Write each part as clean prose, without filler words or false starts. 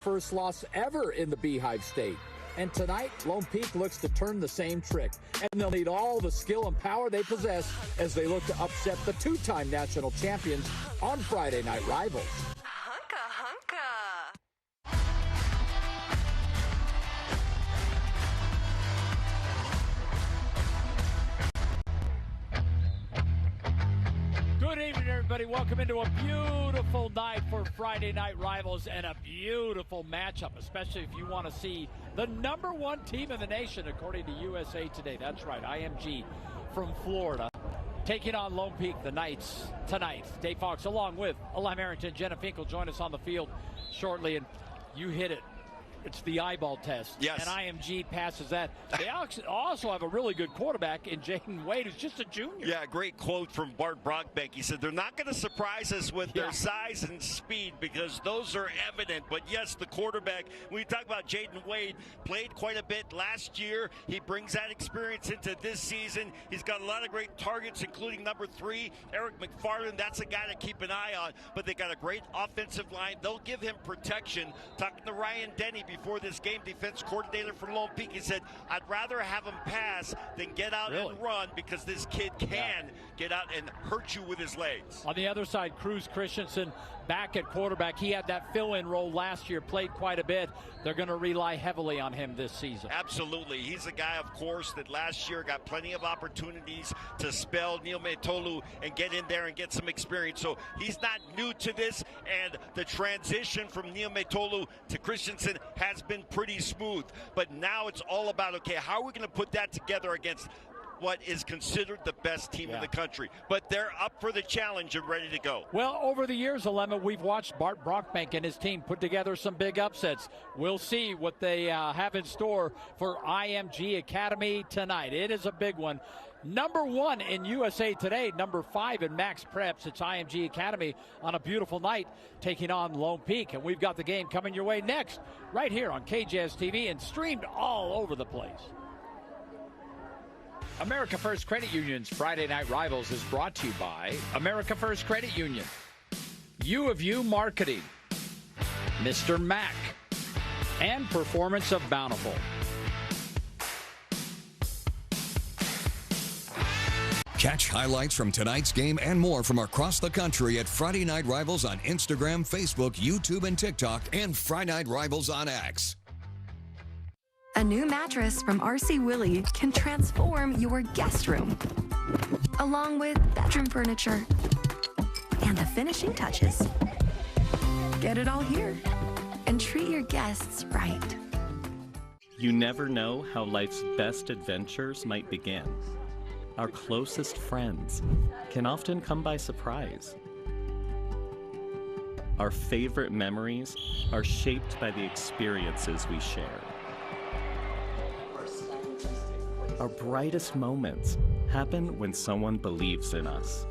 first loss ever in the Beehive State. And tonight, Lone Peak looks to turn the same trick. And they'll need all the skill and power they possess as they look to upset the two-time national champions on Friday Night Rivals. Hunka, hunka. Good evening, everybody. Welcome into a beautiful night for Friday Night Rivals and a beautiful matchup, especially if you want to see the #1 team in the nation, according to USA Today. That's right, IMG from Florida, taking on Lone Peak, the Knights, tonight. Dave Fox, along with Elam Harrington, Jenna Finkel, join us on the field shortly, and you hit it. It's the eyeball test. Yes. And IMG passes that. They also have a really good quarterback in Jaden Wade, who's just a junior. Yeah, great quote from Bart Brockbank. He said, they're not going to surprise us with their size and speed because those are evident. But, yes, the quarterback, when we talk about Jaden Wade, played quite a bit last year. He brings that experience into this season. He's got a lot of great targets, including number 3, Eric McFarland. That's a guy to keep an eye on. But they got a great offensive line. They'll give him protection. Talking to Ryan Denny before this game, defense coordinator for Lone Peak, he said, I'd rather have him pass than get out and run because this kid can get out and hurt you with his legs. On the other side, Cruz Christensen back at quarterback. He had that fill-in role last year, played quite a bit. They're going to rely heavily on him this season. Absolutely. He's a guy, of course, that last year got plenty of opportunities to spell Neil Metolu and get in there and get some experience. So he's not new to this, and the transition from Neil Metolu to Christensen has been pretty smooth. But now it's all about, okay, how are we going to put that together against what is considered the best team in the country? But they're up for the challenge and ready to go. Well, over the years, Alema, we've watched Bart Brockbank and his team put together some big upsets. We'll see what they have in store for IMG Academy tonight. It is a big one. #1 in USA Today, #5 in Max Preps. It's IMG Academy on a beautiful night taking on Lone Peak. And we've got the game coming your way next, right here on KJS TV and streamed all over the place. America First Credit Union's Friday Night Rivals is brought to you by America First Credit Union, U of U Marketing, Mr. Mac, and Performance of Bountiful. Catch highlights from tonight's game and more from across the country at Friday Night Rivals on Instagram, Facebook, YouTube, and TikTok, and Friday Night Rivals on X. A new mattress from RC Willey can transform your guest room, along with bedroom furniture and the finishing touches. Get it all here and treat your guests right. You never know how life's best adventures might begin. Our closest friends can often come by surprise. Our favorite memories are shaped by the experiences we share. Our brightest moments happen when someone believes in us.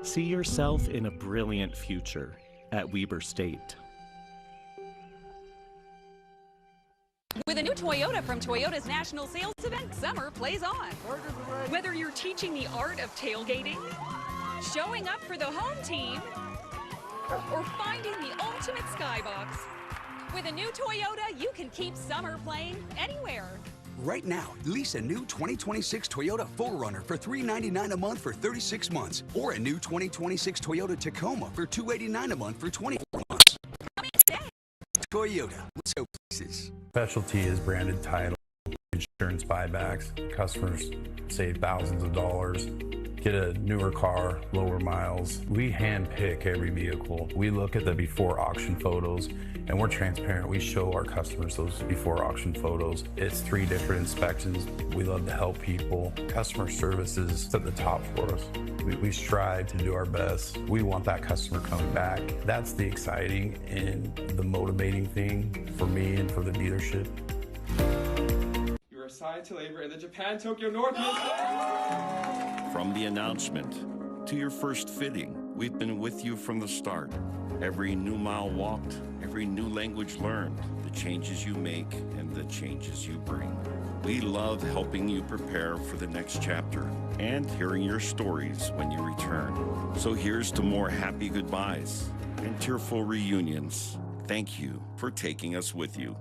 See yourself in a brilliant future at Weber State. With a new Toyota from Toyota's National Sales Event, summer plays on. Whether you're teaching the art of tailgating, showing up for the home team, or finding the ultimate skybox, with a new Toyota, you can keep summer playing anywhere. Right now, lease a new 2026 Toyota 4Runner for $399 a month for 36 months, or a new 2026 Toyota Tacoma for $289 a month for 24 months. Toyota, let's go places. Specialty is branded title, insurance buybacks. Customers save thousands of dollars, get a newer car, lower miles. We hand pick every vehicle. We look at the before auction photos, and we're transparent. We show our customers those before auction photos. It's 3 different inspections. We love to help people. Customer service is at the top for us. We strive to do our best. We want that customer coming back. That's the exciting and the motivating thing for me and for the dealership. You are assigned to labor in the Japan Tokyo North. From the announcement to your first fitting, we've been with you from the start. Every new mile walked, every new language learned, the changes you make and the changes you bring. We love helping you prepare for the next chapter and hearing your stories when you return. So here's to more happy goodbyes and tearful reunions. Thank you for taking us with you.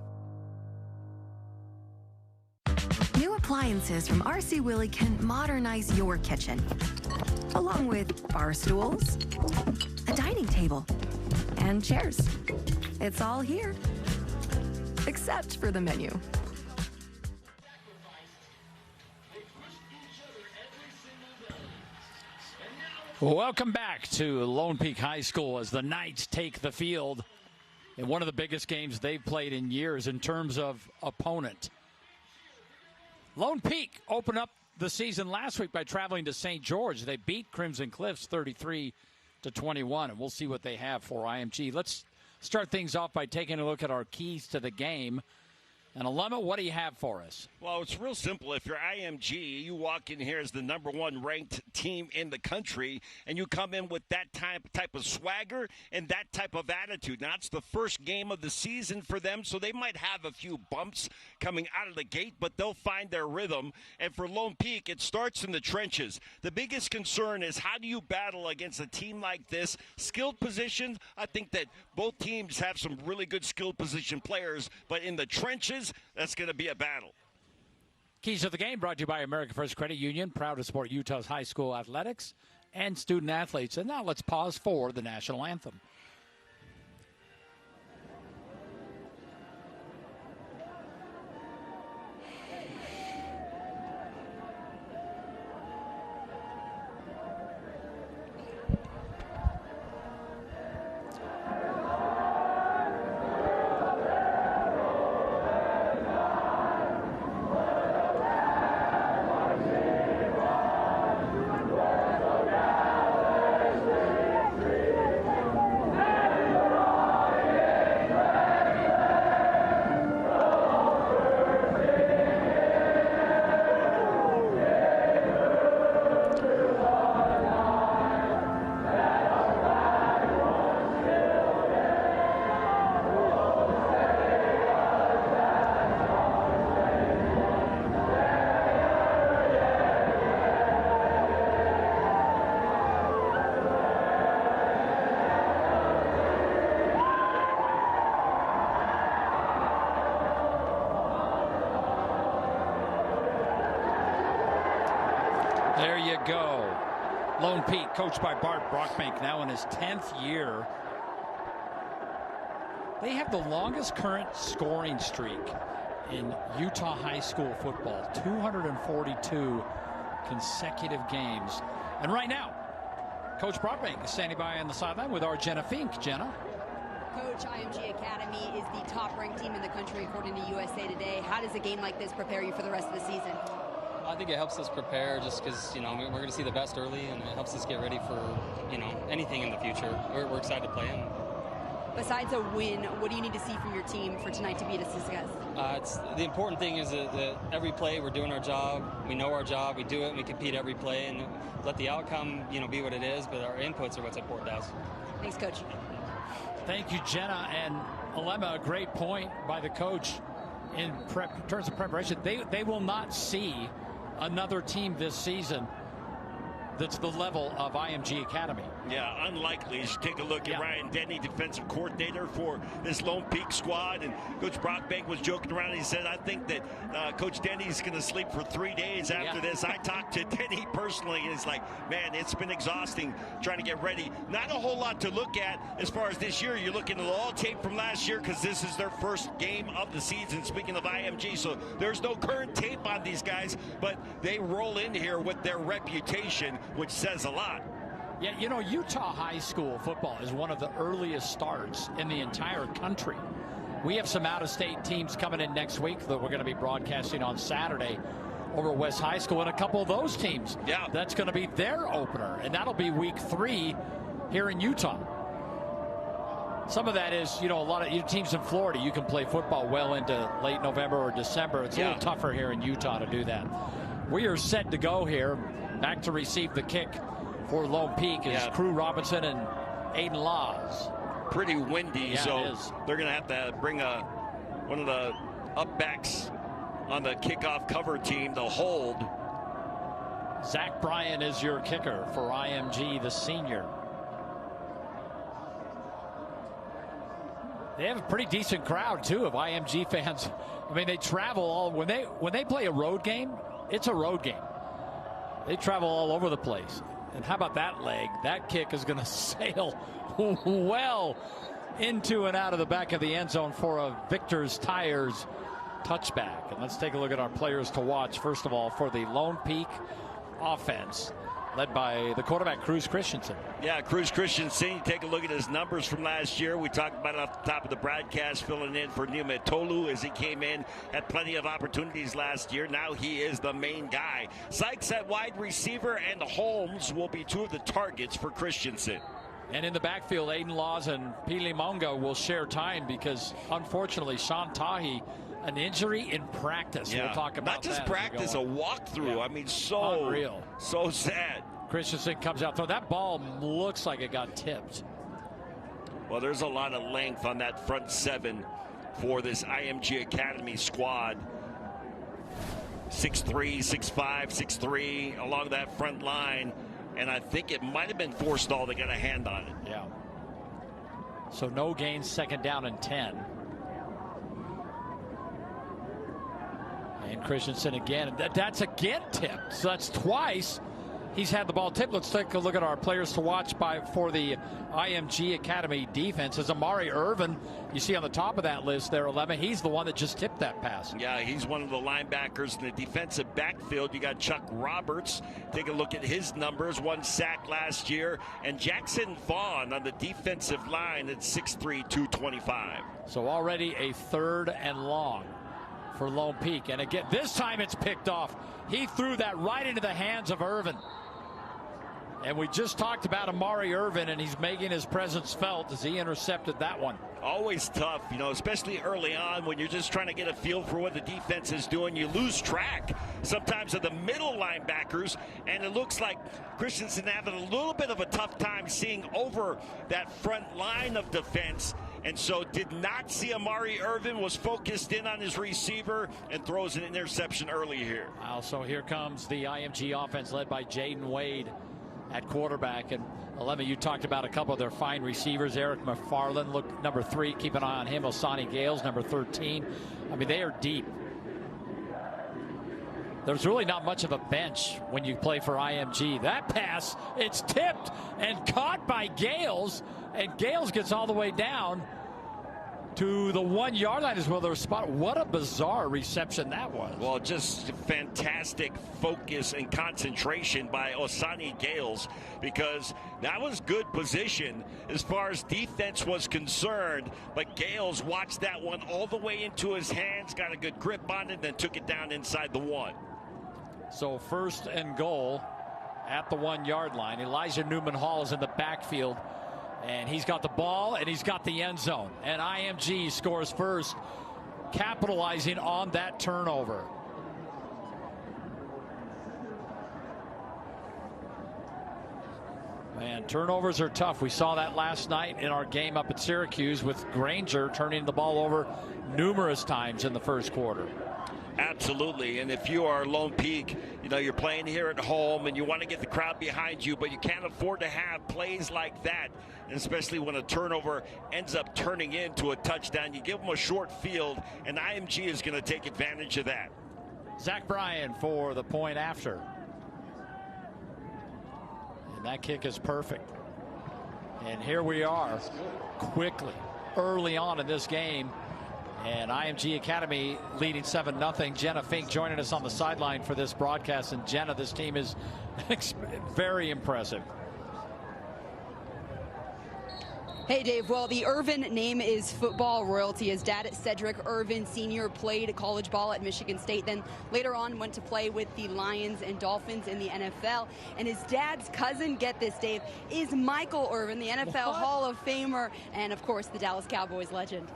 New appliances from RC Willey can modernize your kitchen, along with bar stools, a dining table, and chairs. It's all here, except for the menu. Welcome back to Lone Peak High School as the Knights take the field in one of the biggest games they've played in years in terms of opponent. Lone Peak opened up the season last week by traveling to St. George. They beat Crimson Cliffs 33-21, and we'll see what they have for IMG. Let's start things off by taking a look at our keys to the game. And Alema, what do you have for us? Well, it's real simple. If you're IMG, you walk in here as the #1 ranked team in the country, and you come in with that type of swagger and that type of attitude. Now, it's the first game of the season for them, so they might have a few bumps coming out of the gate, but they'll find their rhythm. And for Lone Peak, it starts in the trenches. The biggest concern is how do you battle against a team like this? Skilled positions, I think that both teams have some really good skilled position players, but in the trenches, that's going to be a battle. Keys of the game brought to you by American First Credit Union, proud to support Utah's high school athletics and student athletes. And now let's pause for the national anthem. There you go. Lone Peak, coached by Bart Brockbank, now in his 10th year. They have the longest current scoring streak in Utah high school football, 242 consecutive games. And right now, Coach Brockbank is standing by on the sideline with our Jenna Fink. Jenna? Coach, IMG Academy is the top-ranked team in the country according to USA Today. How does a game like this prepare you for the rest of the season? I think it helps us prepare just because, we're going to see the best early, and it helps us get ready for, anything in the future. We're excited to play them. Besides a win, what do you need to see from your team for tonight to be a success? The important thing is that every play we're doing our job. We know our job. We do it, and we compete every play, and let the outcome, be what it is, but our inputs are what's important to us. Thanks, Coach. Thank you, Jenna. And Alema, a great point by the coach in terms of preparation. They will not see another team this season that's the level of IMG Academy. Yeah, unlikely. You should take a look at Ryan Denny, defensive coordinator for this Lone Peak squad. And Coach Brockbank was joking around. He said, I think that Coach Denny's going to sleep for 3 days after this. I talked to Denny personally, and it's like, man, it's been exhausting trying to get ready. Not a whole lot to look at as far as this year. You're looking at all tape from last year because this is their first game of the season, speaking of IMG. So there's no current tape on these guys, but they roll in here with their reputation, which says a lot. Yeah, Utah high school football is one of the earliest starts in the entire country. We have some out-of-state teams coming in next week that we're going to be broadcasting on Saturday over at West High School, and a couple of those teams, that's going to be their opener, and that'll be week 3 here in Utah. Some of that is, a lot of teams in Florida, you can play football well into late November or December. It's a little tougher here in Utah to do that. We are set to go here. Back to receive the kick for Lone Peak is Crew Robinson and Aiden Laws. Pretty windy, so they're going to have to bring one of the up-backs on the kickoff cover team to hold. Zach Bryan is your kicker for IMG, the senior. They have a pretty decent crowd, too, of IMG fans. I mean, they travel all when they play a road game, it's a road game. They travel all over the place. And how about that leg? That kick is going to sail well into and out of the back of the end zone for a Victor's Tires touchback. And let's take a look at our players to watch. First of all, for the Lone Peak offense, led by the quarterback, Cruz Christensen. Yeah, Cruz Christensen, you take a look at his numbers from last year. We talked about it off the top of the broadcast, filling in for Nima Tolu as he came in, had plenty of opportunities last year. Now he is the main guy. Sykes at wide receiver, and Holmes will be two of the targets for Christensen. And in the backfield, Aiden Laws and Pili Monga will share time because, unfortunately, Sean Tahi, an injury in practice. Yeah. We'll talk about not just that practice, a walkthrough. Yeah. I mean, so unreal, so sad. Christensen comes out. That ball looks like it got tipped. Well, there's a lot of length on that front seven for this IMG Academy squad. 6'3", 6'5", 6'3", along that front line. And I think it might have been Forstall that got a hand on it. Yeah. So no gains, second down and 10. And Christensen again. That's again tipped. So that's twice he's had the ball tipped. Let's take a look at our players to watch for the IMG Academy defense. As Amari Irvin, you see on the top of that list there, 11. He's the one that just tipped that pass. Yeah, he's one of the linebackers in the defensive backfield. You got Chuck Roberts. Take a look at his numbers. 1 sack last year. And Jackson Vaughn on the defensive line at 6'3", 225. So already a 3rd and long for Lone Peak. And again, this time it's picked off. He threw that right into the hands of Irvin. And we just talked about Amari Irvin, and he's making his presence felt as he intercepted that one. Always tough, you know, especially early on when you're just trying to get a feel for what the defense is doing. You lose track sometimes of the middle linebackers, and it looks like Christensen having a little bit of a tough time seeing over that front line of defense. And so did not see Amari Irvin, was focused in on his receiver and throws an interception early here. Also, here comes the IMG offense led by Jaden Wade at quarterback. And 11, you talked about a couple of their fine receivers. Eric McFarland, look, number 3, keep an eye on him. Osani Gales, number 13. I mean, they are deep. There's really not much of a bench when you play for IMG. That pass, it's tipped and caught by Gales, and Gales gets all the way down to the 1 yard line as well. Their spot. What a bizarre reception that was. Well, just fantastic focus and concentration by Osani Gales, because that was good position as far as defense was concerned. But Gales watched that one all the way into his hands, got a good grip on it, then took it down inside the 1. So 1st and goal at the 1 yard line. Elijah Newman Hall is in the backfield. And he's got the ball, and he's got the end zone. And IMG scores first, capitalizing on that turnover. Man, turnovers are tough. We saw that last night in our game up at Syracuse with Granger turning the ball over numerous times in the first quarter. Absolutely. And if you are Lone Peak, you know, you're playing here at home and you want to get the crowd behind you, but you can't afford to have plays like that. And especially when a turnover ends up turning into a touchdown, you give them a short field, and IMG is going to take advantage of that. Zach Bryan for the point after. And that kick is perfect. And here we are quickly, early on in this game. And IMG Academy leading 7-0. Jenna Fink joining us on the sideline for this broadcast. And Jenna, this team is very impressive. Hey, Dave. Well, the Irvin name is football royalty. His dad, Cedric Irvin Sr., played college ball at Michigan State. Then later on went to play with the Lions and Dolphins in the NFL. And his dad's cousin, get this, Dave, is Michael Irvin, the NFL Hall of Famer, and, of course, the Dallas Cowboys legend.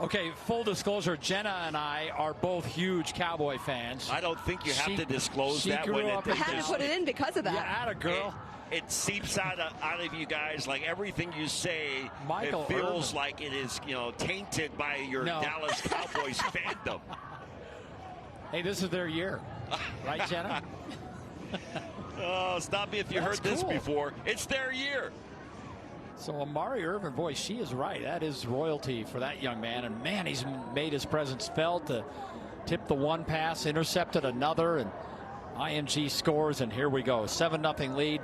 Okay, full disclosure, Jenna and I are both huge Cowboy fans. I don't think you have to disclose that when it I had to put it in because of that. Yeah, atta girl. It seeps out of you guys, like everything you say. Michael it feels Irvin. like it is, you know, tainted by your Dallas Cowboys fandom. Hey, this is their year, right, Jenna? Oh, stop me if you heard this before. It's their year. So Amari Irvin, boy, she is right. That is royalty for that young man. And man, he's made his presence felt. Tipped the one pass, intercepted another, and IMG scores. And here we go, 7-0 lead,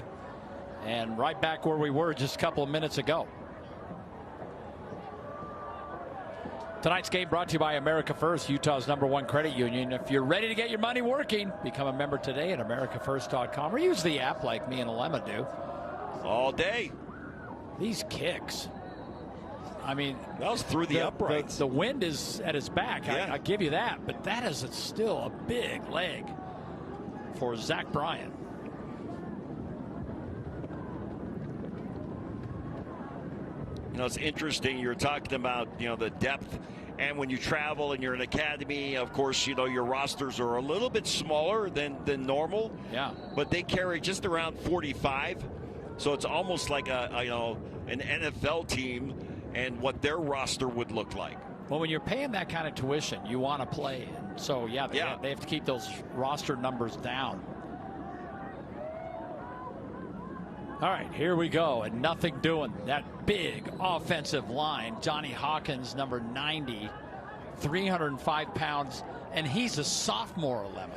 and right back where we were just a couple of minutes ago. Tonight's game brought to you by America First, Utah's #1 credit union. If you're ready to get your money working, become a member today at AmericaFirst.com or use the app like me and Alema do. All day. These kicks. I mean, that was through the uprights. The wind is at his back. Yeah. I give you that, but that is still a big leg for Zach Bryan. You know, it's interesting. You're talking about, you know, the depth, and when you travel and you're an academy, of course, you know, your rosters are a little bit smaller than normal. Yeah. But they carry just around 45, so it's almost like an NFL team and what their roster would look like. Well, when you're paying that kind of tuition, you want to play. And so, yeah, they have to keep those roster numbers down. All right, here we go, and nothing doing. That big offensive line, Johnny Hawkins, number 90, 305 pounds, and he's a sophomore, 11.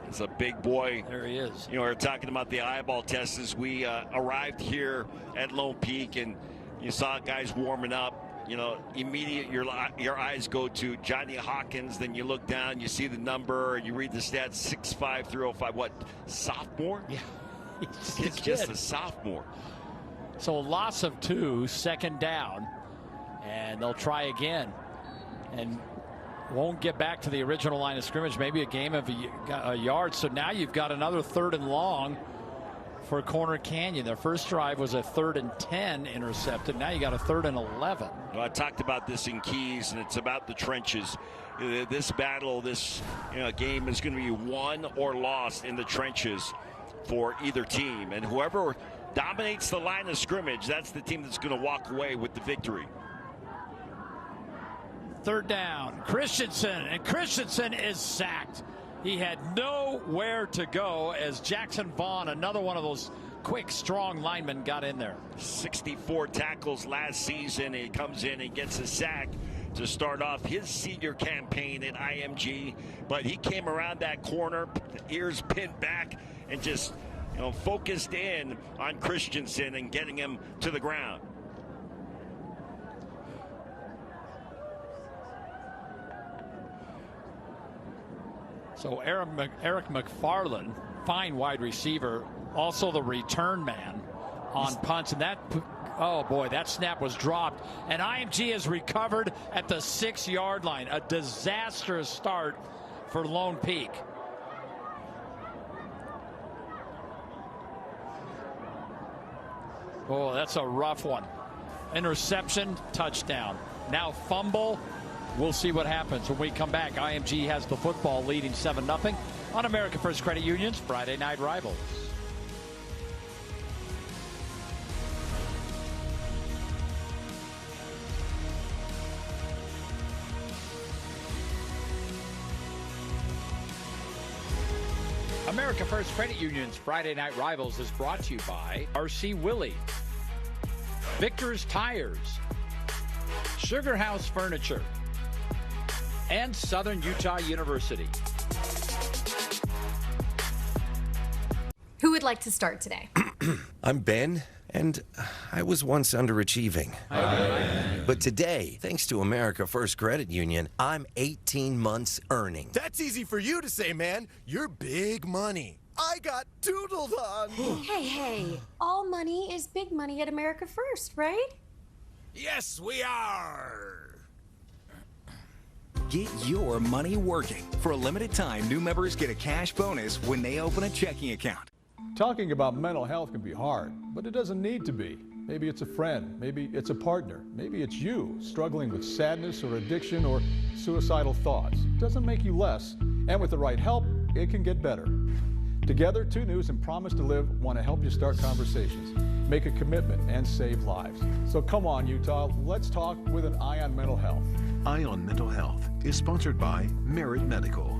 He's a big boy. There he is. You know, we're talking about the eyeball test as we arrived here at Lone Peak, and you saw guys warming up. You know, immediate your eyes go to Johnny Hawkins. Then you look down, you see the number, and you read the stats: 6'5", 305. What, sophomore? Yeah, he's just a sophomore. So loss of 2, second down, and they'll try again, and won't get back to the original line of scrimmage. Maybe a game of a yard. So now you've got another 3rd and long for Corner Canyon. Their first drive was a 3rd and 10 intercepted. Now you got a 3rd and 11. Well, I talked about this in Keys, and it's about the trenches. This battle, this game is going to be won or lost in the trenches for either team. And whoever dominates the line of scrimmage, that's the team that's going to walk away with the victory. 3rd down, Christensen, and Christensen is sacked. He had nowhere to go as Jackson Vaughn, another one of those quick, strong linemen, got in there. 64 tackles last season. He comes in and gets a sack to start off his senior campaign at IMG. But he came around that corner, ears pinned back, and just focused in on Christensen and getting him to the ground. So Eric McFarland, fine wide receiver, also the return man on punts. And that, oh boy, that snap was dropped. And IMG has recovered at the 6-yard line. A disastrous start for Lone Peak. Oh, that's a rough one. Interception, touchdown. Now fumble. We'll see what happens when we come back. IMG has the football, leading 7-0 on America First Credit Union's Friday Night Rivals. America First Credit Union's Friday Night Rivals is brought to you by R.C. Willey, Victor's Tires, Sugar House Furniture, and Southern Utah University. Who would like to start today? I'm Ben, and I was once underachieving. But today, thanks to America First Credit Union, I'm 18 months earning. That's easy for you to say, man. You're big money. I got doodled on. Hey, all money is big money at America First, right? Yes, we are. Get your money working. For a limited time, new members get a cash bonus when they open a checking account. Talking about mental health can be hard, but it doesn't need to be. Maybe it's a friend, maybe it's a partner, maybe it's you struggling with sadness or addiction or suicidal thoughts. It doesn't make you less, and with the right help, it can get better. Together, 2 News and Promise to Live want to help you start conversations, make a commitment, and save lives. So come on, Utah, let's talk with an eye on mental health. Eye on Mental Health is sponsored by Merit Medical.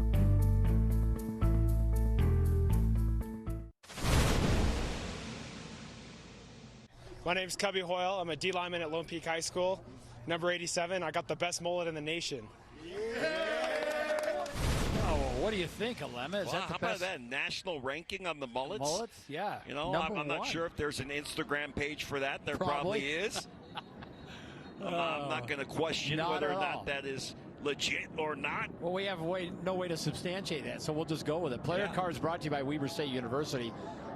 My name's Cubby Hoyle. I'm a D lineman at Lone Peak High School. Number 87. I got the best mullet in the nation. Oh, what do you think, Alema? Is that the how best? about that national ranking on the mullets? Mullets? Yeah. You know, I'm not sure if there's an Instagram page for that. There Probably. probably is. I'm not going to question whether or not that is legit or not. Well, we have no way to substantiate that, so we'll just go with it. Player cards brought to you by Weber State University.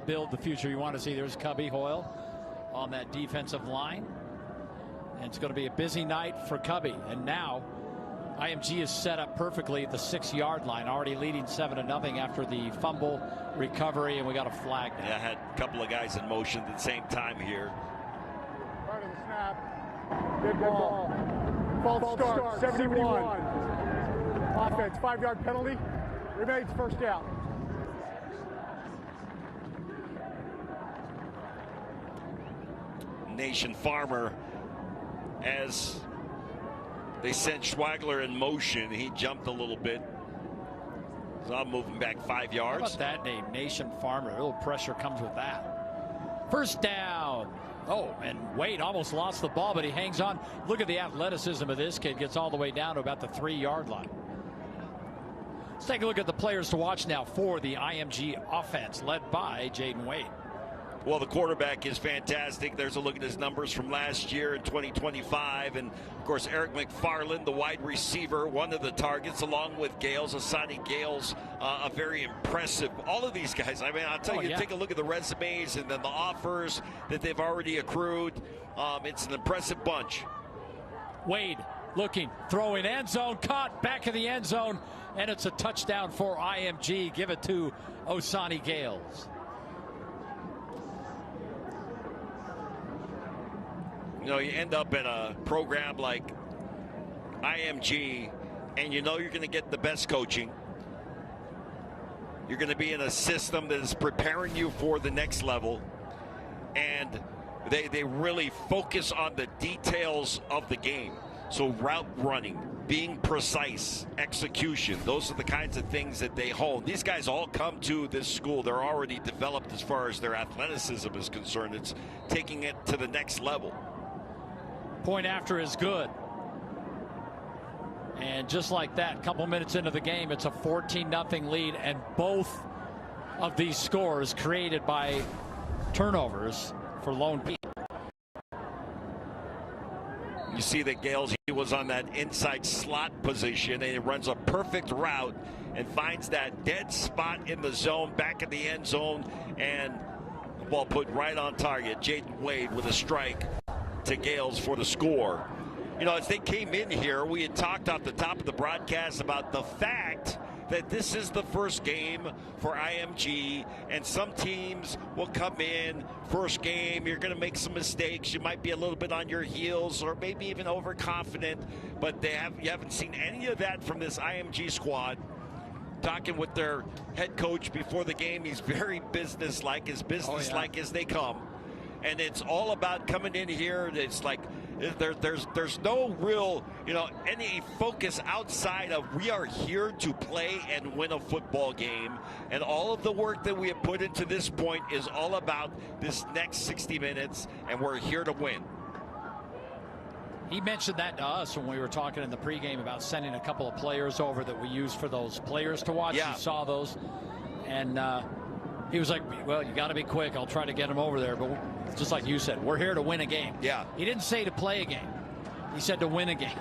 Build the future you want to see. There's Cubby Hoyle on that defensive line. And it's going to be a busy night for Cubby. And now IMG is set up perfectly at the 6-yard line, already leading 7-0 after the fumble recovery, and we got a flag now. Yeah, I had a couple of guys in motion at the same time here. Part of the snap. Good ball. False start. 71. Offense. 5-yard penalty. Remains first down. Nation Farmer, as they sent Schwagler in motion, he jumped a little bit. So I'm moving back 5 yards. How about that name, Nation Farmer? A little pressure comes with that. First down. Oh, and Wade almost lost the ball, but he hangs on. Look at the athleticism of this kid. Gets all the way down to about the 3-yard line. Let's take a look at the players to watch now for the IMG offense, led by Jaden Wade. Well, the quarterback is fantastic. There's a look at his numbers from last year in 2025. And, of course, Eric McFarland, the wide receiver, one of the targets, along with Gales, Asani Gales, a very impressive. All of these guys, I mean, I'll tell you, take a look at the resumes and then the offers that they've already accrued. It's an impressive bunch. Wade looking, throwing, end zone, caught, back of the end zone, and it's a touchdown for IMG. Give it to Asani Gales. You know, you end up in a program like IMG, and you know you're going to get the best coaching. You're going to be in a system that is preparing you for the next level. And they really focus on the details of the game. So route running, being precise, execution, those are the kinds of things that they hone. These guys all come to this school. They're already developed as far as their athleticism is concerned. It's taking it to the next level. Point after is good. And just like that, a couple minutes into the game, it's a 14-0 lead, and both of these scores created by turnovers for Lone Peak. You see that Gales, he was on that inside slot position, and he runs a perfect route and finds that dead spot in the zone, back in the end zone, and the ball put right on target. Jaden Wade with a strike to Gales for the score. You know, as they came in here, we had talked off the top of the broadcast about the fact that this is the first game for IMG, and some teams will come in first game, you're going to make some mistakes, you might be a little bit on your heels or maybe even overconfident, but you haven't seen any of that from this IMG squad. Talking with their head coach before the game, he's very businesslike, as businesslike as they come. And it's all about coming in here. It's like there's no real, any focus outside of we are here to play and win a football game. And all of the work that we have put into this point is all about this next 60 minutes, and we're here to win. He mentioned that to us when we were talking in the pregame about sending a couple of players over that we use for those players to watch. Yeah. You saw those. And he was like, well, you got to be quick. I'll try to get him over there. But just like you said, we're here to win a game. Yeah. He didn't say to play a game. He said to win a game.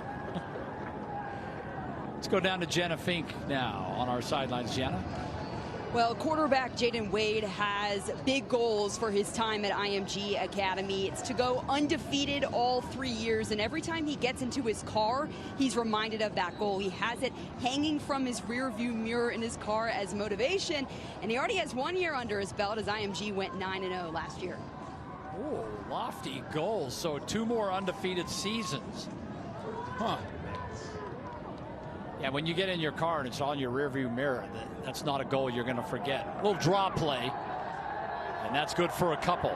Let's go down to Jenna Fink now on our sidelines. Jenna? Well, quarterback Jaden Wade has big goals for his time at IMG Academy. It's to go undefeated all 3 years, and every time he gets into his car, he's reminded of that goal. He has it hanging from his rearview mirror in his car as motivation, and he already has 1 year under his belt as IMG went 9-0 last year. Oh, lofty goals. So 2 more undefeated seasons. Huh. Yeah, when you get in your car and it's on your rearview mirror, that's not a goal you're going to forget. A little draw play, and that's good for a couple.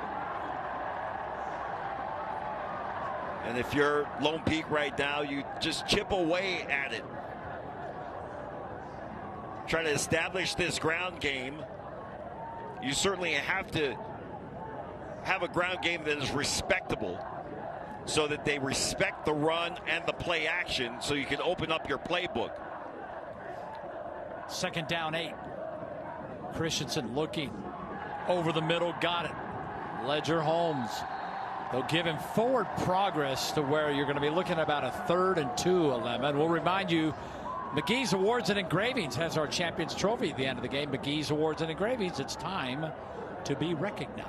And if you're Lone Peak right now, you just chip away at it. Try to establish this ground game. You certainly have to have a ground game that is respectable so that they respect the run and the play action so you can open up your playbook. 2nd down 8. Christensen looking over the middle, got it. Ledger Holmes. They'll give him forward progress to where you're going to be looking at about a 3rd and 2, Lemon. We'll remind you, McGee's Awards and Engravings has our Champions Trophy at the end of the game. McGee's Awards and Engravings, it's time to be recognized.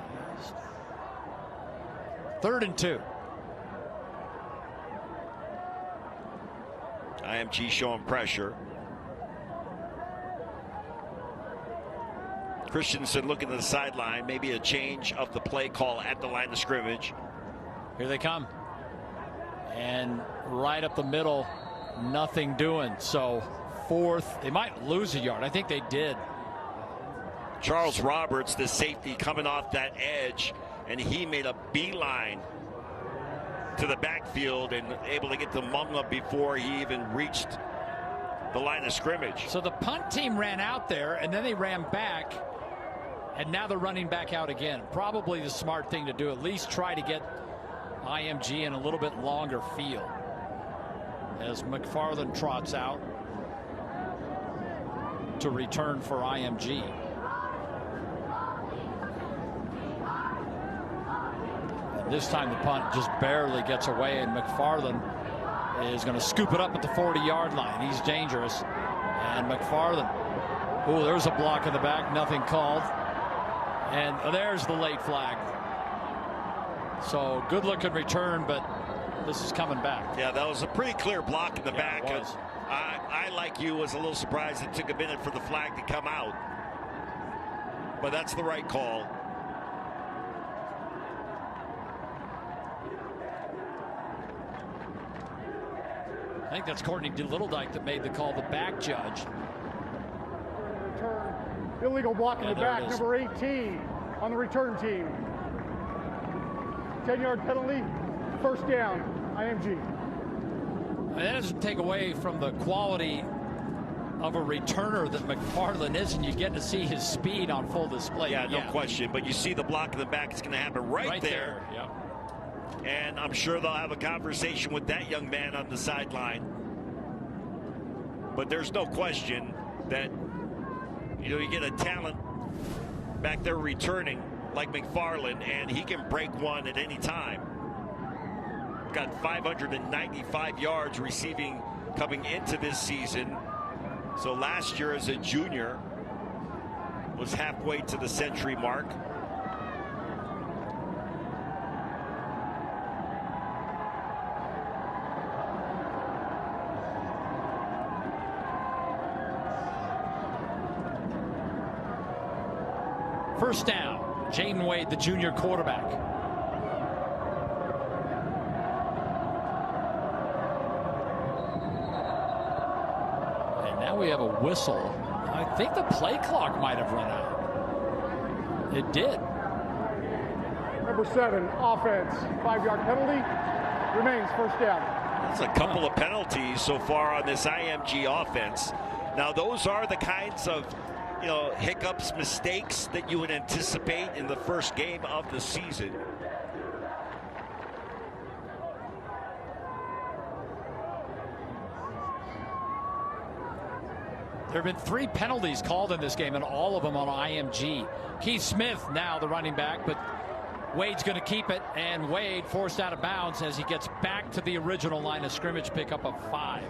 3rd and 2. IMG showing pressure. Christensen looking to the sideline, maybe a change of the play call at the line of scrimmage. Here they come. And right up the middle, nothing doing. So 4th, they might lose a yard. I think they did. Charles Roberts, the safety, coming off that edge, and he made a beeline to the backfield and able to get to Mumla before he even reached the line of scrimmage. So the punt team ran out there, and then they ran back, and now they're running back out again. Probably the smart thing to do, at least try to get IMG in a little bit longer field. As McFarland trots out to return for IMG. And this time the punt just barely gets away, and McFarland is going to scoop it up at the 40-yard line. He's dangerous. And McFarland, oh, there's a block in the back, nothing called. And there's the late flag. So good looking return, but this is coming back. Yeah, that was a pretty clear block in the back. It was. I, like you, was a little surprised it took a minute for the flag to come out. But that's the right call. I think that's Courtney Littledyke that made the call, the back judge. Return. Illegal block in the back, number 18 on the return team. 10-yard penalty, 1st down, IMG. And that doesn't take away from the quality of a returner that McFarland is, and you get to see his speed on full display. Yeah, no question. But you see the block in the back, it's going to happen right there. Yep. And I'm sure they'll have a conversation with that young man on the sideline. But there's no question that, you get a talent back there returning like McFarland, and he can break one at any time. Got 595 yards receiving coming into this season. So last year as a junior was halfway to the century mark. First down, Jaden Wade, the junior quarterback. And now we have a whistle. I think the play clock might have run out. It did. Number 7, offense, 5-yard penalty, remains 1st down. That's a couple of penalties so far on this IMG offense. Now those are the kinds of hiccups, mistakes that you would anticipate in the first game of the season. There have been 3 penalties called in this game, and all of them on IMG. Keith Smith now the running back, but Wade's going to keep it, and Wade forced out of bounds as he gets back to the original line of scrimmage, pickup of 5.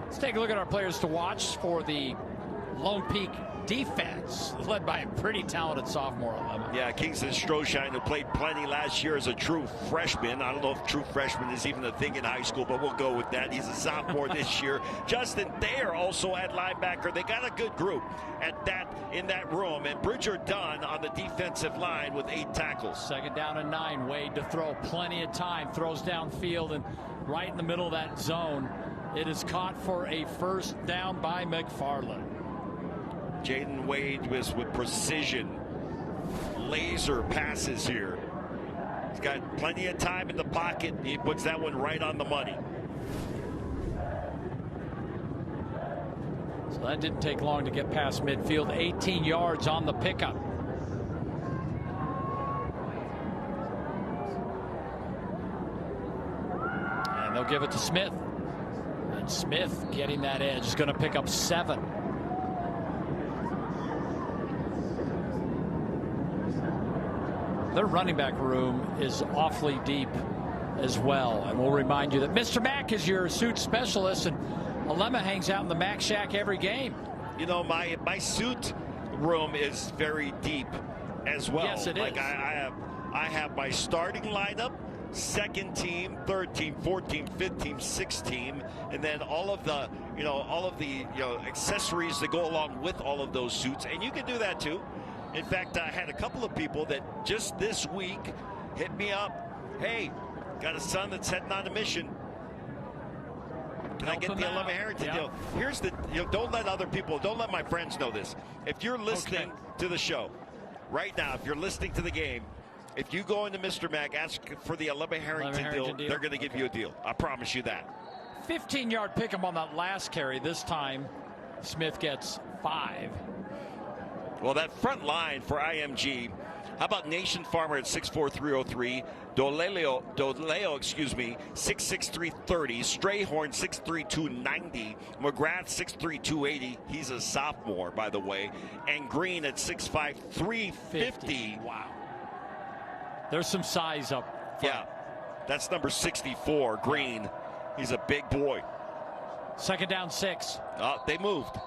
Let's take a look at our players to watch for the Lone Peak defense, led by a pretty talented sophomore. Yeah, Kingston Stroshine, who played plenty last year as a true freshman. I don't know if true freshman is even a thing in high school, but we'll go with that. He's a sophomore this year. Justin Thayer also at linebacker. They got a good group in that room. And Bridger Dunn on the defensive line with 8 tackles. 2nd down and 9. Wade to throw, plenty of time. Throws downfield and right in the middle of that zone. It is caught for a 1st down by McFarland. Jaden Wade was with precision. Laser passes here. He's got plenty of time in the pocket. He puts that one right on the money. So that didn't take long to get past midfield. 18 yards on the pickup. give it to Smith. And Smith getting that edge is going to pick up 7. Their running back room is awfully deep as well. And we'll remind you that Mr. Mack is your suit specialist, and Alema hangs out in the Mack Shack every game. You know, my suit room is very deep as well. Yes, it is. Like I have my starting lineup, second team, third team, fourth team, fifth team, sixth team, and then all of the accessories that go along with all of those suits. And you can do that too. In fact, I had a couple of people that just this week hit me up. Hey, got a son that's heading on a mission. Can I get the Alema Harrington deal? Here's the, don't let my friends know this. If you're listening to the show right now, if you're listening to the game, if you go into Mr. Mack, ask for the Alema Harrington deal, they're going to give you a deal. I promise you that. 15-yard pick him on that last carry. This time, Smith gets 5. Well, that front line for IMG, how about Nation Farmer at 6'4", 303, Doleo, 6'6", 330, Strayhorn 6'3", 290, McGrath 6'3", 280. He's a sophomore, by the way, and Green at 6'5", 350. Wow. There's some size up front. Yeah, that's number 64, Green. He's a big boy. 2nd down, 6. They moved.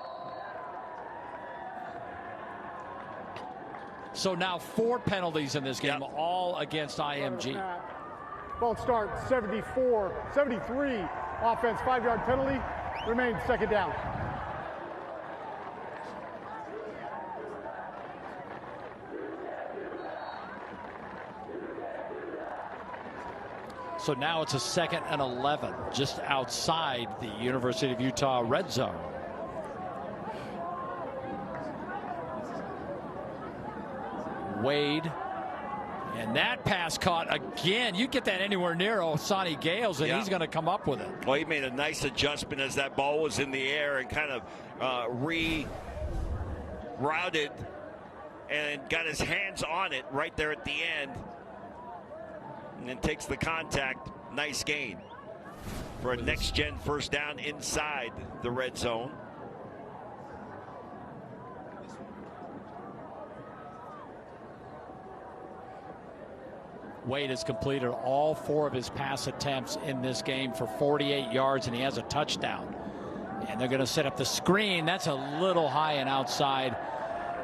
So now 4 penalties in this game, all against IMG. Ball start 74, 73. Offense 5-yard penalty. Remains 2nd down. So now it's a 2nd and 11, just outside the University of Utah red zone. Wade, and that pass caught again. You get that anywhere near Osani Gales, and he's going to come up with it. Well, he made a nice adjustment as that ball was in the air and kind of rerouted and got his hands on it right there at the end, and then takes the contact. Nice gain for a next-gen first down inside the red zone. Wade has completed all 4 of his pass attempts in this game for 48 yards, and he has a touchdown. And they're going to set up the screen. That's a little high and outside.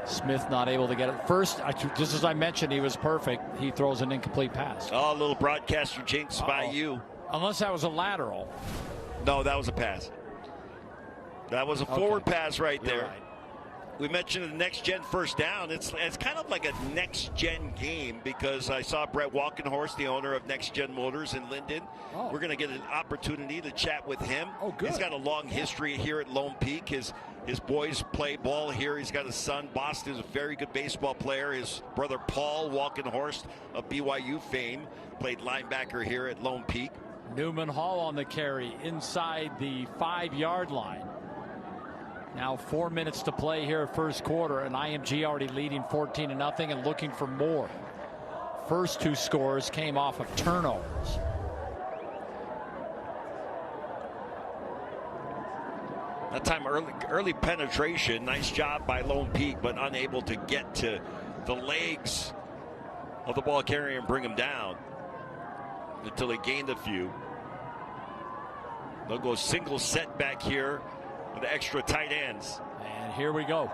Smith not able to get it. First, just as I mentioned, he was perfect. He throws an incomplete pass. Oh, a little broadcaster jinx by you. Unless that was a lateral. No, that was a pass. That was a forward pass right there. Right. We mentioned the next-gen first down. It's kind of like a next-gen game because I saw Brett Walkenhorst, the owner of Next Gen Motors in Linden. We're going to get an opportunity to chat with him. Oh, good. He's got a long history here at Lone Peak. His boys play ball here. He's got a son. Boston is a very good baseball player. His brother Paul Walkenhorst of BYU fame played linebacker here at Lone Peak. Newman Hall on the carry inside the 5-yard line. Now 4 minutes to play here first quarter, and IMG already leading 14-0 and looking for more. First 2 scores came off of turnovers. That time early penetration. Nice job by Lone Peak, but unable to get to the legs of the ball carrier and bring him down until he gained a few. They'll go single set back here with extra tight ends. And here we go.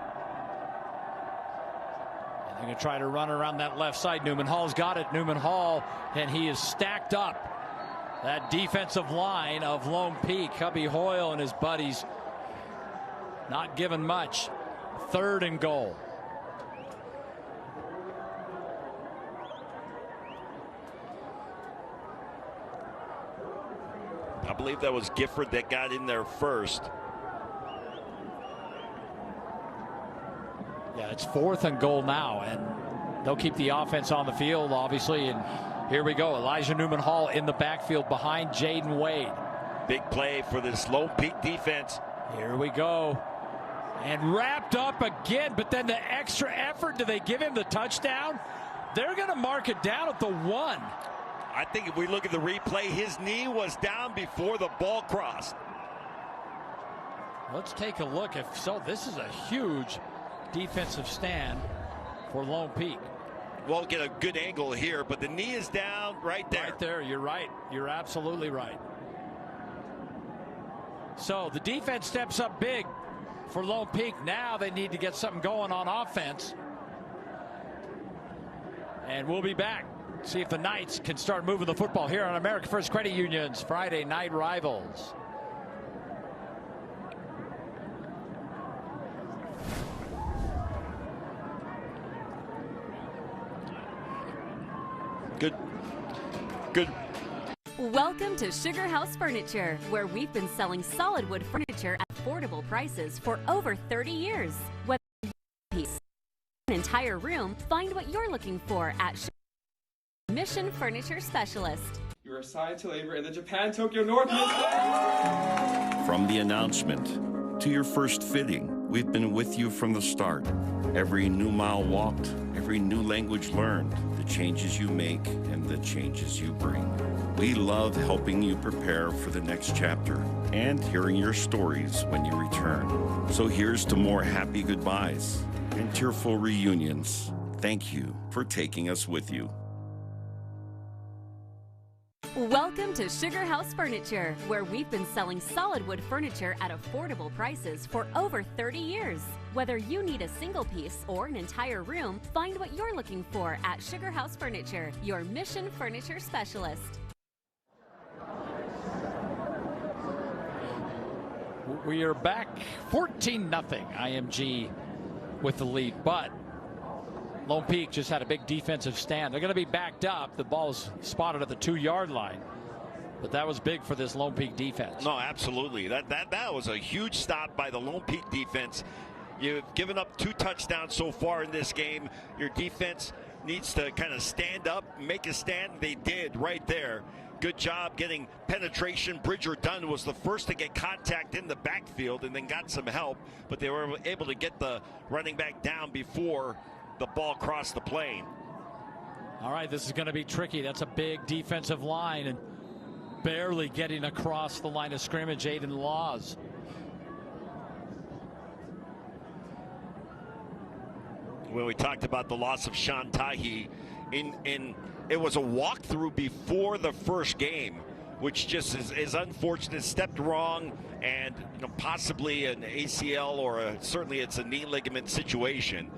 And they're going to try to run around that left side. Newman Hall's got it. Newman Hall, and he is stacked up. That defensive line of Lone Peak. Cubby Hoyle and his buddies not given much. 3rd and goal. I believe that was Gifford that got in there first. Yeah, it's 4th and goal now, and they'll keep the offense on the field, obviously. And here we go. Elijah Newman Hall in the backfield behind Jaden Wade. Big play for this Lone Peak defense. Here we go. And wrapped up again, but then the extra effort. Do they give him the touchdown? They're going to mark it down at the 1. I think if we look at the replay, his knee was down before the ball crossed. Let's take a look. If so, this is a huge defensive stand for Lone Peak. Won't get a good angle here, but the knee is down right there. Right there, you're right. You're absolutely right. So the defense steps up big for Lone Peak. Now they need to get something going on offense. And we'll be back. See if the Knights can start moving the football here on America First Credit Union's Friday Night Rivals. Good. Welcome to Sugar House Furniture, where we've been selling solid wood furniture at affordable prices for over 30 years. Whether you want a piece, an entire room, find what you're looking for at Mission Furniture Specialist. You are assigned to labor in the Japan Tokyo North. From the announcement to your first fitting, we've been with you from the start. Every new mile walked, every new language learned, the changes you make and the changes you bring. We love helping you prepare for the next chapter and hearing your stories when you return. So here's to more happy goodbyes and tearful reunions. Thank you for taking us with you. Welcome to Sugar House Furniture, where we've been selling solid wood furniture at affordable prices for over 30 years. Whether you need a single piece or an entire room, find what you're looking for at Sugar House Furniture, your Mission Furniture Specialist. We are back 14-0 IMG with the lead, but Lone Peak just had a big defensive stand. They're going to be backed up. The ball's spotted at the 2-yard line. But that was big for this Lone Peak defense. No, absolutely. That was a huge stop by the Lone Peak defense. You've given up 2 touchdowns so far in this game. Your defense needs to kind of stand up, make a stand. They did right there. Good job getting penetration. Bridger Dunn was the first to get contact in the backfield and then got some help. But they were able to get the running back down before the ball crossed the plane. All right, this is going to be tricky. That's a big defensive line and barely getting across the line of scrimmage. Aiden Laws. When we talked about the loss of Sean Tahi, it was a walkthrough before the first game, which just is unfortunate. Stepped wrong, and possibly an ACL or certainly it's a knee ligament situation.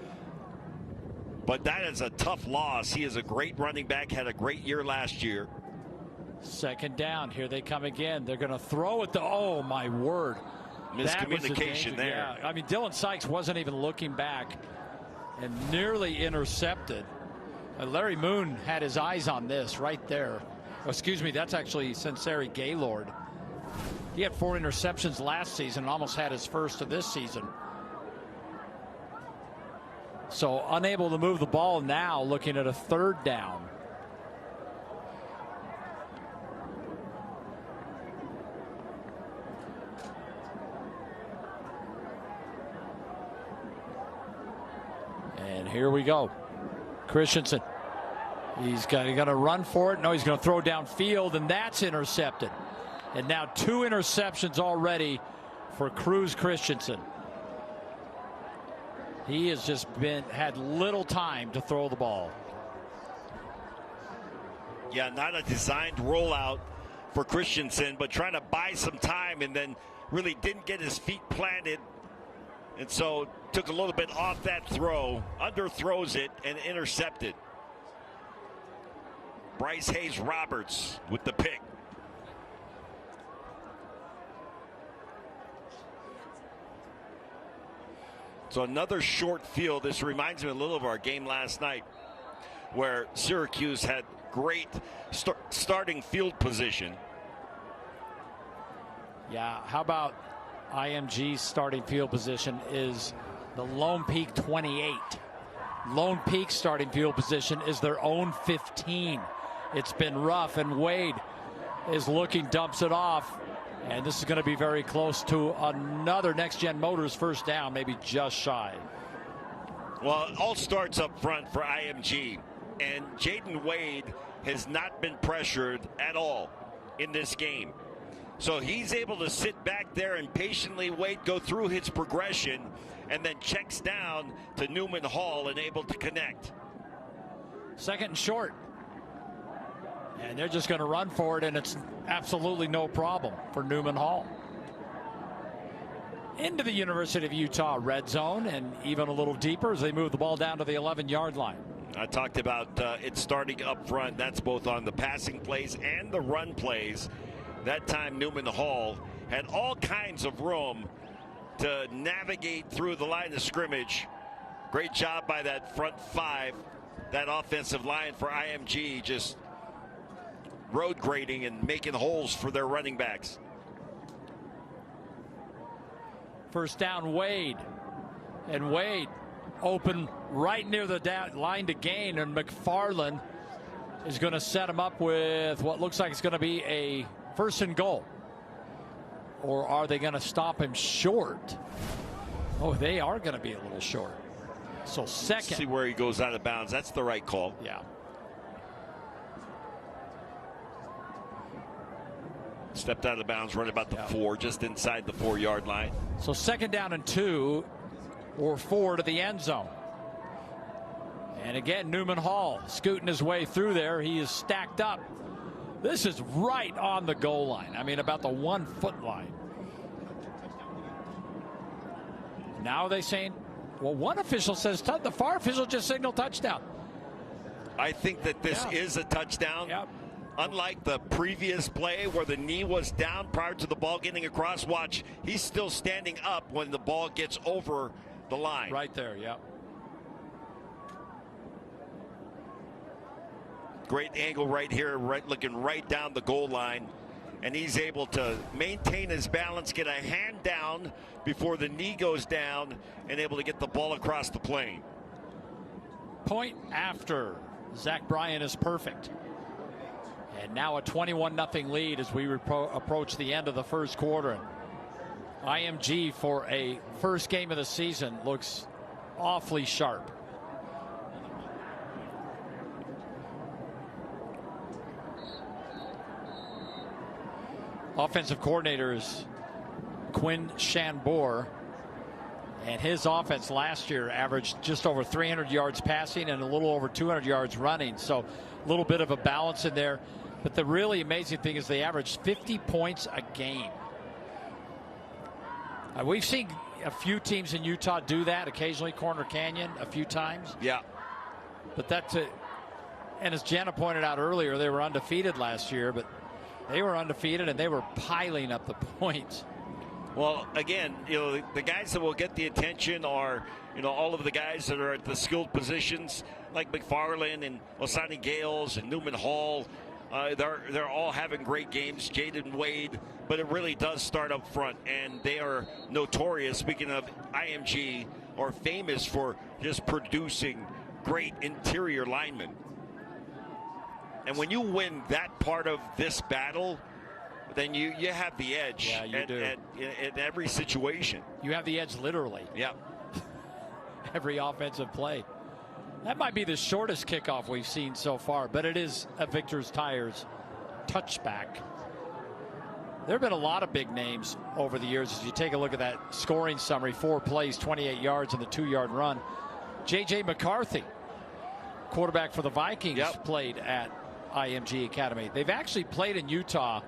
But that is a tough loss. He is a great running back, had a great year last year. Second down. Here they come again. They're going to throw it. Oh, my word. Miscommunication there. Yeah. I mean, Dylan Sykes wasn't even looking back and nearly intercepted. Larry Moon had his eyes on this right there. Oh, excuse me, that's actually Senseri Gaylord. He had 4 interceptions last season and almost had his first of this season. So unable to move the ball now, looking at a 3rd down. And here we go. Christensen. He's going to run for it. No, he's going to throw downfield, and that's intercepted. And now 2 interceptions already for Cruz Christensen. He has just had little time to throw the ball. Yeah, not a designed rollout for Christensen, but trying to buy some time and then really didn't get his feet planted. And so took a little bit off that throw, underthrows it, and intercepted. Bryce Hayes Roberts with the pick. So another short field. This reminds me a little of our game last night where Syracuse had great starting field position. Yeah, how about IMG's starting field position is the Lone Peak 28. Lone Peak's starting field position is their own 15. It's been rough, and Wade is looking, dumps it off. And this is going to be very close to another Next Gen Motors first down, maybe just shy. Well, it all starts up front for IMG. And Jaden Wade, has not been pressured at all in this game. So he's able to sit back there and patiently wait, go through his progression, and then checks down to Newman Hall and able to connect. Second and short. And they're just going to run for it, and it's absolutely no problem for Newman Hall. Into the University of Utah red zone, and even a little deeper as they move the ball down to the 11-yard line. I talked about it starting up front. That's both on the passing plays and the run plays. That time Newman Hall had all kinds of room to navigate through the line of scrimmage. Great job by that front five, that offensive line for IMG, just road grading and making holes for their running backs. First down, Wade. And Wade open right near the line to gain, and McFarland is going to set him up with what looks like it's going to be a first and goal. Or are they going to stop him short? Oh, they are going to be a little short. So second. See where he goes out of bounds. That's the right call. Yeah. Stepped out of bounds, running about the 4, just inside the 4-yard line. So second down and 2 or 4 to the end zone. And again, Newman Hall scooting his way through there. He is stacked up. This is right on the goal line. I mean, about the 1-foot line. Now are they saying, well, one official says the far official just signaled touchdown. I think that this is a touchdown. Yep. Unlike the previous play where the knee was down prior to the ball getting across, watch, he's still standing up when the ball gets over the line. Right there, yeah. Great angle right here, looking right down the goal line. And he's able to maintain his balance, get a hand down before the knee goes down, and able to get the ball across the plane. Point after. Zach Bryan is perfect. And now a 21-0 lead as we approach the end of the first quarter. IMG for a first game of the season looks awfully sharp. Offensive coordinator is Quinn Shanbor, and his offense last year averaged just over 300 yards passing and a little over 200 yards running. So a little bit of a balance in there. But the really amazing thing is they averaged 50 points a game. We've seen a few teams in Utah do that, occasionally Corner Canyon a few times. Yeah. But that's it. And as Jana pointed out earlier, they were undefeated last year, but they were undefeated and they were piling up the points. Well, again, the guys that will get the attention are, all of the guys that are at the skilled positions like McFarland and Osani Gales and Newman Hall. They're all having great games. Jaden Wade, but it really does start up front, and they are notorious. Speaking of IMG, are famous for just producing great interior linemen. And when you win that part of this battle, then you have the edge. Yeah, you do. In every situation. You have the edge literally. Yeah. Every offensive play. That might be the shortest kickoff we've seen so far, but it is a Victor's Tires touchback. There have been a lot of big names over the years. As you take a look at that scoring summary, 4 plays, 28 yards, and the 2-yard run. J.J. McCarthy, quarterback for the Vikings, played at IMG Academy. They've actually played in Utah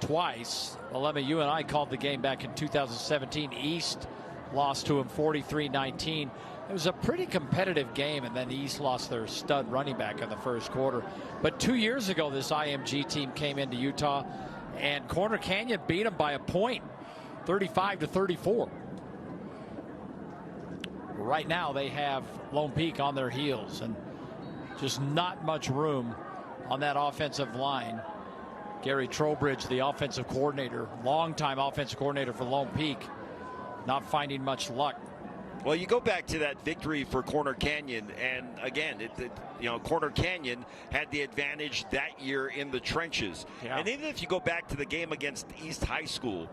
twice. Alema, you and I called the game back in 2017. East lost to him 43-19. It was a pretty competitive game, and then East lost their stud running back in the first quarter. But 2 years ago, this IMG team came into Utah, and Corner Canyon beat them by a point, 35-34. Right now, they have Lone Peak on their heels, and just not much room on that offensive line. Gary Trowbridge, the offensive coordinator, longtime offensive coordinator for Lone Peak, not finding much luck. Well, you go back to that victory for Corner Canyon, and again, Corner Canyon had the advantage that year in the trenches. Yeah. And even if you go back to the game against East High School,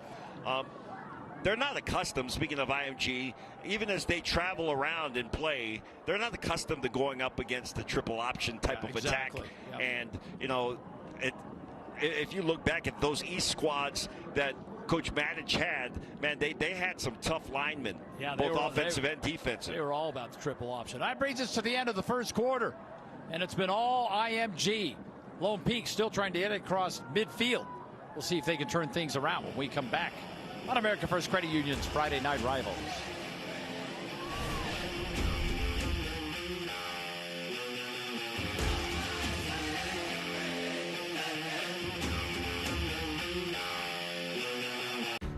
they're not accustomed, speaking of IMG, even as they travel around and play, they're not accustomed to going up against the triple option type of attack And, you know, if you look back at those East squads that Coach Matic had, man, they had some tough linemen, both offensive and defensive. They were all about the triple option. That brings us to the end of the first quarter, and it's been all IMG. Lone Peak still trying to hit it across midfield. We'll see if they can turn things around when we come back on America First Credit Union's Friday Night Rivals.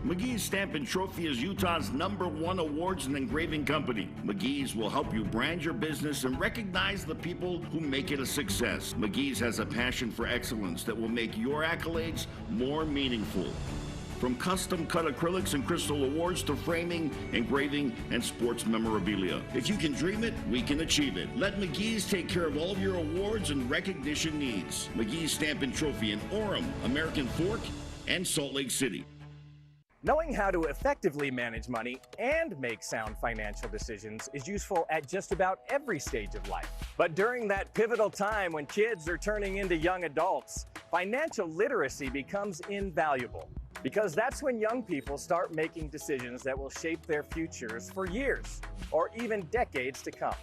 McGee's Stamp and Trophy is Utah's #1 awards and engraving company. McGee's will help you brand your business and recognize the people who make it a success. McGee's has a passion for excellence that will make your accolades more meaningful. From custom-cut acrylics and crystal awards to framing, engraving, and sports memorabilia. If you can dream it, we can achieve it. Let McGee's take care of all of your awards and recognition needs. McGee's Stamp and Trophy in Orem, American Fork, and Salt Lake City. Knowing how to effectively manage money and make sound financial decisions is useful at just about every stage of life. But during that pivotal time when kids are turning into young adults, financial literacy becomes invaluable. Because that's when young people start making decisions that will shape their futures for years or even decades to come.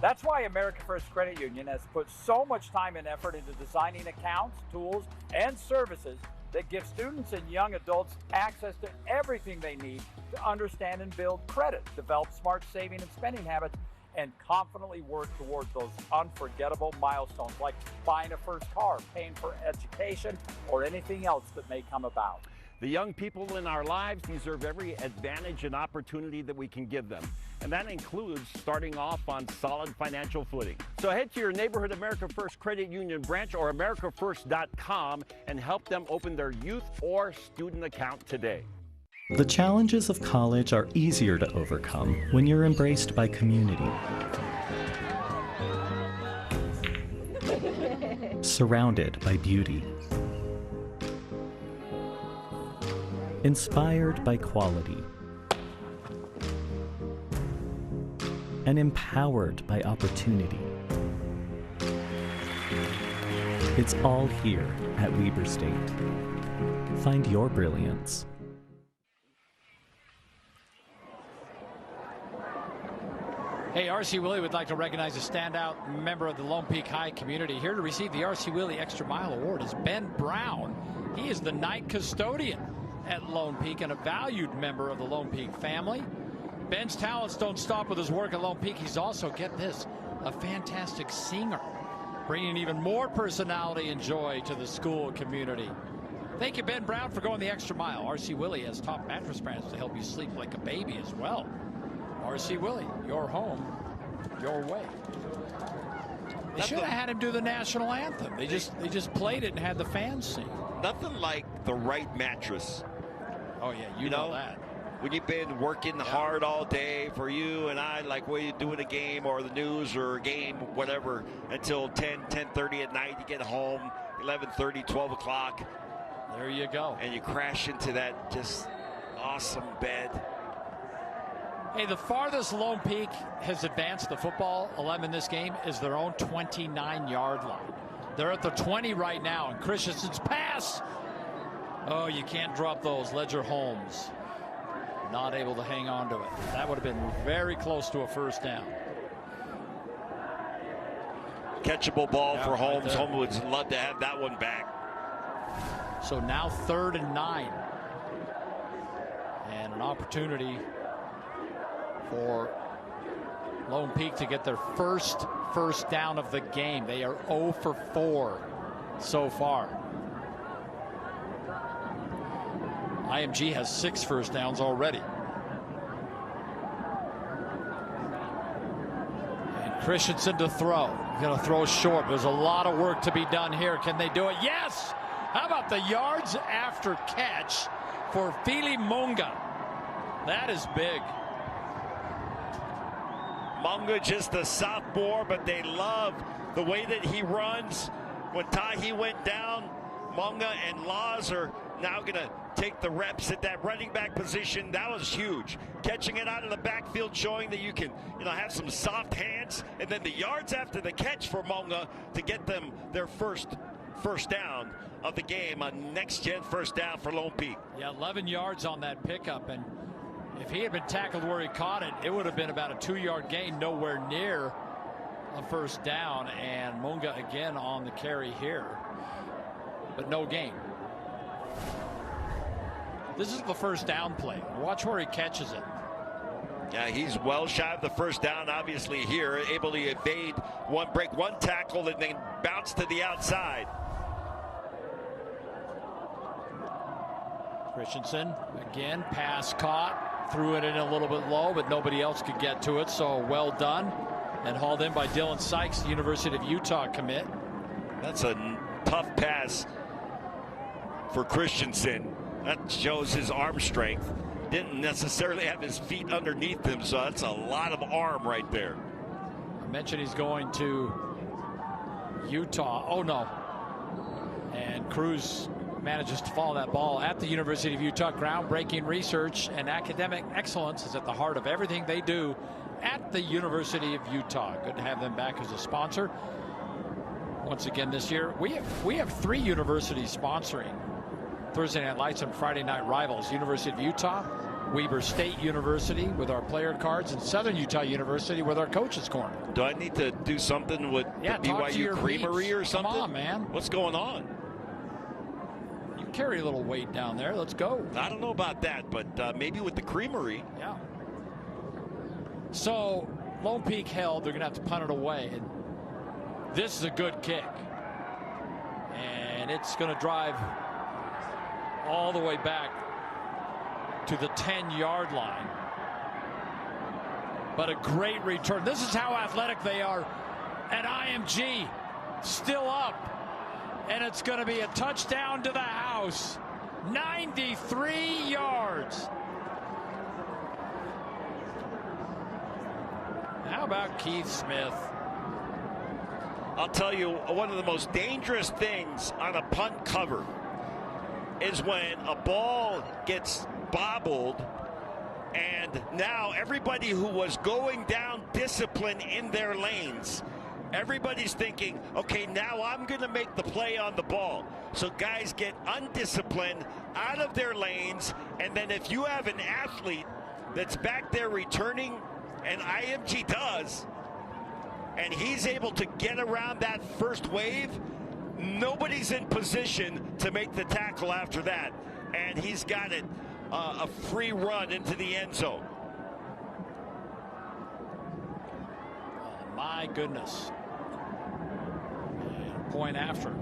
That's why America First Credit Union has put so much time and effort into designing accounts, tools, and services that give students and young adults access to everything they need to understand and build credit, develop smart saving and spending habits, and confidently work towards those unforgettable milestones like buying a first car, paying for education, or anything else that may come about. The young people in our lives deserve every advantage and opportunity that we can give them. And that includes starting off on solid financial footing. So head to your neighborhood America First Credit Union branch or americafirst.com and help them open their youth or student account today. The challenges of college are easier to overcome when you're embraced by community. Surrounded by beauty. Inspired by quality. And empowered by opportunity. It's all here at Weber State. Find your brilliance. Hey, R.C. Willey would like to recognize a standout member of the Lone Peak High community. Here to receive the R.C. Willey Extra Mile Award is Ben Brown. He is the night custodian at Lone Peak and a valued member of the Lone Peak family. Ben's talents don't stop with his work at Lone Peak. He's also, get this, a fantastic singer, bringing even more personality and joy to the school community. Thank you, Ben Brown, for going the extra mile. R.C. Willey has top mattress brands to help you sleep like a baby as well. R.C. Willey, your home, your way. They should have had him do the national anthem. They just played it and had the fans sing. Nothing like the right mattress. Oh yeah, you know that. When you've been working hard all day, for you and I, like when you're doing a game or the news or a game, whatever, until 10:30 at night, you get home, 11:30, 12 o'clock. There you go. And you crash into that just awesome bed. Hey, the farthest Lone Peak has advanced the football 11 in this game is their own 29-yard line. They're at the 20 right now, and Christensen's pass. Oh, you can't drop those. Ledger Holmes not able to hang on to it. That would have been very close to a first down. Catchable ball for Holmes. Holmes would love to have that one back. So now 3rd and 9. And an opportunity for Lone Peak to get their first down of the game. They are 0 for 4 so far. IMG has 6 first downs already. And Christensen to throw. Going to throw short. There's a lot of work to be done here. Can they do it? Yes! How about the yards after catch for Fili Munga? That is big. Munga just a sophomore, but they love the way that he runs. When Tahi went down, Munga and Laws are now going to take the reps at that running back position. That was huge. Catching it out of the backfield, showing that you can, have some soft hands, and then the yards after the catch for Monga to get them their first down of the game, a next-gen first down for Lone Peak. Yeah, 11 yards on that pickup, and if he had been tackled where he caught it, it would have been about a 2-yard gain, nowhere near a first down, and Monga again on the carry here, but no gain. This is the first down play. Watch where he catches it. Yeah, he's well shy of the first down, obviously, here, able to evade break one tackle and then bounce to the outside. Christensen, again, pass caught, threw it in a little bit low, but nobody else could get to it, so well done. And hauled in by Dylan Sykes, the University of Utah commit. That's a tough pass for Christensen. That shows his arm strength. Didn't necessarily have his feet underneath him, so that's a lot of arm right there. I mentioned he's going to Utah. Oh, no. And Cruz manages to follow that ball at the University of Utah. Groundbreaking research and academic excellence is at the heart of everything they do at the University of Utah. Good to have them back as a sponsor. Once again this year, we have 3 universities sponsoring Thursday Night Lights and Friday Night Rivals. University of Utah, Weber State University with our player cards, and Southern Utah University with our coaches corner. Do I need to do something with the BYU Creamery or something? Come on, man. What's going on? You carry a little weight down there. Let's go. I don't know about that, but maybe with the Creamery. Yeah. So Lone Peak held. They're going to have to punt it away. And this is a good kick. And it's going to drive all the way back to the 10-yard line. But a great return. This is how athletic they are at IMG. Still up. And it's going to be a touchdown to the house. 93 yards. How about Keith Smith? I'll tell you, one of the most dangerous things on a punt cover is when a ball gets bobbled and now everybody who was going down discipline in their lanes, everybody's thinking, okay, now I'm going to make the play on the ball. So guys get undisciplined out of their lanes, and then if you have an athlete that's back there returning, and IMG does, and he's able to get around that first wave, nobody's in position to make the tackle after that. And he's got it a free run into the end zone. Oh, my goodness. And point after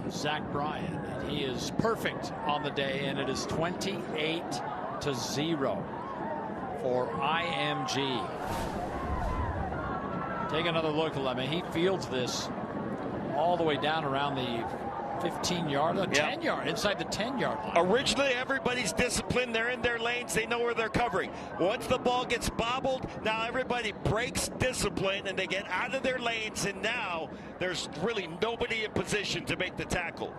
Zach Bryan. And he is perfect on the day, and it is 28-0 for IMG. Take another look, Lemon. He fields this all the way down around the 15-yard, 10-yard, inside the 10-yard line. Originally, everybody's disciplined. They're in their lanes. They know where they're covering. Once the ball gets bobbled, now everybody breaks discipline, and they get out of their lanes, and now there's really nobody in position to make the tackle.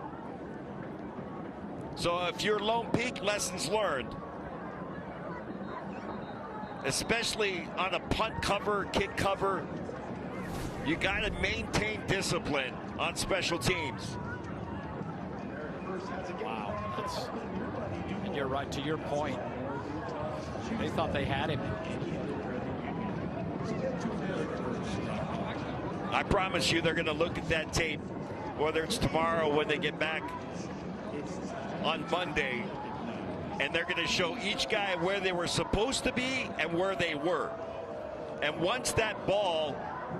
So if you're Lone Peak, lessons learned. Especially on a punt cover, kick cover, you got to maintain discipline on special teams. Wow, and you're right, to your point. They thought they had him. I promise you they're going to look at that tape, whether it's tomorrow when they get back on Monday, and they're going to show each guy where they were supposed to be and where they were. And once that ball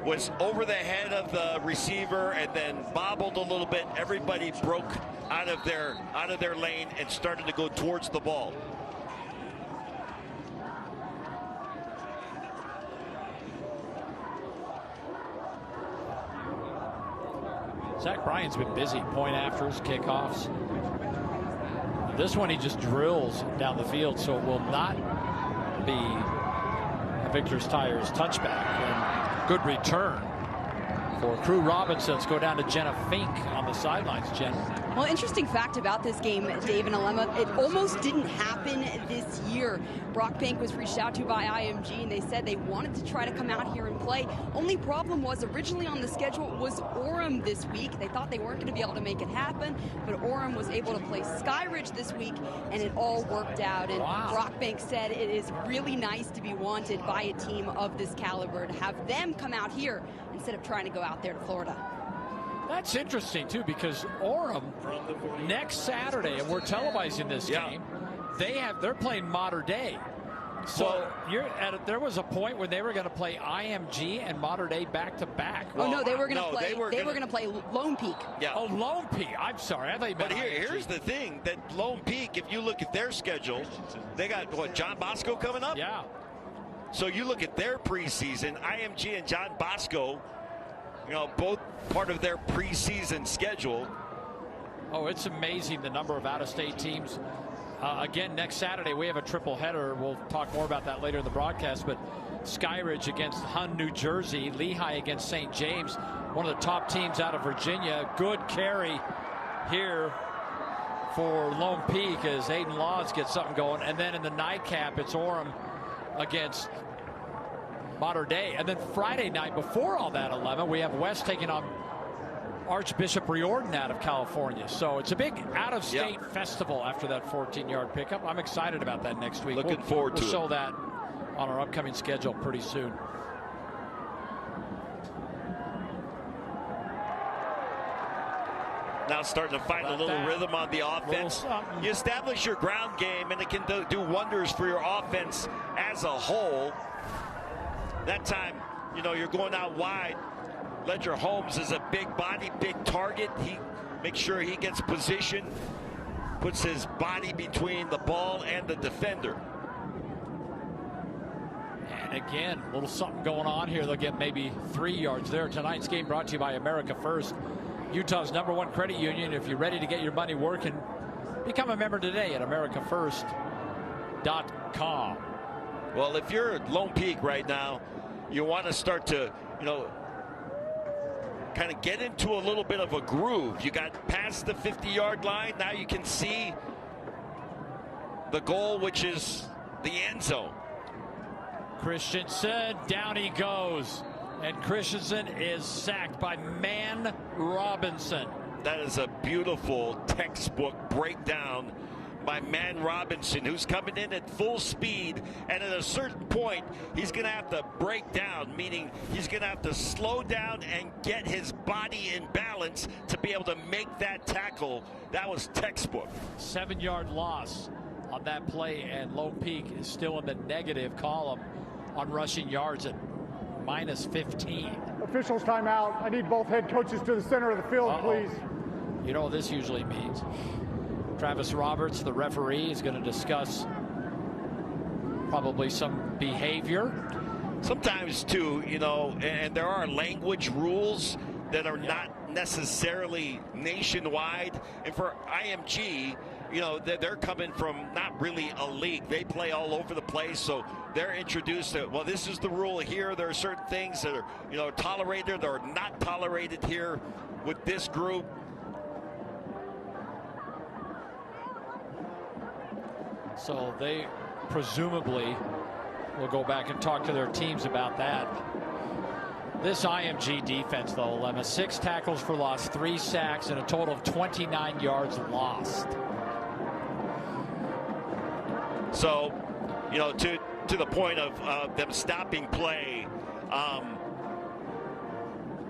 was over the head of the receiver and then bobbled a little bit, everybody broke out of their lane and started to go towards the ball. Zach Bryan's been busy point afters, kickoffs. This one he just drills down the field, so it will not be a Victor's Tires touchback. And good return for Crew Robinson. Let's go down to Jenna Fink on the sidelines. Jen. Well, interesting fact about this game, Dave and Alema, it almost didn't happen this year. Brockbank was reached out to by IMG, and they said they wanted to try to come out here and play. Only problem was originally on the schedule was Orem this week. They thought they weren't going to be able to make it happen, but Orem was able to play Skyridge this week, and it all worked out. And Brockbank said it is really nice to be wanted by a team of this caliber, to have them come out here instead of trying to go out there to Florida. That's interesting, too, because Orem next Saturday, and we're televising this game, they're playing Mater Dei. So there was a point when they were going to play IMG and Mater Dei back to back. Oh no, they were going to play. They were going to play Lone Peak. Yeah. Oh, Lone Peak. I'm sorry. I thought you meant But here's the thing: that Lone Peak, if you look at their schedule, they got John Bosco coming up. Yeah. So you look at their preseason, IMG and John Bosco, both part of their preseason schedule. Oh, it's amazing the number of out-of-state teams. Again, next Saturday, we have a triple header. We'll talk more about that later in the broadcast. But Skyridge against Hunn, New Jersey. Lehigh against St. James, one of the top teams out of Virginia. Good carry here for Lone Peak as Aiden Laws gets something going. And then in the nightcap, it's Orem against Mater Dei. And then Friday night, before all that, 11, we have West taking on Archbishop Riordan out of California. So it's a big out-of-state festival after that 14-yard pickup. I'm excited about that next week. Looking forward to it. We'll show that on our upcoming schedule pretty soon. Now starting to find a little rhythm on the offense. You establish your ground game, and it can do wonders for your offense as a whole. That time, you're going out wide. Ledger Holmes is a big body, big target. He makes sure he gets position, puts his body between the ball and the defender. And again, a little something going on here. They'll get maybe 3 yards there. Tonight's game brought to you by America First, Utah's #1 credit union. If you're ready to get your money working, become a member today at americafirst.com. Well, if you're at Lone Peak right now, you want to start to, kind of get into a little bit of a groove. You got past the 50-yard line. Now you can see the goal, which is the end zone. Christensen, down he goes. And Christensen is sacked by Man Robinson. That is a beautiful textbook breakdown by Man Robinson, who's coming in at full speed, and at a certain point he's going to have to break down, meaning he's going to have to slow down and get his body in balance to be able to make that tackle. That was textbook. 7-yard loss on that play, and Lone Peak is still in the negative column on rushing yards at -15. Officials timeout. I need both head coaches to the center of the field, please. You know what this usually means. Travis Roberts, the referee, is going to discuss probably some behavior. Sometimes, too, and there are language rules that are not necessarily nationwide. And for IMG, they're coming from not really a league. They play all over the place, so they're introduced to, well, this is the rule here. There are certain things that are, tolerated or not tolerated here with this group. So they presumably will go back and talk to their teams about that. This IMG defense, though, Lemma, 6 tackles for loss, 3 sacks, and a total of 29 yards lost. So, to the point of them stopping play,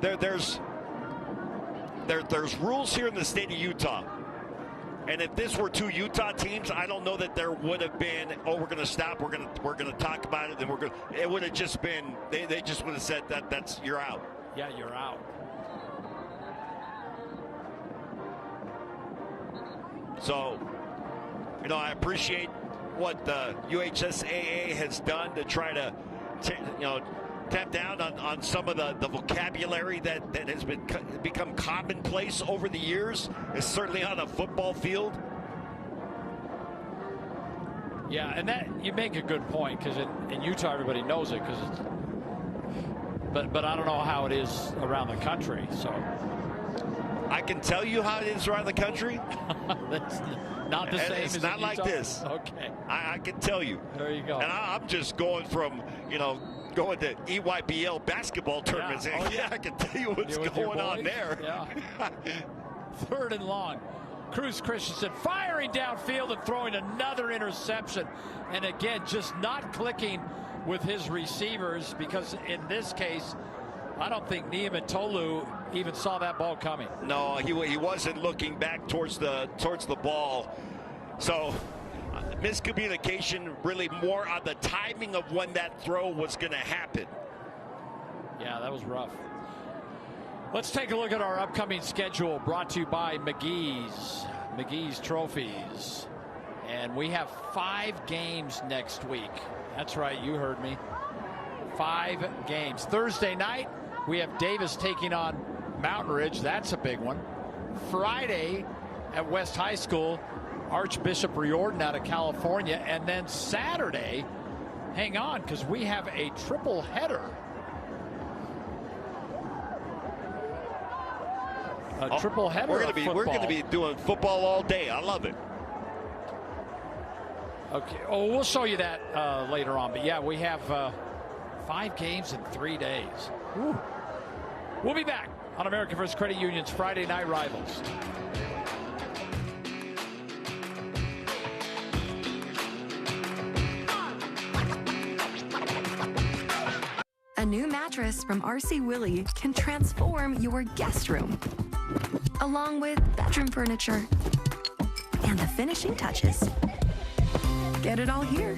there's rules here in the state of Utah. And if this were 2 Utah teams, I don't know that there would have been, we're going to stop, we're going to talk about it, and it would have just been, they just would have said that's you're out. Yeah, you're out. So, I appreciate what the UHSAA has done to try to, tap down on some of the vocabulary that has become commonplace over the years, is certainly on a football field. Yeah, and that you make a good point, because in Utah everybody knows it, because but I don't know how it is around the country. So I can tell you how it is around the country. That's not the same. It's as not like this. Okay. I can tell you. There you go. And I'm just going from, going to EYBL basketball tournaments. Yeah. Oh, yeah, I can tell you what's going on there. Yeah. 3rd and long. Cruz Christensen firing downfield and throwing another interception. And again, just not clicking with his receivers, because in this case, I don't think Niumatolu even saw that ball coming. No, he wasn't looking back towards the ball. So miscommunication, really more on the timing of when that throw was going to happen. Yeah, that was rough. Let's take a look at our upcoming schedule, brought to you by McGee's Trophies. And we have 5 games next week. That's right, you heard me. 5 games. Thursday night, we have Davis taking on Mountain Ridge. That's a big one. Friday at West High School, Archbishop Riordan out of California. And then Saturday, hang on, because we have a triple header. Triple header. We're going to be doing football all day. I love it. Okay. Oh, we'll show you that later on. But yeah, we have 5 games in 3 days. Whew. We'll be back on American First Credit Union's Friday Night Rivals. A new mattress from RC Willey can transform your guest room, along with bedroom furniture and the finishing touches. Get it all here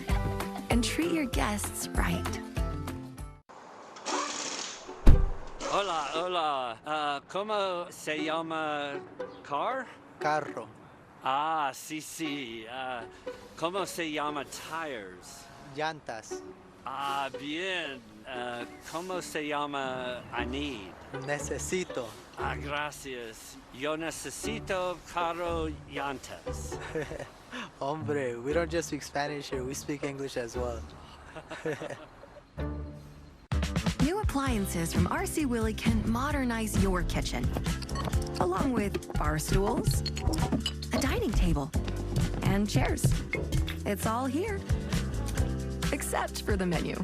and treat your guests right. Hola, hola. ¿Cómo se llama car? Carro. Ah, sí. ¿Cómo se llama tires? Llantas. Ah, bien. ¿Cómo se llama I need? Necesito. Ah, gracias. Yo necesito carro llantas. Hombre, we don't just speak Spanish here, we speak English as well. New appliances from RC Willey can modernize your kitchen, along with bar stools, a dining table, and chairs. It's all here, except for the menu.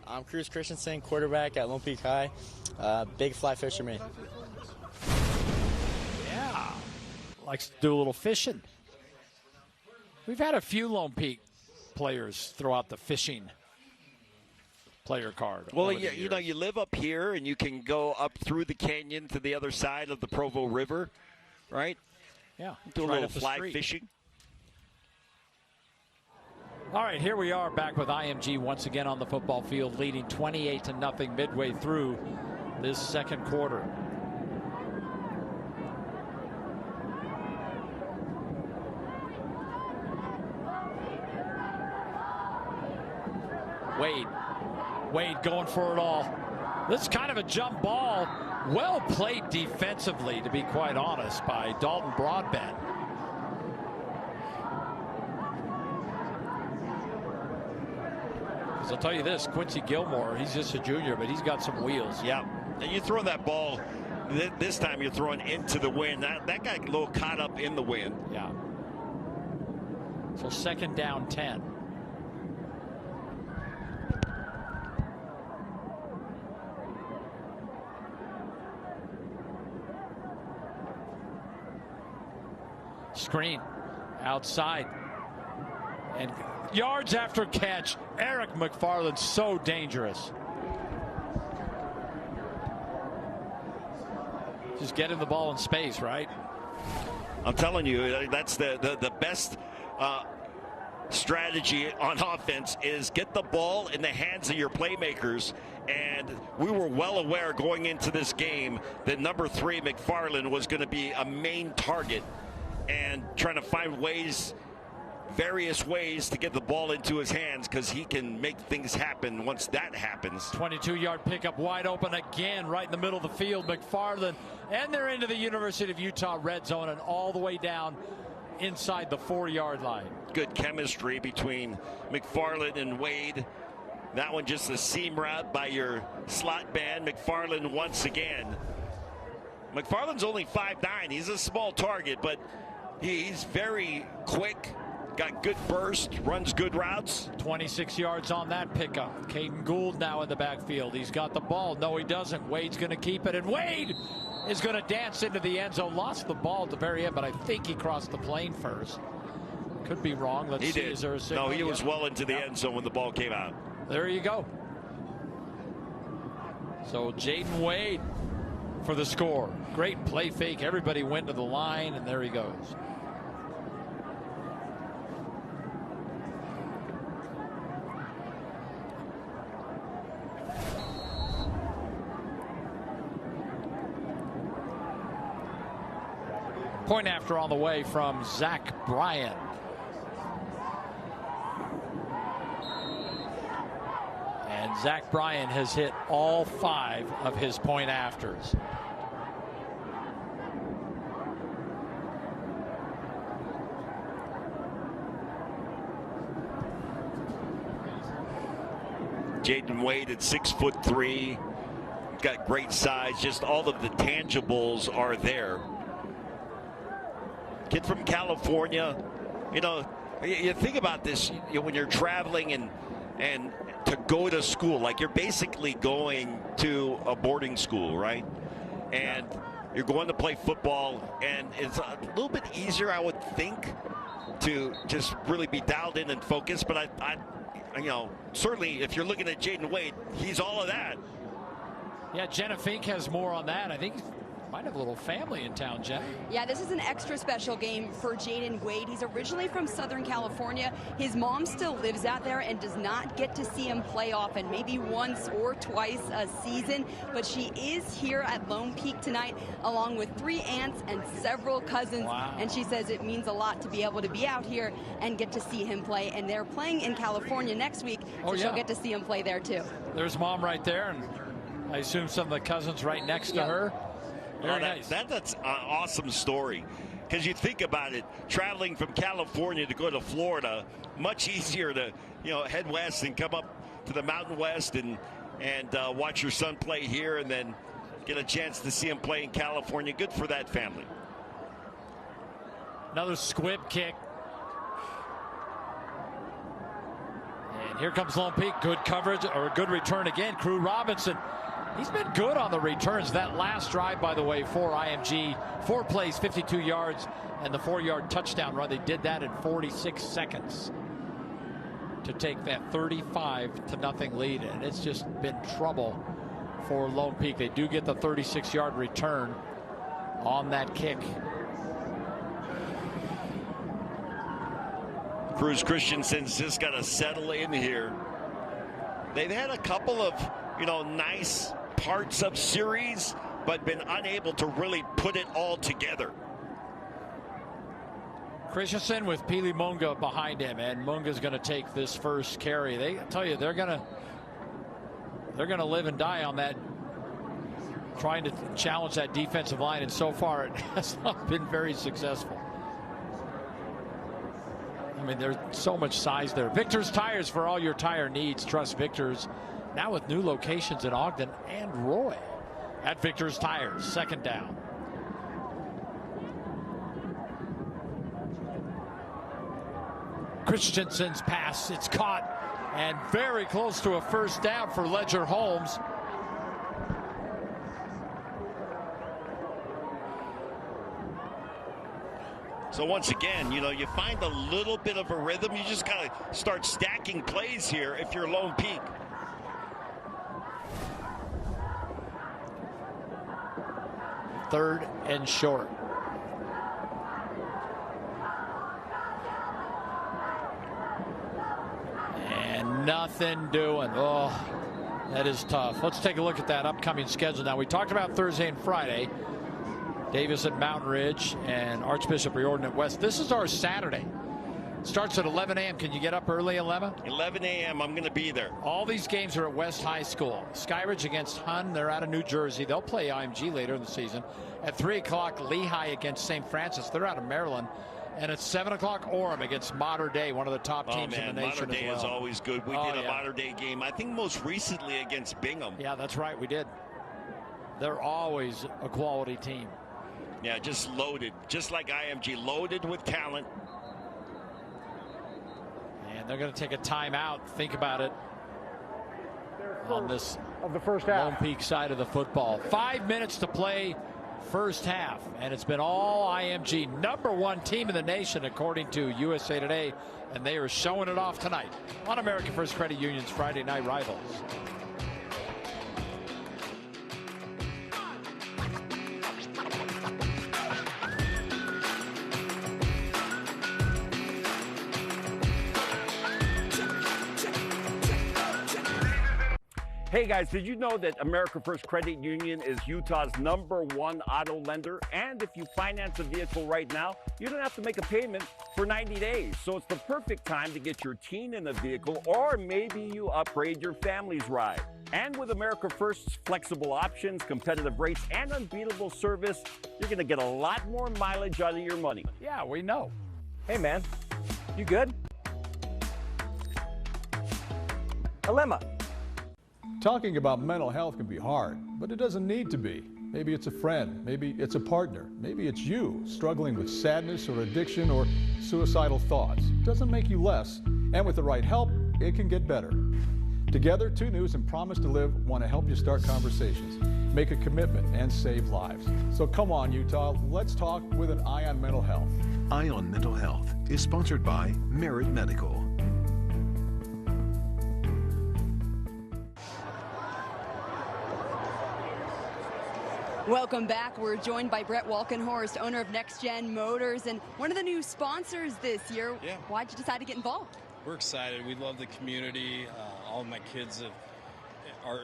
I'm Cruz Christensen, quarterback at Lone Peak High. Big fly fisherman. Yeah, likes to do a little fishing. We've had a few Lone Peak players throw out the fishing player card. Well, you live up here and you can go up through the canyon to the other side of the Provo River, right? Yeah, do a right little up the fly street. fishing. All right, here we are back with IMG once again on the football field, leading 28-0 midway through this second quarter. Wade going for it all. This is kind of a jump ball. Well played defensively, to be quite honest, by Dalton Broadbent. I'll tell you this, Quincy Gilmore, he's just a junior, but he's got some wheels. Yeah, and you throw that ball, this time you're throwing into the wind. That got a little caught up in the wind. Yeah. So 2nd down 10. Screen outside. And yards after catch. Eric McFarland, so dangerous. Just getting the ball in space, right? I'm telling you, that's the best strategy on offense is get the ball in the hands of your playmakers. And we were well aware going into this game that number 3, McFarland, was going to be a main target and trying to find various ways to get the ball into his hands, because he can make things happen once that happens. 22-yard pickup, wide open again, right in the middle of the field. McFarland, and they're into the University of Utah red zone and all the way down inside the 4-yard line. Good chemistry between McFarland and Wade. That one just a seam route by your slot man. McFarland once again. McFarland's only 5'9". He's a small target, but he's very quick. Got good burst, runs good routes. 26 yards on that pickup. Caden Gould now in the backfield. He's got the ball. No, he doesn't. Wade's going to keep it, and Wade is going to dance into the end zone. Lost the ball at the very end, but I think he crossed the plane first. Could be wrong. Let's see. Is there a signal? No, he was well into the end zone when the ball came out. There you go. So Jaden Wade for the score. Great play fake. Everybody went to the line, and there he goes. Point after on the way from Zach Bryan. And Zach Bryan has hit all 5 of his point afters. Jaden Wade at 6'3", got great size. Just all of the tangibles are there. Kid from California. You know, you think about this, you know, when you're traveling and to go to school, like you're basically going to a boarding school, right? And you're going to play football, and it's a little bit easier, I would think, to just really be dialed in and focused. But I you know, certainly if you're looking at Jaden Wade, he's all of that. Yeah, Jenna Fink has more on that. I think might have a little family in town, Jenna. Yeah, this is an extra special game for Jaden Wade. He's originally from Southern California. His mom still lives out there and does not get to see him play often, maybe once or twice a season. But she is here at Lone Peak tonight, along with 3 aunts and several cousins. Wow. And she says it means a lot to be able to be out here and get to see him play. And they're playing in California next week, so she'll get to see him play there too. There's mom right there, and I assume some of the cousins right next to her. Very nice. That's an awesome story, because you think about it, traveling from California to go to Florida, much easier to, you know, head west and come up to the Mountain West and watch your son play here, and then get a chance to see him play in California. Good for that family. Another squib kick. And here comes Lone Peak. Good coverage, or a good return again. Crew Robinson. He's been good on the returns. That last drive, by the way, for IMG, 4 plays, 52 yards, and the 4-yard touchdown run. They did that in 46 seconds to take that 35-0 lead, and it's just been trouble for Lone Peak. They do get the 36-yard return on that kick. Cruz Christensen's just got to settle in here. They've had a couple of, you know, nice parts of series, but been unable to really put it all together. Christensen with Pili Munga behind him, and Munga's going to take this first carry. They tell you they're going to live and die on that, trying to challenge that defensive line, and so far it has not been very successful. I mean, there's so much size there. Victor's Tires, for all your tire needs. Trust Victor's, now with new locations in Ogden and Roy. At Victor's Tires, 2nd down. Christensen's pass, it's caught, and very close to a first down for Ledger Holmes. So once again, you know, you find a little bit of a rhythm. You just got to start stacking plays here if you're Lone Peak. Third and short. And nothing doing. Oh, that is tough. Let's take a look at that upcoming schedule. Now, we talked about Thursday and Friday. Davis at Mountain Ridge and Archbishop Riordan at West. This is our Saturday. Starts at 11 a.m. Can you get up early, 11? 11 a.m. I'm going to be there. All these games are at West High School. Skyridge against Hunn. They're out of New Jersey. They'll play IMG later in the season. At 3 o'clock, Lehigh against St. Francis. They're out of Maryland. And it's 7 o'clock Orem against Mater Dei, one of the top teams in the nation. Mater Dei as well. is always good. We did a Mater Dei game, I think most recently against Bingham. Yeah, that's right, we did. They're always a quality team. Yeah, just loaded, just like IMG, loaded with talent. And they're going to take a timeout. Think about it. On this of the first half. Lone Peak side of the football. 5 minutes to play first half. And it's been all IMG. #1 team in the nation, according to USA Today. And they are showing it off tonight on American First Credit Union's Friday Night Rivals. Hey guys, did you know that America First Credit Union is Utah's #1 auto lender? And if you finance a vehicle right now, you don't have to make a payment for 90 days. So it's the perfect time to get your teen in a vehicle, or maybe you upgrade your family's ride. And with America First's flexible options, competitive rates, and unbeatable service, you're going to get a lot more mileage out of your money. Yeah, we know. Hey man, you good? Alema. Talking about mental health can be hard, but it doesn't need to be. Maybe it's a friend, maybe it's a partner, maybe it's you struggling with sadness or addiction or suicidal thoughts. It doesn't make you less, and with the right help, it can get better. Together, 2 News and Promise to Live want to help you start conversations, make a commitment, and save lives. So come on, Utah, let's talk with an eye on mental health. Eye on Mental Health is sponsored by Merit Medical. Welcome back. We're joined by Brett Walkenhorst, owner of Next Gen Motors, and one of the new sponsors this year. Yeah. Why'd you decide to get involved? We're excited. We love the community. All of my kids are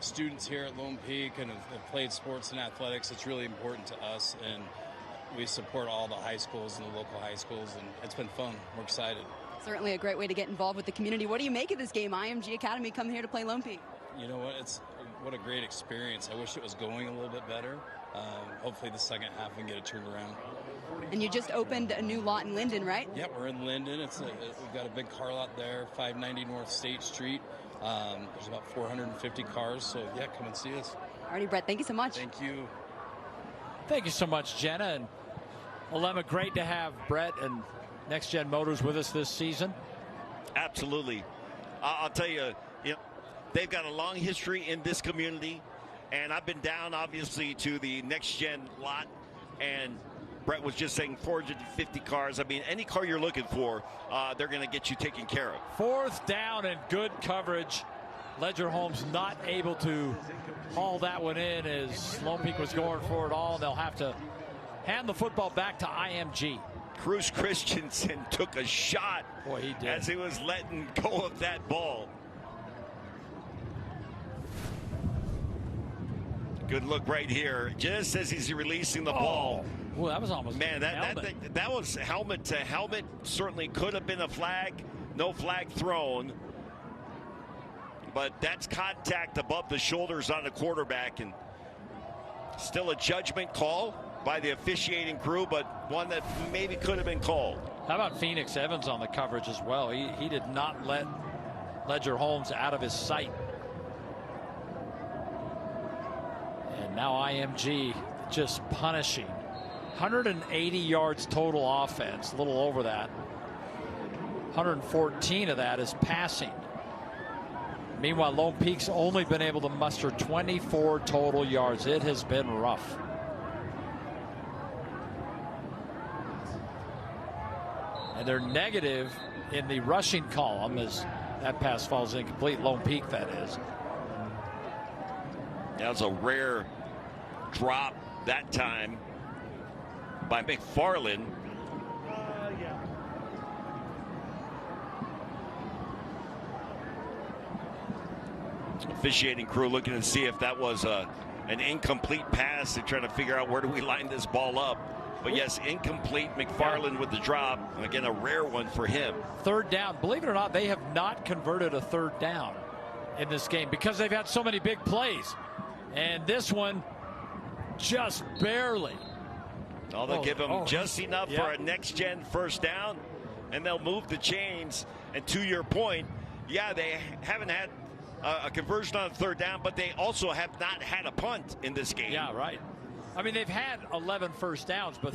students here at Lone Peak and have played sports and athletics. It's really important to us, and we support all the high schools and the local high schools, and it's been fun. We're excited. Certainly a great way to get involved with the community. What do you make of this game? IMG Academy come here to play Lone Peak. You know what? What a great experience. I wish it was going a little bit better. Hopefully the second half we can get it turned around. And you just opened a new lot in Linden, right? Yeah, we're in Linden. We've got a big car lot there, 590 North State Street. There's about 450 cars, so yeah, come and see us. Alrighty, Brett, thank you so much. Thank you. Thank you so much, Jenna. And Alema, great to have Brett and Next Gen Motors with us this season. Absolutely. I'll tell you, they've got a long history in this community, and I've been down, obviously, to the Next Gen lot, and Brett was just saying 450 cars. I mean, any car you're looking for, they're going to get you taken care of. 4th down and good coverage. Ledger Holmes not able to haul that one in as Lone Peak was going for it all. They'll have to hand the football back to IMG. Cruz Christensen took a shot. Boy, he did. As he was letting go of that ball. Good look right here, just as he's releasing the ball. Well, that was almost that was helmet to helmet. Certainly could have been a flag. No flag thrown. But that's contact above the shoulders on the quarterback, and still a judgment call by the officiating crew, but one that maybe could have been called. How about Phoenix Evans on the coverage as well? He did not let Ledger Holmes out of his sight. And now IMG just punishing. 180 yards total offense, a little over that. 114 of that is passing. Meanwhile, Lone Peak's only been able to muster 24 total yards. It has been rough. And they're negative in the rushing column as that pass falls incomplete. Lone Peak, that is. That was a rare drop that time by McFarland. Officiating crew looking to see if that was an incomplete pass. They're trying to figure out where do we line this ball up. But yes, incomplete. McFarland with the drop. Again, a rare one for him. 3rd down. Believe it or not, they have not converted a 3rd down in this game because they've had so many big plays. And this one just barely Oh, they'll give them just enough for a next-gen first down, and they'll move the chains. And to your point, yeah, they haven't had a conversion on third down, but they also have not had a punt in this game. Yeah, right. I mean, they've had 11 first downs, but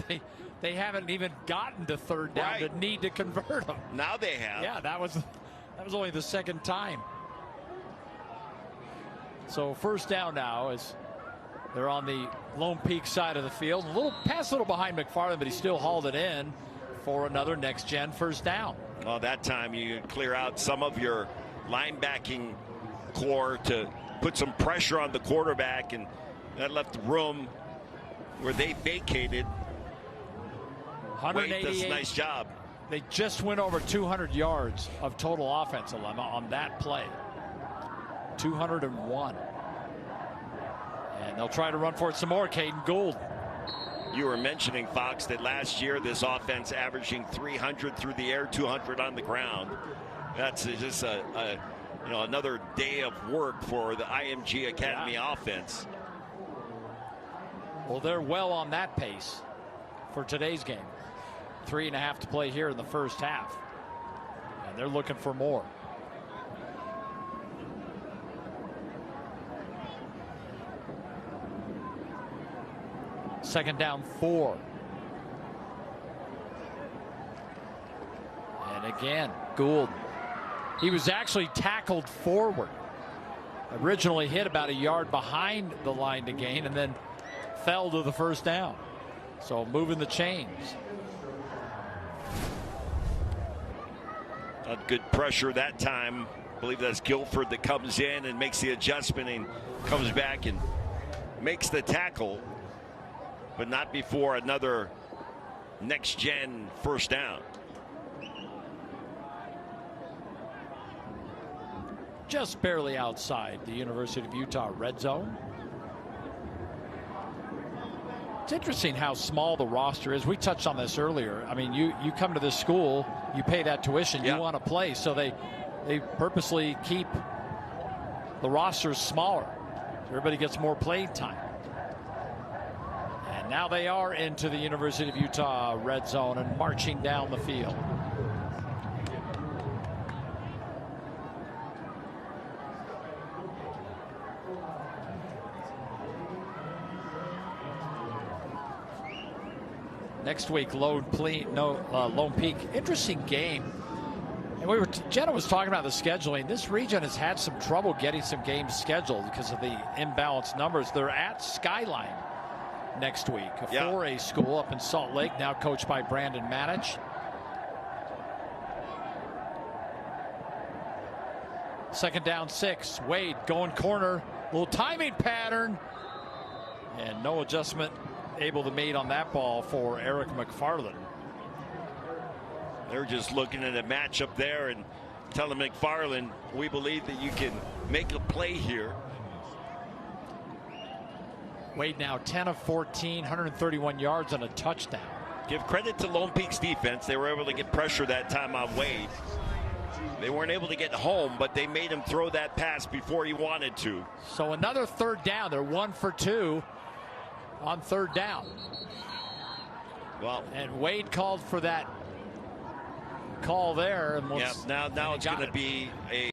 they haven't even gotten to third down to need to convert them. Now they have. Yeah, that was only the second time. So first down now as they're on the Lone Peak side of the field. A little behind McFarland, but he still hauled it in for another next-gen first down. Well, that time you clear out some of your linebacking core to put some pressure on the quarterback, and that left room where they vacated. 188. Wade does a nice job. They just went over 200 yards of total offense on that play. 201. And they'll try to run for it some more. Caden Gould. You were mentioning, Fox, that last year this offense averaging 300 through the air, 200 on the ground. That's just another day of work for the IMG Academy offense. Well, they're well on that pace for today's game. 3.5 to play here in the first half. And they're looking for more. Second down 4. And again, Gould. He was actually tackled forward. Originally hit about a yard behind the line to gain and then fell to the first down. So moving the chains. A good pressure that time. I believe that's Guilford that comes in and makes the adjustment and comes back and makes the tackle, but not before another next-gen first down. Just barely outside the University of Utah red zone. It's interesting how small the roster is. We touched on this earlier. I mean, you come to this school, you pay that tuition, you want to play, so they purposely keep the rosters smaller. Everybody gets more playing time. And now they are into the University of Utah red zone and marching down the field. Next week, Lone Peak. Interesting game. And Jenna was talking about the scheduling. This region has had some trouble getting some games scheduled because of the imbalanced numbers. They're at Skyline next week, a 4A school up in Salt Lake, now coached by Brandon Manich. Second down 6. Wade going corner. Little timing pattern. And no adjustment able to made on that ball for Eric McFarland. They're just looking at a matchup there and telling McFarland, we believe that you can make a play here. Wade now 10 of 14, 131 yards and a touchdown. Give credit to Lone Peak's defense. They were able to get pressure that time on Wade. They weren't able to get home, but they made him throw that pass before he wanted to. So another third down. They're 1 for 2 on third down. Well, and Wade called for that call there. And now it's going to be a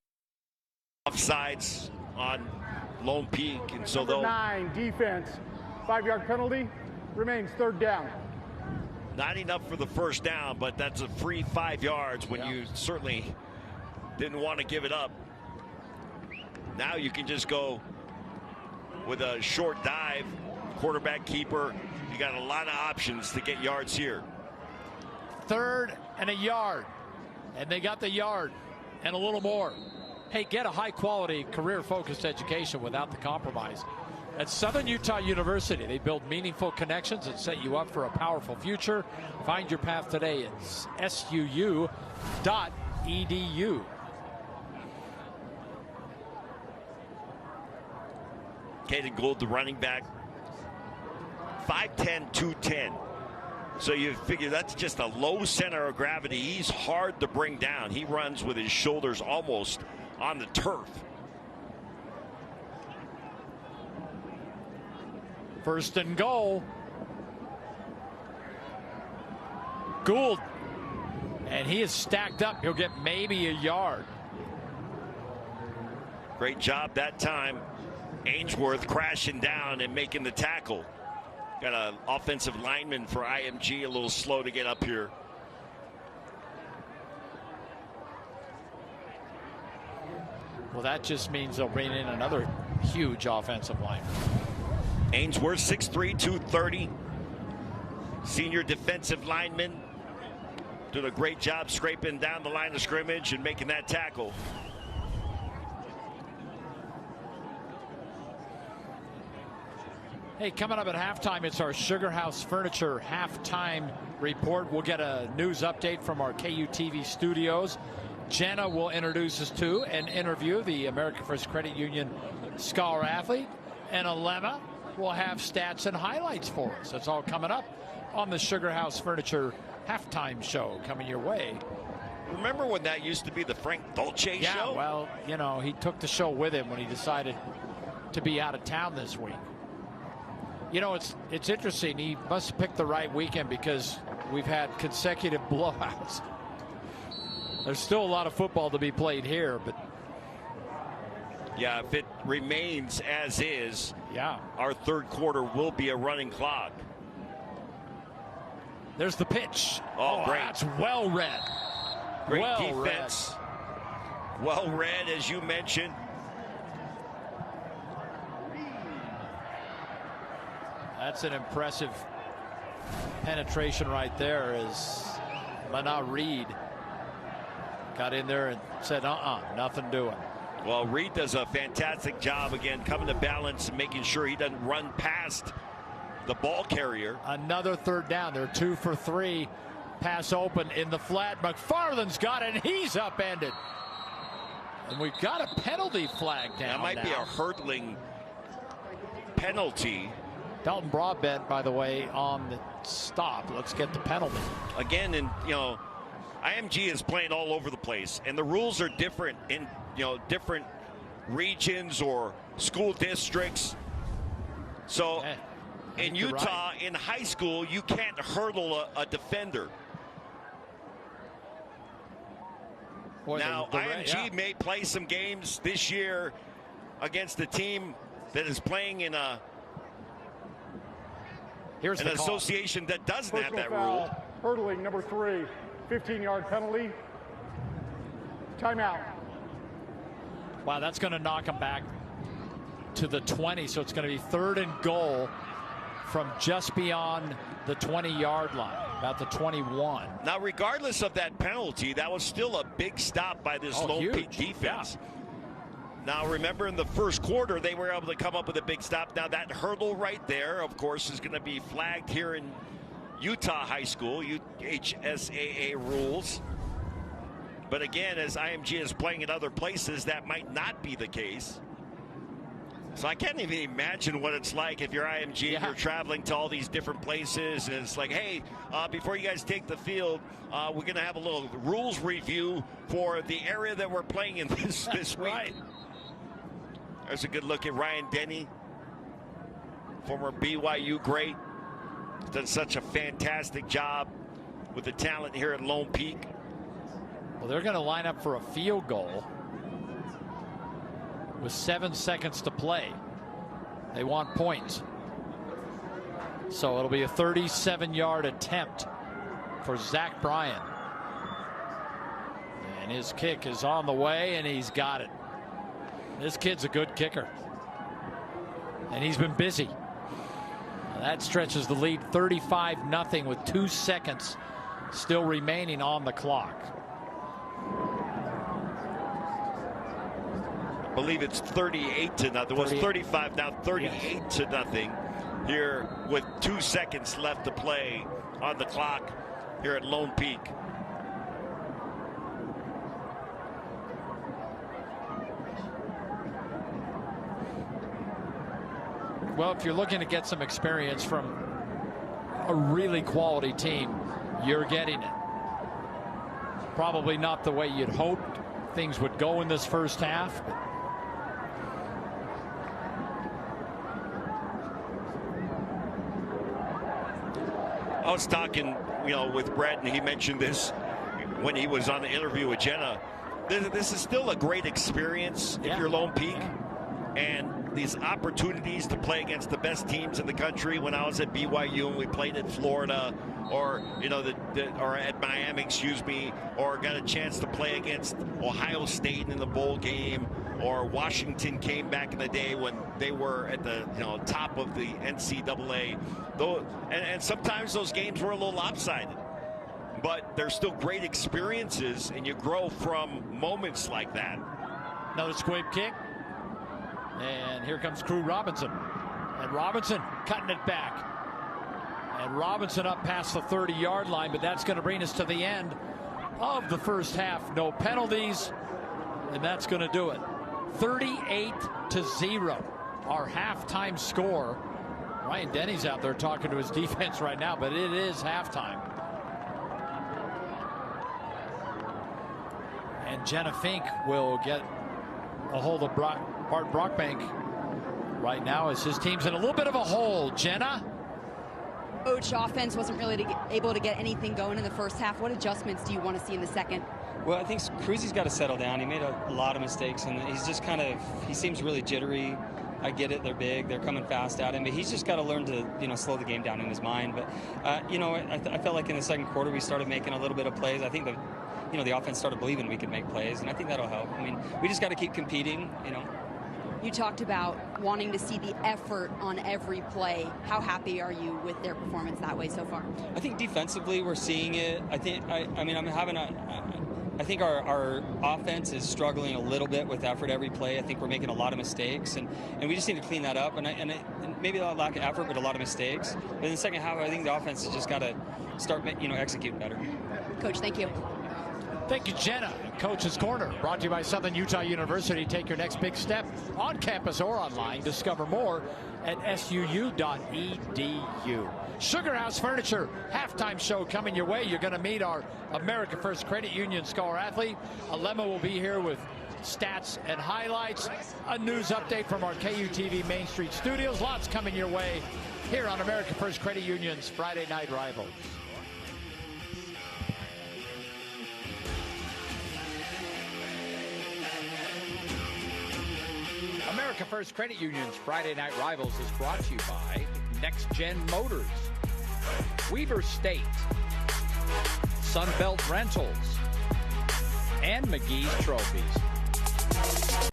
offsides on Lone Peak, and so Number 9 defense, 5-yard penalty, remains third down. Not enough for the first down, but that's a free 5 yards when you certainly didn't want to give it up. Now you can just go with a short dive, quarterback keeper. You got a lot of options to get yards here. 3rd and a yard, and they got the yard and a little more. Hey, get a high-quality, career-focused education without the compromise. At Southern Utah University, they build meaningful connections and set you up for a powerful future. Find your path today at suu.edu. Caden Gould, the running back, 5'10", 210. So you figure that's just a low center of gravity. He's hard to bring down. He runs with his shoulders almost on the turf. First and goal. Gould. And he is stacked up. He'll get maybe a yard. Great job that time. Ainsworth crashing down and making the tackle. Got an offensive lineman for IMG a little slow to get up here. Well, that just means they'll bring in another huge offensive lineman. Ainsworth, 6'3", 230. Senior defensive lineman. Doing a great job scraping down the line of scrimmage and making that tackle. Hey, coming up at halftime, it's our Sugar House Furniture halftime report. We'll get a news update from our KUTV studios. Jenna will introduce us to and interview the American First Credit Union Scholar Athlete. And Alema will have stats and highlights for us. That's all coming up on the Sugar House Furniture halftime show coming your way. Remember when that used to be the Frank Dolce show? Yeah, well, you know, he took the show with him when he decided to be out of town this week. You know, it's interesting. He must have picked the right weekend because we've had consecutive blowouts. There's still a lot of football to be played here, but yeah, if it remains as is, yeah, our third quarter will be a running clock. There's the pitch. Oh, great. That's well read. Great well defense. Read. Well read, as you mentioned. That's an impressive penetration right there as Mana Reed got in there and said, nothing doing. Well, Reed does a fantastic job again, coming to balance and making sure he doesn't run past the ball carrier. Another third down. They're 2 for 3. Pass open in the flat. McFarland's got it, and he's upended. And we've got a penalty flag down. That might be a hurdling penalty. Dalton Broadbent, by the way, on the stop. Let's get the penalty. Again, and you know, IMG is playing all over the place, and the rules are different in different regions or school districts. So in Utah, in high school, you can't hurdle a defender. Boy, now, IMG may play some games this year against a team that is playing in an association that doesn't have that rule. Hurdling, number 3, 15-yard penalty. Timeout. Wow, that's going to knock him back to the 20, so it's going to be 3rd and goal from just beyond the 20-yard line, about the 21. Now, regardless of that penalty, that was still a big stop by this Lone Peak defense. Yeah. Now, remember, in the first quarter, they were able to come up with a big stop. Now, that hurdle right there, of course, is going to be flagged here in Utah High School, HSAA rules. But again, as IMG is playing in other places, that might not be the case. So I can't even imagine what it's like if you're IMG and you're traveling to all these different places. And it's like, hey, before you guys take the field, we're going to have a little rules review for the area that we're playing in this week. Right. There's a good look at Ryan Denny, former BYU great. He's done such a fantastic job with the talent here at Lone Peak. Well, they're going to line up for a field goal with 7 seconds to play. They want points. So it'll be a 37-yard attempt for Zach Bryan. And his kick is on the way, and he's got it. This kid's a good kicker. And he's been busy. That stretches the lead 35-0 with 2 seconds still remaining on the clock. I believe it's 38-0. It was 35, now 38-0 here with 2 seconds left to play on the clock here at Lone Peak. Well, if you're looking to get some experience from a really quality team, you're getting it. Probably not the way you'd hoped things would go in this first half. I was talking with Brett, and he mentioned this when he was on the interview with Jenna. This is still a great experience if you're Lone Peak, and these opportunities to play against the best teams in the country. When I was at BYU and we played in Florida, or or at Miami, or got a chance to play against Ohio State in the bowl game, or Washington came back in the day when they were at the top of the NCAA. And sometimes those games were a little lopsided, but they're still great experiences, and you grow from moments like that. Another squib kick. And here comes Crew Robinson. And Robinson cutting it back. And Robinson up past the 30-yard line, but that's going to bring us to the end of the first half. No penalties, and that's going to do it. 38-0, our halftime score. Ryan Denny's out there talking to his defense right now, but it is halftime. And Jenna Fink will get a hold of Bart Brockbank right now as his team's in a little bit of a hole. Jenna? Coach, offense wasn't really able to get anything going in the first half. What adjustments do you want to see in the second? Well, I think Cruzy's got to settle down. He made a lot of mistakes, and he's just he seems really jittery. I get it, they're big, they're coming fast at him, but he's just got to learn to, slow the game down in his mind. But, I felt like in the second quarter we started making a little bit of plays. I think the offense started believing we could make plays, and I think that'll help. I mean, we just got to keep competing, You talked about wanting to see the effort on every play. How happy are you with their performance that way so far? I think defensively we're seeing it. I think I think our offense is struggling a little bit with effort every play. I think we're making a lot of mistakes, and we just need to clean that up. And maybe a lack of effort, but a lot of mistakes. But in the second half, I think the offense has just got to start, executing better. Coach, thank you. Thank you, Jenna. Coach's Corner, brought to you by Southern Utah University. Take your next big step on campus or online. Discover more at suu.edu. Sugar House Furniture halftime show coming your way. You're going to meet our America First Credit Union Scholar athlete. Alema will be here with stats and highlights. A news update from our KUTV Main Street studios. Lots coming your way here on America First Credit Union's Friday Night Rivals. America First Credit Union's Friday Night Rivals is brought to you by Next Gen Motors, Weber State, Sunbelt Rentals, and McGee's Trophies.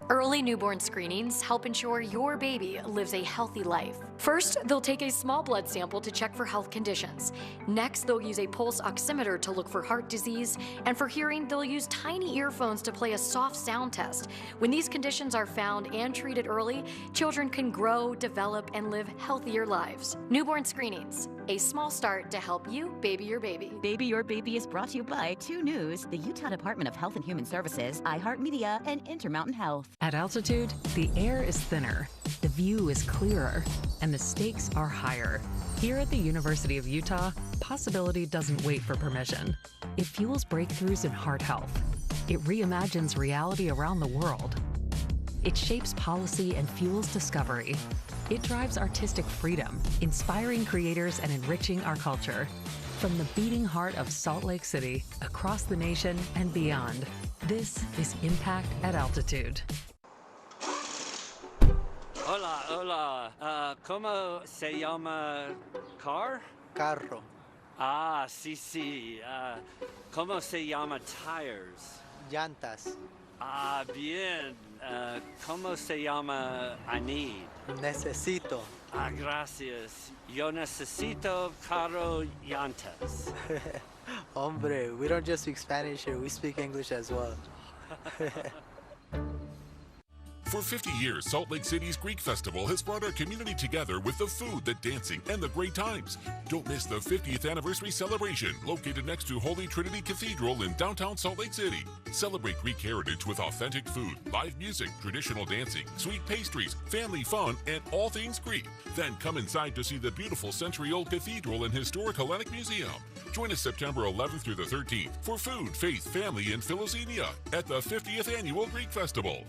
Early newborn screenings help ensure your baby lives a healthy life. First, they'll take a small blood sample to check for health conditions. Next, they'll use a pulse oximeter to look for heart disease. And for hearing, they'll use tiny earphones to play a soft sound test. When these conditions are found and treated early, children can grow, develop, and live healthier lives. Newborn screenings, a small start to help you baby your baby. Baby Your Baby is brought to you by 2 News, the Utah Department of Health and Human Services, iHeartMedia, and Intermountain Health. At altitude, the air is thinner, the view is clearer, and the stakes are higher. Here at the University of Utah, possibility doesn't wait for permission. It fuels breakthroughs in heart health. It reimagines reality around the world. It shapes policy and fuels discovery. It drives artistic freedom, inspiring creators and enriching our culture. From the beating heart of Salt Lake City, across the nation and beyond, this is Impact at Altitude. Hola, hola. ¿Cómo se llama car? Carro. Ah, sí. ¿Cómo se llama tires? Llantas. Ah, bien. ¿Cómo se llama I need? Necesito. Ah, gracias. Yo necesito carro llantas. Hombre, we don't just speak Spanish here, we speak English as well. For 50 years, Salt Lake City's Greek Festival has brought our community together with the food, the dancing, and the great times. Don't miss the 50th anniversary celebration located next to Holy Trinity Cathedral in downtown Salt Lake City. Celebrate Greek heritage with authentic food, live music, traditional dancing, sweet pastries, family fun, and all things Greek. Then come inside to see the beautiful century-old cathedral and historic Hellenic Museum. Join us September 11th through the 13th for food, faith, family, and philoxenia at the 50th Annual Greek Festival.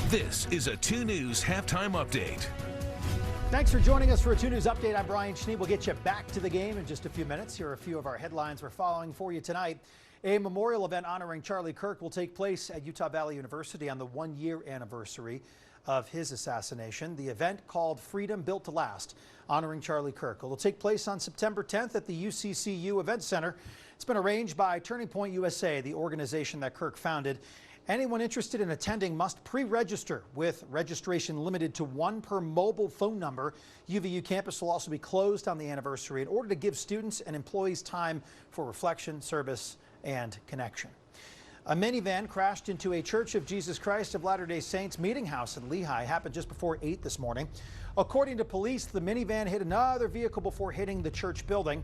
This is a 2 News halftime update. Thanks for joining us for a 2 News Update. I'm Brian Schnee. We'll get you back to the game in just a few minutes. Here are a few of our headlines we're following for you tonight. A memorial event honoring Charlie Kirk will take place at Utah Valley University on the 1-year anniversary of his assassination. The event, called Freedom Built to Last, honoring Charlie Kirk, will take place on September 10th at the UCCU Event Center. It's been arranged by Turning Point USA, the organization that Kirk founded. Anyone interested in attending must pre-register, with registration limited to 1 per mobile phone number. UVU campus will also be closed on the anniversary in order to give students and employees time for reflection, service, and connection. A minivan crashed into a Church of Jesus Christ of Latter-day Saints meeting house in Lehigh. Happened just before 8 this morning. According to police, the minivan hit another vehicle before hitting the church building.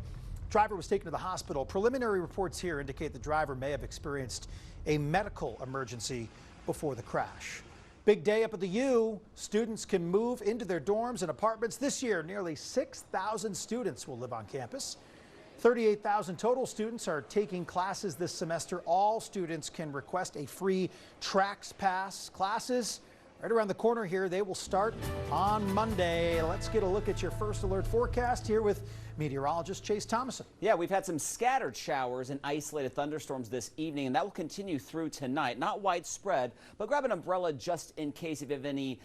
Driver was taken to the hospital. Preliminary reports here indicate the driver may have experienced a medical emergency before the crash. Big day up at the U. Students can move into their dorms and apartments this year. Nearly 6,000 students will live on campus. 38,000 total students are taking classes this semester. All students can request a free Trax Pass. Classes right around the corner here. They will start on Monday. Let's get a look at your first alert forecast here with meteorologist Chase Thomason. Yeah, we've had some scattered showers and isolated thunderstorms this evening, and that will continue through tonight. Not widespread, but grab an umbrella just in case if you have any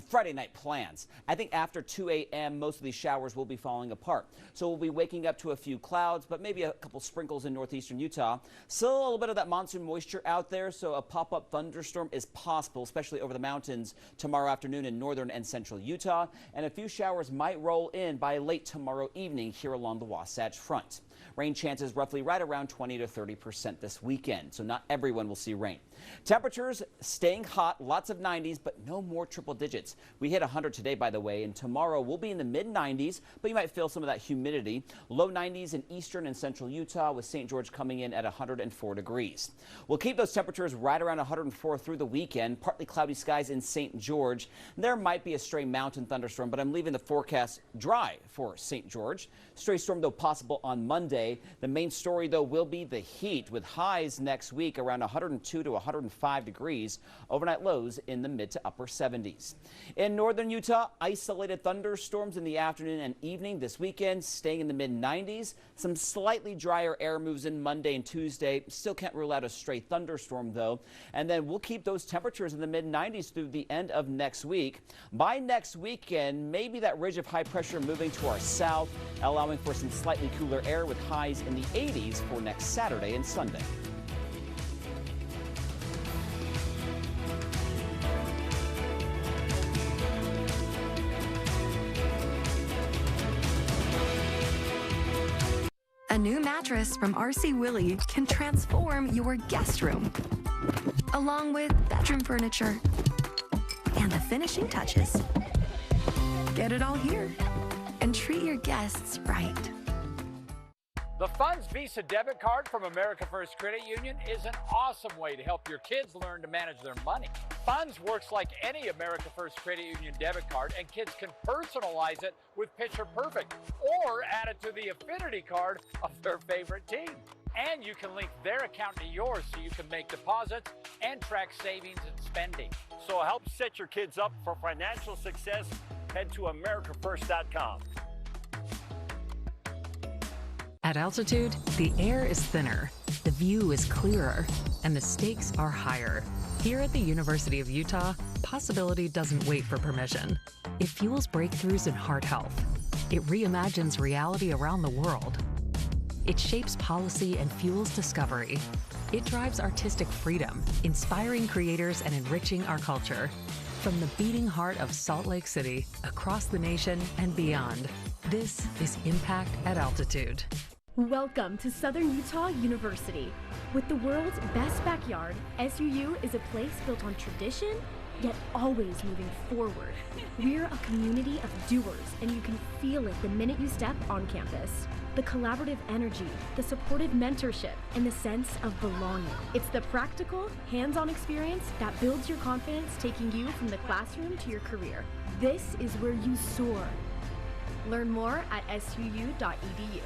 Friday night plans. I think after 2 a.m., most of these showers will be falling apart. So we'll be waking up to a few clouds, but maybe a couple sprinkles in northeastern Utah. Still a little bit of that monsoon moisture out there, so a pop-up thunderstorm is possible, especially over the mountains tomorrow afternoon in northern and central Utah. And a few showers might roll in by late tomorrow evening here along the Wasatch Front. Rain chances roughly right around 20 to 30% this weekend, so not everyone will see rain. Temperatures staying hot, lots of 90s, but no more triple digits. We hit 100 today, by the way, and tomorrow we'll be in the mid-90s, but you might feel some of that humidity. Low 90s in eastern and central Utah, with St. George coming in at 104 degrees. We'll keep those temperatures right around 104 through the weekend. Partly cloudy skies in St. George. There might be a stray mountain thunderstorm, but I'm leaving the forecast dry for St. George. Stray storm, though, possible on Monday. The main story, though, will be the heat, with highs next week around 102 to 105 degrees. Overnight lows in the mid to upper 70s. In northern Utah, isolated thunderstorms in the afternoon and evening this weekend, staying in the mid-90s. Some slightly drier air moves in Monday and Tuesday. Still can't rule out a stray thunderstorm, though. And then we'll keep those temperatures in the mid-90s through the end of next week. By next weekend, maybe that ridge of high pressure moving to our south, allowing for some slightly cooler air with highs in the 80s for next Saturday and Sunday. A new mattress from RC Willey can transform your guest room, along with bedroom furniture and the finishing touches. Get it all here and treat your guests right. The Funds Visa debit card from America First Credit Union is an awesome way to help your kids learn to manage their money. Funds works like any America First Credit Union debit card, and kids can personalize it with Picture Perfect or add it to the affinity card of their favorite team. And you can link their account to yours so you can make deposits and track savings and spending. So help set your kids up for financial success. Head to AmericaFirst.com. At altitude, the air is thinner, the view is clearer, and the stakes are higher. Here at the University of Utah, possibility doesn't wait for permission. It fuels breakthroughs in heart health. It reimagines reality around the world. It shapes policy and fuels discovery. It drives artistic freedom, inspiring creators and enriching our culture. From the beating heart of Salt Lake City, across the nation and beyond, this is Impact at Altitude. Welcome to Southern Utah University. With the world's best backyard, SUU is a place built on tradition, yet always moving forward. We're a community of doers, and you can feel it the minute you step on campus. The collaborative energy, the supportive mentorship, and the sense of belonging. It's the practical, hands-on experience that builds your confidence, taking you from the classroom to your career. This is where you soar. Learn more at suu.edu.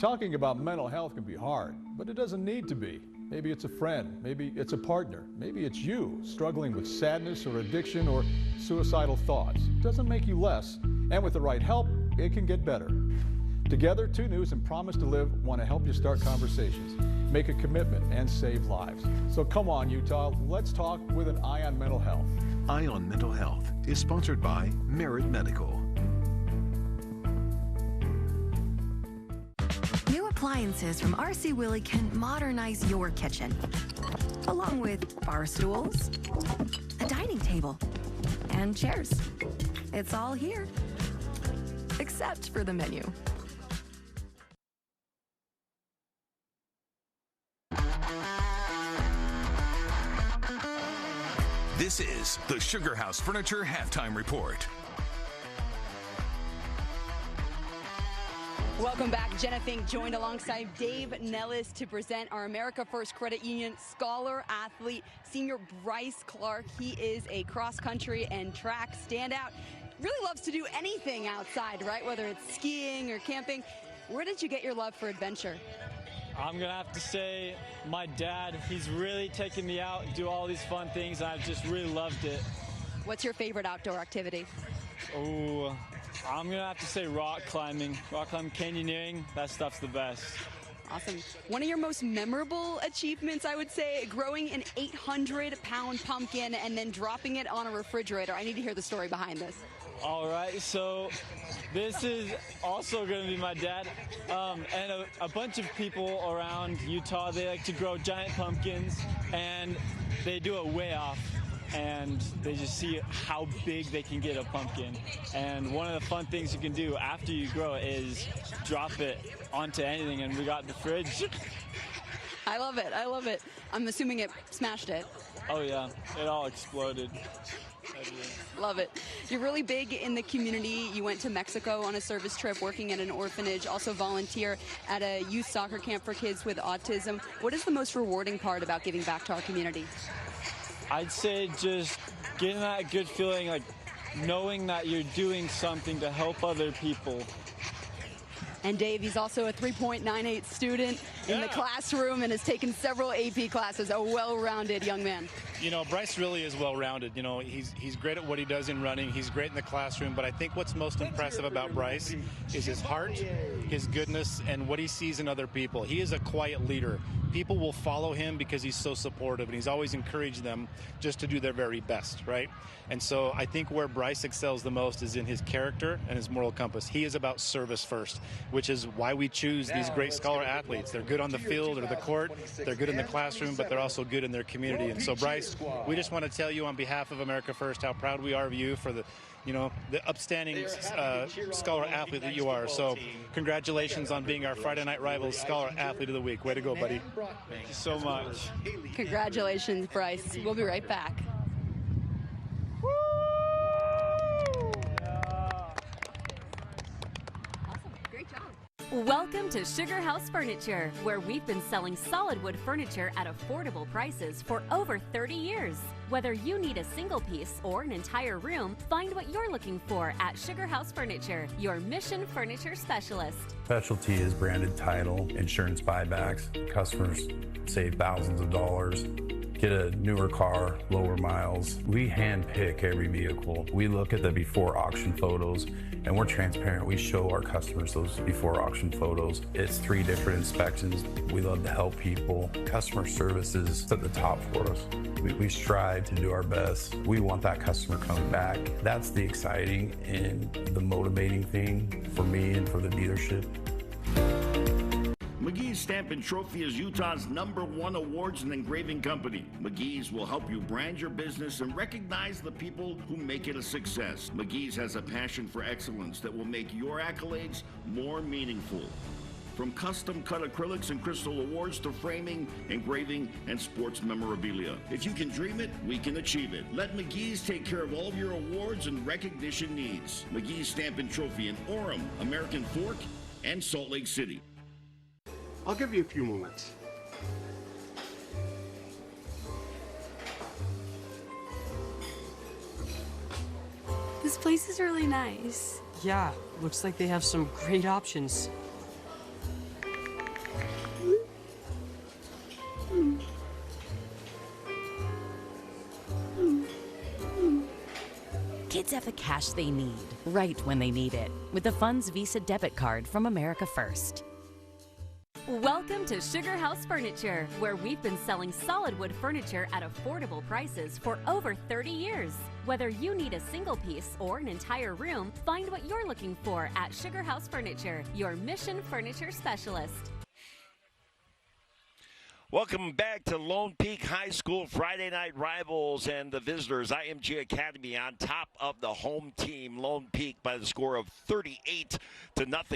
Talking about mental health can be hard, but it doesn't need to be. Maybe it's a friend, maybe it's a partner, maybe it's you struggling with sadness or addiction or suicidal thoughts. Doesn't make you less, and with the right help, it can get better. Together, 2 News and Promise to Live want to help you start conversations, make a commitment, and save lives. So come on, Utah, let's talk with an eye on mental health. Eye on Mental Health is sponsored by Merit Medical. New appliances from RC Willey can modernize your kitchen, along with bar stools, a dining table, and chairs. It's all here, except for the menu. This is the Sugar House Furniture Halftime Report. Welcome back. Jenna Fink joined alongside Dave Nellis to present our America First Credit Union Scholar Athlete, Senior Bryce Clark. He is a cross-country and track standout. Really loves to do anything outside, right? Whether it's skiing or camping. Where did you get your love for adventure? I'm going to have to say my dad. He's really taken me out and do all these fun things, and I've just really loved it. What's your favorite outdoor activity? Oh, I'm going to have to say rock climbing, canyoneering. That stuff's the best. Awesome. One of your most memorable achievements, I would say, growing an 800-pound pumpkin and then dropping it on a refrigerator. I need to hear the story behind this. All right, so this is also going to be my dad and a bunch of people around Utah. They like to grow giant pumpkins, and they do a weigh-off, and they just see how big they can get a pumpkin. And one of the fun things you can do after you grow it is drop it onto anything, and we got the fridge. I love it. I love it. I'm assuming it smashed it. Oh, yeah. It all exploded. Love it. You're really big in the community. You went to Mexico on a service trip, working at an orphanage, also volunteer at a youth soccer camp for kids with autism. What is the most rewarding part about giving back to our community? I'd say just getting that good feeling, like knowing that you're doing something to help other people. And Dave, he's also a 3.98 student in the classroom and has taken several AP classes, a well-rounded young man. You know, Bryce really is well-rounded. You know, he's great at what he does in running. He's great in the classroom. But I think what's most impressive about Bryce is his heart, his goodness, and what he sees in other people. He is a quiet leader. People will follow him because he's so supportive, and he's always encouraged them just to do their very best, right? And so I think where Bryce excels the most is in his character and his moral compass. He is about service first, which is why we choose these great scholar athletes. They're good on the field or the court, they're good in the classroom, but they're also good in their community. And so Bryce, we just want to tell you on behalf of America First how proud we are of you for the upstanding scholar athlete that you are. So congratulations on being our Friday Night Rivals Scholar Athlete of the Week. Way to go, buddy. Thank you so much. Congratulations, Bryce. We'll be right back. Welcome to Sugar House Furniture, where we've been selling solid wood furniture at affordable prices for over 30 years. Whether you need a single piece or an entire room, find what you're looking for at Sugar House Furniture, your Mission Furniture specialist. Specialty is branded title, insurance buybacks. Customers save thousands of dollars. Get a newer car, lower miles. We hand pick every vehicle. We look at the before auction photos and we're transparent. We show our customers those before auction photos. It's 3 different inspections. We love to help people. Customer service is at the top for us. We strive to do our best. We want that customer coming back. That's the exciting and the motivating thing for me and for the dealership. McGee's Stamp and Trophy is Utah's #1 awards and engraving company. McGee's will help you brand your business and recognize the people who make it a success. McGee's has a passion for excellence that will make your accolades more meaningful. From custom-cut acrylics and crystal awards to framing, engraving, and sports memorabilia. If you can dream it, we can achieve it. Let McGee's take care of all of your awards and recognition needs. McGee's Stamp and Trophy in Orem, American Fork, and Salt Lake City. I'll give you a few moments. This place is really nice. Yeah, looks like they have some great options. kids have the cash they need, right when they need it, with the Funds Visa debit card from America First. Welcome to Sugar House Furniture, where we've been selling solid wood furniture at affordable prices for over 30 years. Whether you need a single piece or an entire room, find what you're looking for at Sugar House Furniture, your Mission Furniture specialist. Welcome back to Lone Peak High School Friday Night Rivals and the visitors. IMG Academy on top of the home team, Lone Peak, by the score of 38-0.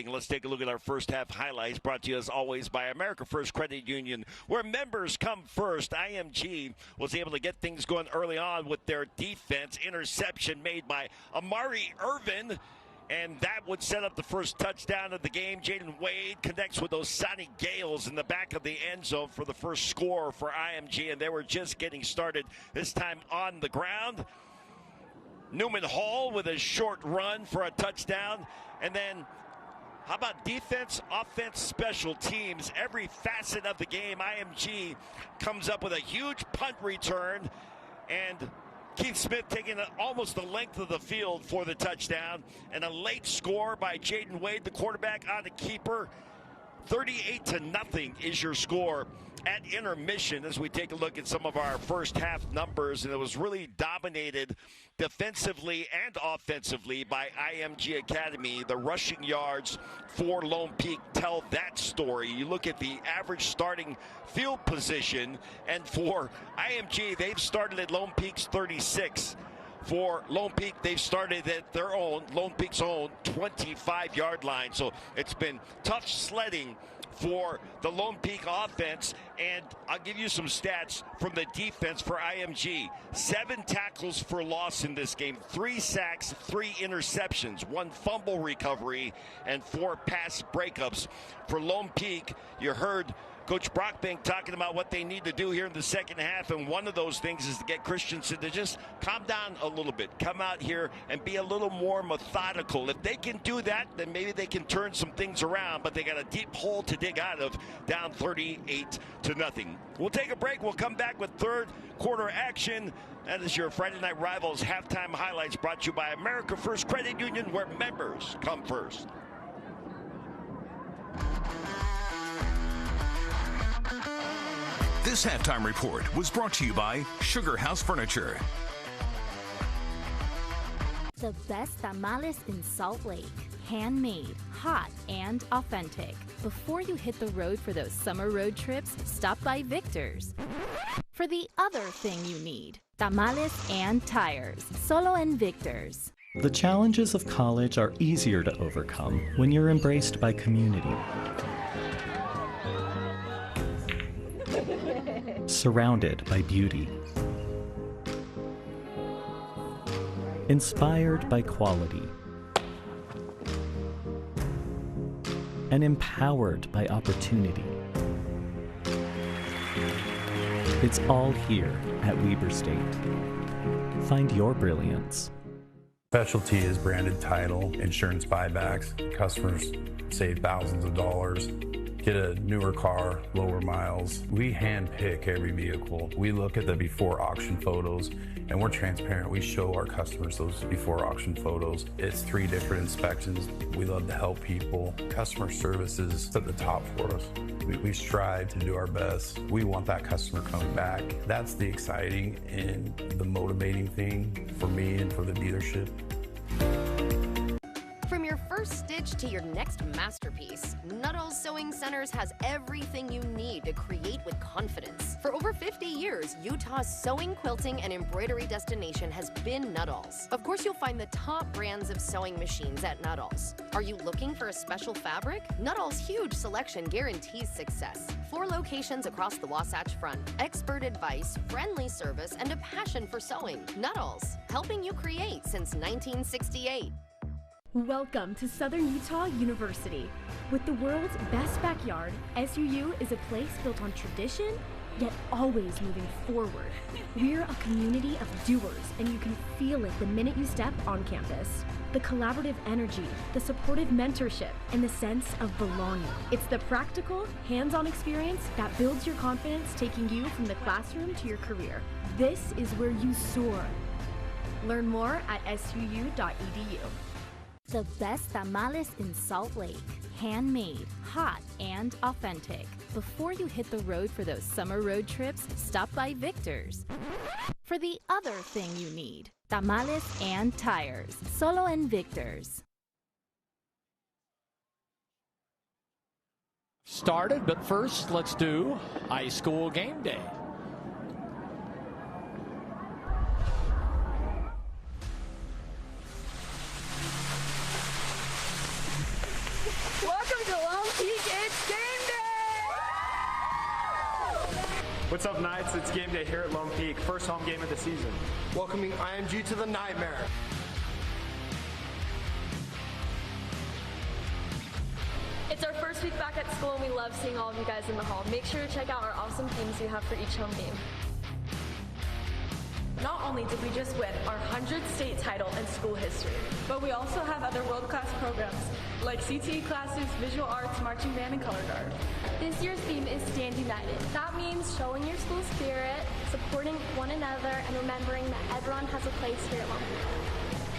Let's take a look at our first half highlights, brought to you as always by America First Credit Union, where members come first. IMG was able to get things going early on with their defense. Interception made by Amari Irvin, and that would set up the first touchdown of the game. Jaden Wade connects with those Sonny Gales in the back of the end zone for the first score for IMG, and they were just getting started, this time on the ground. Newman Hall with a short run for a touchdown. And then how about defense, offense, special teams? Every facet of the game, IMG comes up with a huge punt return, and Keith Smith taking almost the length of the field for the touchdown, and a late score by Jaden Wade, the quarterback, on the keeper. 38-0 is your score at intermission as we take a look at some of our first half numbers, and it was really dominated defensively and offensively by IMG Academy. The rushing yards for Lone Peak tell that story. You look at the average starting field position, and for IMG, they've started at Lone Peak's 36. For Lone Peak, they've started at their own, Lone Peak's own 25-yard line. So it's been tough sledding for the Lone Peak offense. And I'll give you some stats from the defense for IMG. 7 tackles for loss in this game, 3 sacks, 3 interceptions, 1 fumble recovery, and 4 pass breakups. For Lone Peak, you heard Coach Brockbank talking about what they need to do here in the second half, and one of those things is to get Christensen to just calm down a little bit, come out here and be a little more methodical. If they can do that, then maybe they can turn some things around, but they got a deep hole to dig out of, down 38-0. We'll take a break. We'll come back with third quarter action. That is your Friday Night Rivals halftime highlights, brought to you by America First Credit Union, where members come first. This halftime report was brought to you by Sugar House Furniture. The best tamales in Salt Lake. Handmade, hot, and authentic. Before you hit the road for those summer road trips, stop by Victor's. For the other thing you need, tamales and tires. Solo en Victor's. The challenges of college are easier to overcome when you're embraced by community. Surrounded by beauty. Inspired by quality. And empowered by opportunity. It's all here at Weber State. Find your brilliance. Specialty is branded title, insurance buybacks. Customers save thousands of dollars. Get a newer car, lower miles. We hand pick every vehicle. We look at the before auction photos, and we're transparent. We show our customers those before auction photos. It's 3 different inspections. We love to help people. Customer service is at the top for us. We strive to do our best. We want that customer coming back. That's the exciting and the motivating thing for me and for the dealership. From your first stitch to your next masterpiece, Nuttall's Sewing Centers has everything you need to create with confidence. For over 50 years, Utah's sewing, quilting, and embroidery destination has been Nuttall's. Of course, you'll find the top brands of sewing machines at Nuttall's. Are you looking for a special fabric? Nuttall's huge selection guarantees success. 4 locations across the Wasatch Front, expert advice, friendly service, and a passion for sewing. Nuttall's, helping you create since 1968. Welcome to Southern Utah University. With the world's best backyard, SUU is a place built on tradition, yet always moving forward. We're a community of doers, and you can feel it the minute you step on campus. The collaborative energy, the supportive mentorship, and the sense of belonging. It's the practical, hands-on experience that builds your confidence, taking you from the classroom to your career. This is where you soar. Learn more at suu.edu. The best tamales in Salt Lake. Handmade, hot, and authentic. Before you hit the road for those summer road trips, stop by Victor's for the other thing you need. Tamales and tires. Solo en Victor's. Started, but first let's do high school game day. Welcome to Lone Peak, it's game day! What's up, Knights? It's game day here at Lone Peak. First home game of the season. Welcoming IMG to the Nightmare. It's our first week back at school and we love seeing all of you guys in the hall. Make sure to check out our awesome themes we have for each home game. Not only did we just win our 100th state title in school history, but we also have other world-class programs like CTE classes, visual arts, marching band, and color guard. This year's theme is Stand United. That means showing your school spirit, supporting one another, and remembering that everyone has a place here at Lone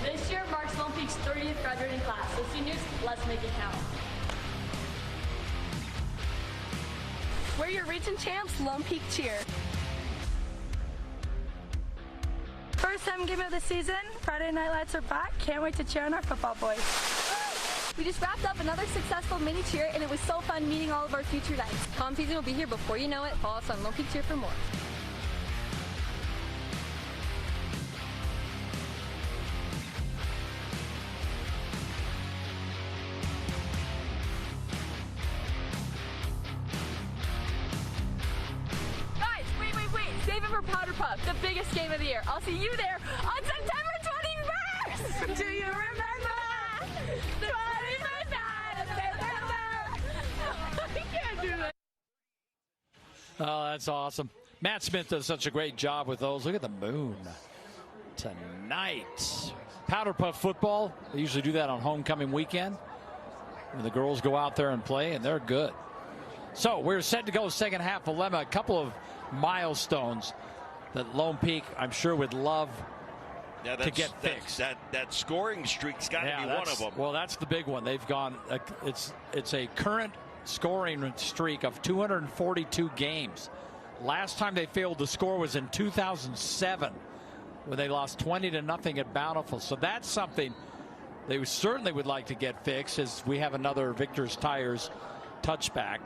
Peak. This year marks Lone Peak's 30th graduating class, so seniors, let's make it count. We're your region champs, Lone Peak Cheer. First home game of the season, Friday Night Lights are back. Can't wait to cheer on our football boys. We just wrapped up another successful mini cheer and it was so fun meeting all of our future Knights. Prom season will be here before you know it. Follow us on Lone Peak Cheer for more. Save it for Powder Puff, the biggest game of the year. I'll see you there on September 21st! Do you remember? The 21st night of September! I can't do that. Oh, that's awesome. Matt Smith does such a great job with those. Look at the moon tonight. Powder Puff football, they usually do that on homecoming weekend. And the girls go out there and play, and they're good. So we're set to go second half of Lemma. A couple of milestones that Lone Peak, I'm sure, would love to get fixed. That scoring streak's got to be one of them. Well, that's the big one. They've gone. It's a current scoring streak of 242 games. Last time they failed to score was in 2007, when they lost 20-0 at Bountiful. So that's something they certainly would like to get fixed, as we have another Victor's Tires touchback.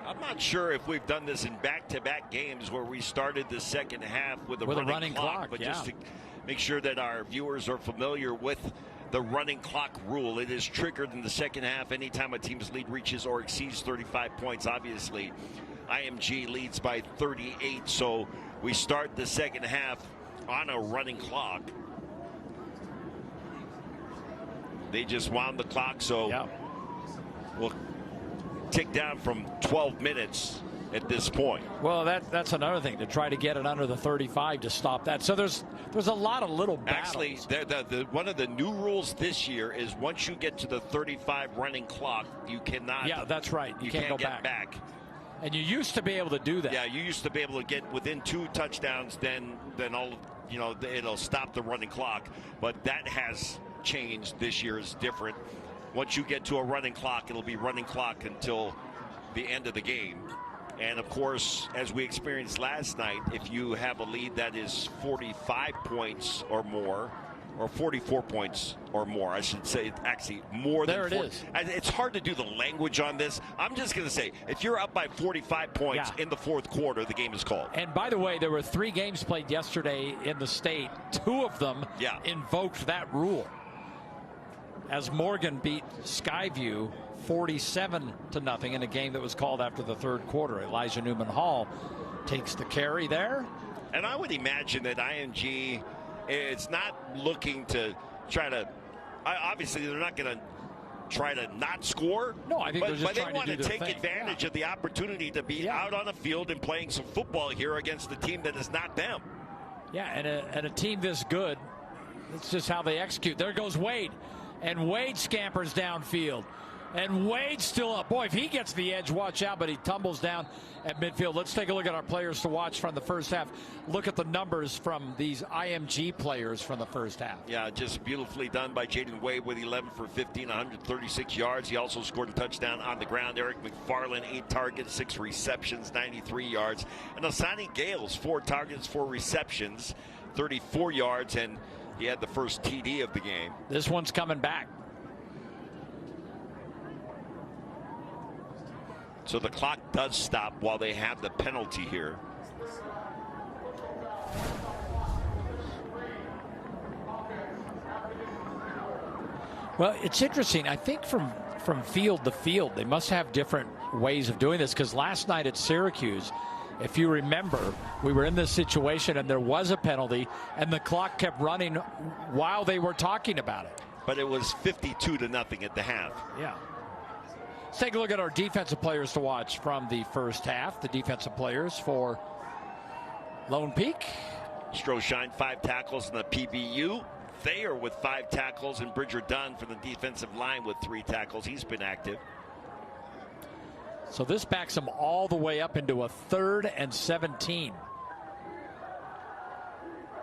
I'm not sure if we've done this in back-to-back games where we started the second half with a running clock, but just to make sure that our viewers are familiar with the running clock rule. It is triggered in the second half anytime a team's lead reaches or exceeds 35 points. Obviously, IMG leads by 38, so we start the second half on a running clock. They just wound the clock, so we'll tick down from 12 minutes at this point. Well, that's another thing, to try to get it under the 35 to stop that. So there's a lot of little battles. Actually, one of the new rules this year is once you get to the 35 running clock, you cannot. Yeah, that's right. You can't go back. And you used to be able to do that. Yeah, you used to be able to get within 2 touchdowns, then all, it'll stop the running clock. But that has changed. This year is different. Once you get to a running clock, it'll be running clock until the end of the game. And of course, as we experienced last night, if you have a lead that is 45 points or more, or 44 points or more, I should say, actually more than 40. There it is. It's hard to do the language on this. I'm just going to say, if you're up by 45 points in the fourth quarter, the game is called. And by the way, there were 3 games played yesterday in the state. 2 of them invoked that rule, as Morgan beat Skyview 47-0 in a game that was called after the third quarter. Elijah Newman Hall takes the carry there. And I would imagine that IMG is not looking to try to, obviously they're not going to try to not score. No, I think but they want to take advantage of the opportunity to be out on the field and playing some football here against a team that is not them. Yeah, and a team this good, it's just how they execute. There goes Wade. And Wade scampers downfield. And Wade's still up. Boy, if he gets the edge, watch out, but he tumbles down at midfield. Let's take a look at our players to watch from the first half. Look at the numbers from these IMG players from the first half. Yeah, just beautifully done by Jaden Wade with 11 for 15, 136 yards. He also scored a touchdown on the ground. Eric McFarland, 8 targets, 6 receptions, 93 yards. And Asani Gales, 4 targets, 4 receptions, 34 yards, and he had the first TD of the game. This one's coming back. So the clock does stop while they have the penalty here. Well, it's interesting. I think from field to field, they must have different ways of doing this, because last night at Syracuse, if you remember, we were in this situation and there was a penalty and the clock kept running while they were talking about it. But it was 52-0 at the half. Yeah. Let's take a look at our defensive players to watch from the first half. The defensive players for Lone Peak. Stroshine, 5 tackles in the PBU. Thayer with 5 tackles, and Bridger Dunn from the defensive line with 3 tackles. He's been active. So this backs them all the way up into a 3rd and 17.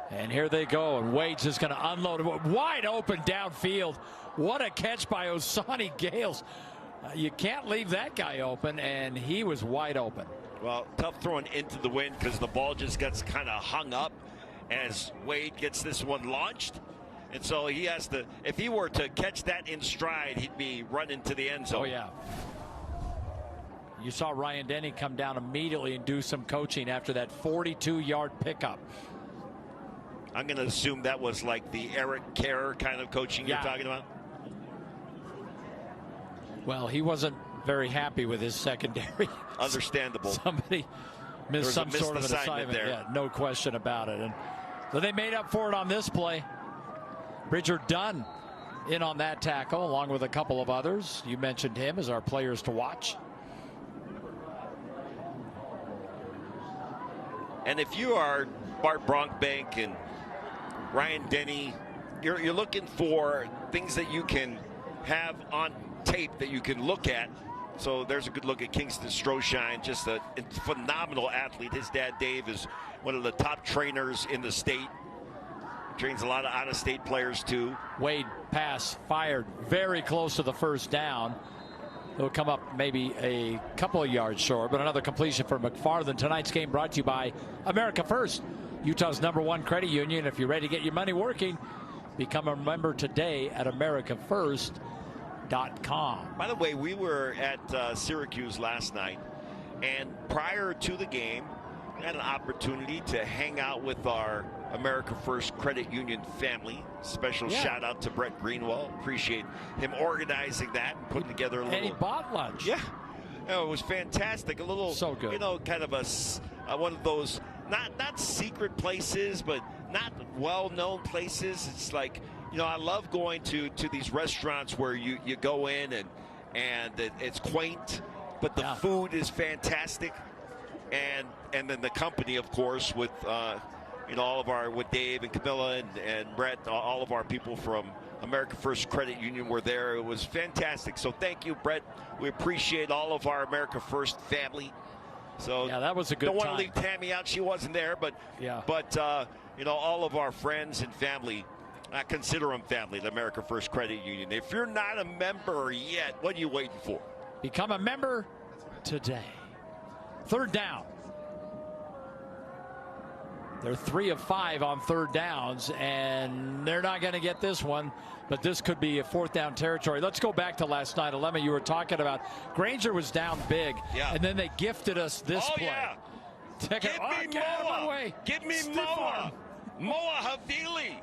And here they go, and Wade's just going to unload it. Wide open downfield. What a catch by Osani Gales. You can't leave that guy open, and he was wide open. Well, tough throwing into the wind because the ball just gets kind of hung up as Wade gets this one launched. And so he has to, if he were to catch that in stride, he'd be running to the end zone. Oh, yeah. You saw Ryan Denny come down immediately and do some coaching after that 42-yard pickup. I'm going to assume that was like the Eric Kerr kind of coaching you're talking about. Well, he wasn't very happy with his secondary. Understandable. Somebody missed some sort of an assignment there. Yeah, no question about it. And so they made up for it on this play. Bridger Dunn in on that tackle, along with a couple of others. You mentioned him as our players to watch. And if you are Bart Bronkbank and Ryan Denny, you're looking for things that you can have on tape that you can look at. So there's a good look at Kingston Stroshine, just a phenomenal athlete. His dad, Dave, is one of the top trainers in the state. Trains a lot of out-of-state players, too. Wade pass fired very close to the first down. It'll come up maybe a couple of yards short, but another completion for McFarland. Tonight's game brought to you by America First, Utah's #1 credit union. If you're ready to get your money working, become a member today at AmericaFirst.com. By the way, we were at Syracuse last night, and prior to the game, we had an opportunity to hang out with our America First Credit Union family. Special shout out to Brett Greenwell. Appreciate him organizing that and putting together a little. And he bought lunch. Yeah, it was fantastic. A little, so good. You know, kind of a one of those not secret places, but not well-known places. It's like, you know, I love going to these restaurants where you go in and it's quaint, but the food is fantastic, and then the company, of course, with you know, with Dave and Camilla and Brett, all of our people from America First Credit Union were there. It was fantastic. So thank you, Brett. We appreciate all of our America First family. So yeah, that was a good time. Don't time. want to leave Tammy out. She wasn't there, but you know, all of our friends and family. I consider them family, the America First Credit Union. If you're not a member yet, what are you waiting for? Become a member today. 3rd down. They're 3 of 5 on 3rd downs, and they're not going to get this one, but this could be a 4th down territory. Let's go back to last night. Alema, you were talking about Granger was down big, and then they gifted us this play. Yeah. Give me Moa. Give me Moa. Moa Havili.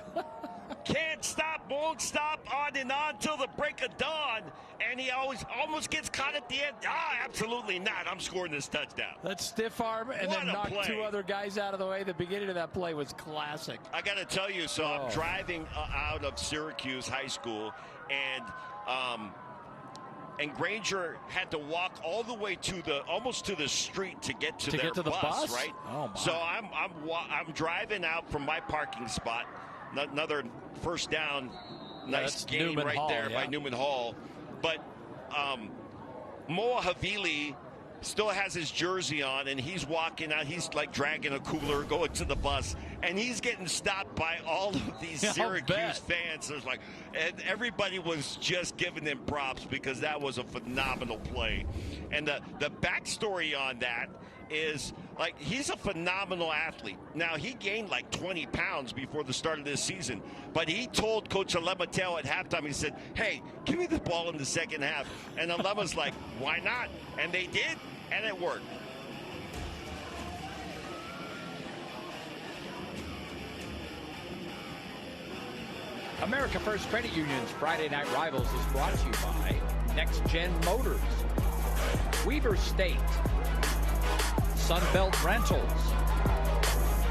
Can't stop, won't stop, on and on till the break of dawn, and he almost gets caught at the end. Absolutely not. I'm scoring this touchdown. That stiff arm and then knock 2 other guys out of the way. The beginning of that play was classic. I got to tell you, so I'm driving out of Syracuse High School, and Granger had to walk all the way to almost to the street to get to their bus, right? Oh my. So I'm driving out from my parking spot. Another 1st down, nice game Newman right Hall, there by Newman Hall. But Moa Havili still has his jersey on, and he's walking out. He's like dragging a cooler, going to the bus, and he's getting stopped by all of these Syracuse fans. There's like, and everybody was just giving him props because that was a phenomenal play. And the backstory on that is, like, he's a phenomenal athlete. Now, he gained like 20 pounds before the start of this season, but he told Coach Alemateo at halftime, he said, hey, give me the ball in the second half. And Alema's like, why not? And they did, and it worked. America First Credit Union's Friday Night Rivals is brought to you by Next Gen Motors, Weber State, Sunbelt Rentals,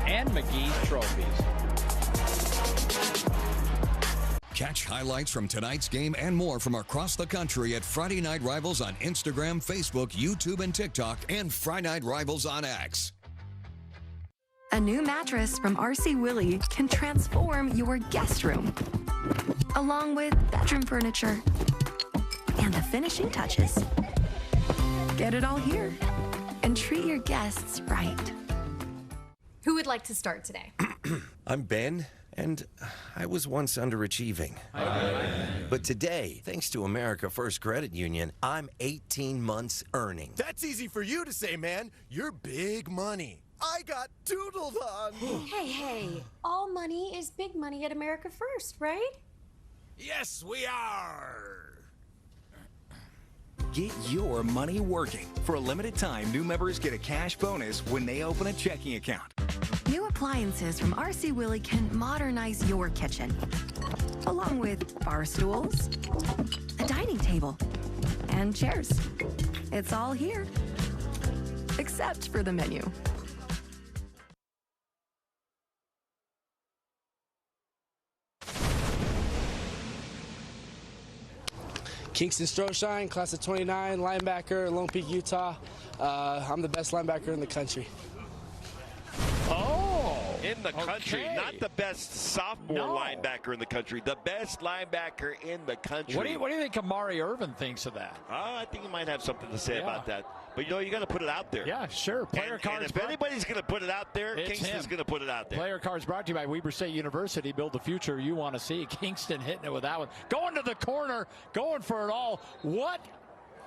and McGee's Trophies. Catch highlights from tonight's game and more from across the country at Friday Night Rivals on Instagram, Facebook, YouTube, and TikTok, and Friday Night Rivals on X. A new mattress from RC Willey can transform your guest room, along with bedroom furniture and the finishing touches. Get it all here and treat your guests right. Who would like to start today? I'm Ben, and I was once underachieving. But today, thanks to America First Credit Union, I'm 18 months earning. That's easy for you to say, man. You're big money. I got doodled on. Hey, all money is big money at America First, right? Yes, we are. Get your money working. For a limited time, new members get a cash bonus when they open a checking account. New appliances from RC Willey can modernize your kitchen, along with bar stools, a dining table, and chairs. It's all here, except for the menu. Kingston Stroshine, class of 29, linebacker, Lone Peak, Utah. I'm the best linebacker in the country. In the country, not the best sophomore linebacker in the country, the best linebacker in the country. What do you think Amari Irvin thinks of that? I think he might have something to say about that. But, you know, you got to put it out there. Yeah, sure. And if anybody's going to put it out there, Kingston's going to put it out there. Player cards brought to you by Weber State University. Build the future you want to see. Kingston hitting it with that one. Going to the corner, going for it all. What?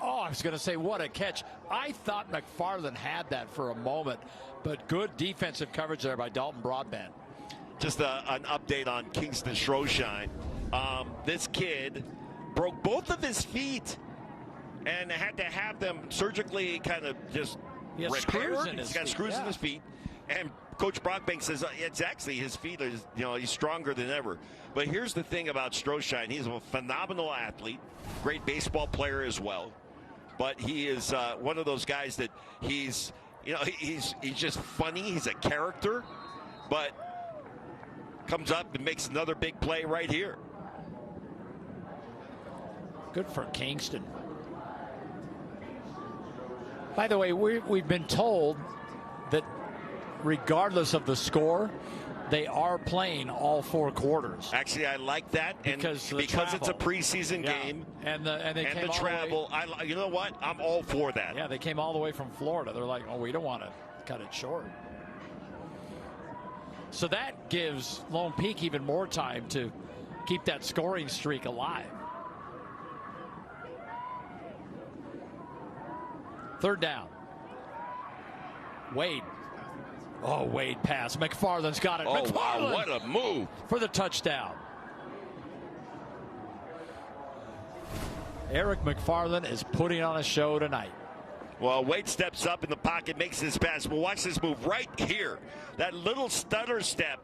Oh, I was going to say, what a catch. I thought McFarland had that for a moment, but good defensive coverage there by Dalton Broadbent. Just an update on Kingston Stroshine. This kid broke both of his feet and had to have them surgically kind of just repaired. He's got screws in his feet. And Coach Brockbank says it's actually his feet is, he's stronger than ever. But here's the thing about Stroshine. He's a phenomenal athlete, great baseball player as well. But he is one of those guys that he's just funny. He's a character, but comes up and makes another big play right here. Good for Kingston. By the way, we've been told that regardless of the score, they are playing all 4 quarters. Actually, I like that, and because it's a preseason game, and they came the travel. You know what? I'm all for that. Yeah, they came all the way from Florida. They're like, oh, we don't want to cut it short. So that gives Lone Peak even more time to keep that scoring streak alive. 3rd down. Wade. Oh, Wade pass. McFarland's got it. Oh, McFarland, wow, what a move. For the touchdown. Eric McFarland is putting on a show tonight. Well, Wade steps up in the pocket, makes his pass. Well, watch this move right here. That little stutter step.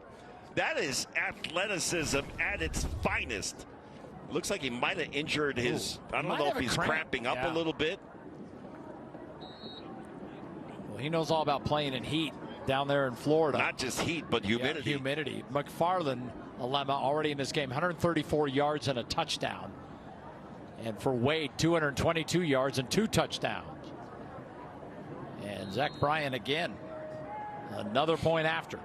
That is athleticism at its finest. Looks like he might have injured his, I don't know if he's cramping up a little bit. Well, he knows all about playing in heat down there in Florida. Not just heat, but humidity. Yeah, humidity. McFarland, Alema, already in this game, 134 yards and a touchdown. And for Wade, 222 yards and 2 touchdowns. And Zach Bryan again, another point after.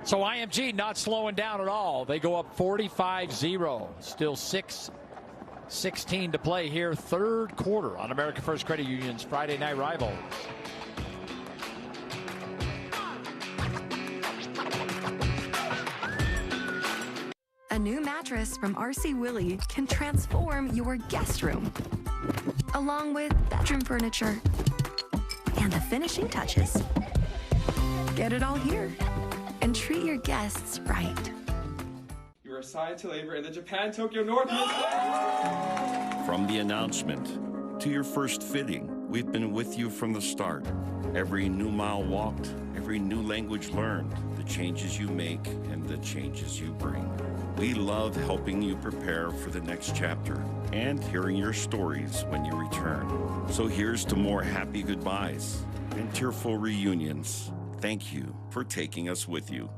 So IMG not slowing down at all. They go up 45-0. Still 6:16 to play here. Third quarter on America First Credit Union's Friday Night Rivals. A new mattress from RC Willey can transform your guest room, along with bedroom furniture and the finishing touches. Get it all here and treat your guests right. You are assigned to labor in the Japan Tokyo North From the announcement to your first fitting, we've been with you from the start. Every new mile walked, every new language learned, the changes you make and the changes you bring. We love helping you prepare for the next chapter and hearing your stories when you return. So here's to more happy goodbyes and tearful reunions. Thank you for taking us with you.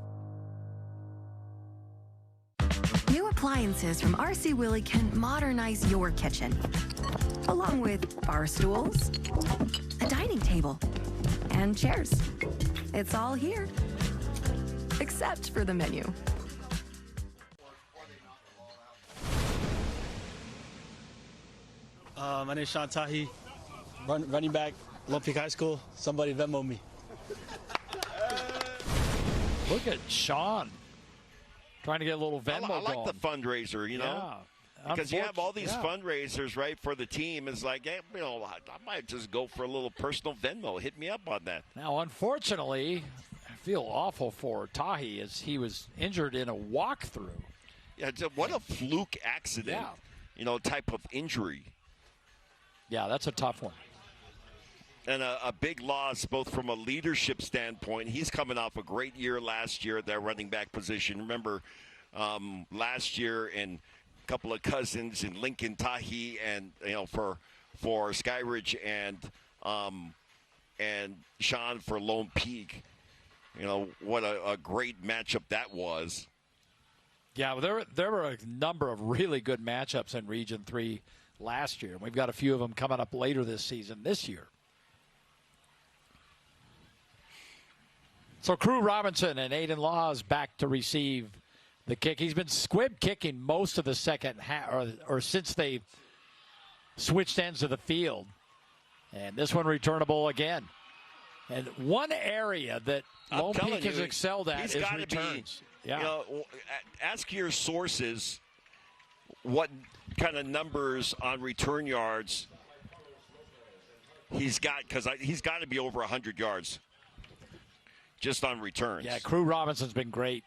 New appliances from RC Willey can modernize your kitchen, along with bar stools, a dining table, and chairs. It's all here, except for the menu. My name is Sean Tahi, running back, Lone Peak High School. Somebody Venmo me. Look at Sean trying to get a little Venmo I like going. the fundraiser, you know. Yeah. Because you have all these fundraisers, right, for the team. It's like, hey, you know, I might just go for a little personal Venmo. Hit me up on that. Now, unfortunately, I feel awful for Tahi as he was injured in a walkthrough. Yeah, what a fluke accident, you know, type of injury. Yeah, that's a tough one. And a big loss, both from a leadership standpoint. He's coming off a great year last year at that running back position. Remember, last year, and a couple of cousins in Lincoln, Tahi, and you know for Skyridge and Sean for Lone Peak. You know what a great matchup that was. Yeah, well, there were a number of really good matchups in Region 3 last year. We've got a few of them coming up later this season, this year. So Crew Robinson and Aiden Laws back to receive the kick. He's been squib kicking most of the second half, or since they switched ends of the field. And this one returnable again. And one area that Lone Peak has excelled at is returns. You know, ask your sources what kind of numbers on return yards he's got, because he's got to be over 100 yards just on returns. Yeah, Crew Robinson's been great,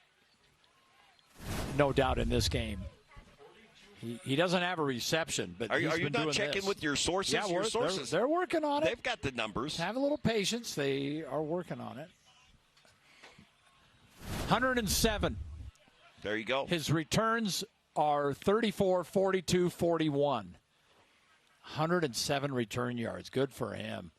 no doubt, in this game. He doesn't have a reception, but are he's you been not doing checking this. with your sources? Yeah, your sources, they're working on it. They've got the numbers. Have a little patience. They are working on it. 107. There you go. His returns are 34, 42, 41. 107 return yards. Good for him.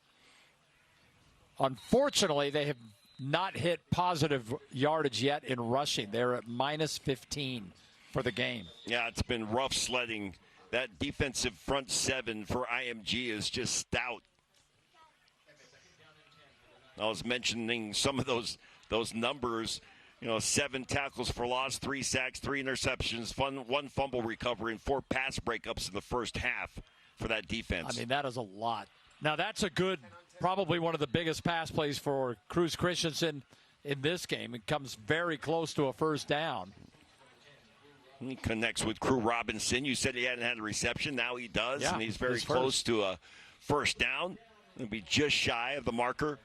Unfortunately, they have not hit positive yardage yet in rushing. They're at minus 15 for the game. Yeah, it's been rough sledding. That defensive front seven for IMG is just stout. I was mentioning some of those numbers. You know, 7 tackles for loss, 3 sacks, 3 interceptions, 1 fumble recovery, and 4 pass breakups in the first half for that defense. I mean, that is a lot. Now, that's a good, probably one of the biggest pass plays for Cruz Christensen in this game. It comes very close to a first down. He connects with Crew Robinson. You said he hadn't had a reception. Now he does, and he's very close to a first down. It'll be just shy of the marker.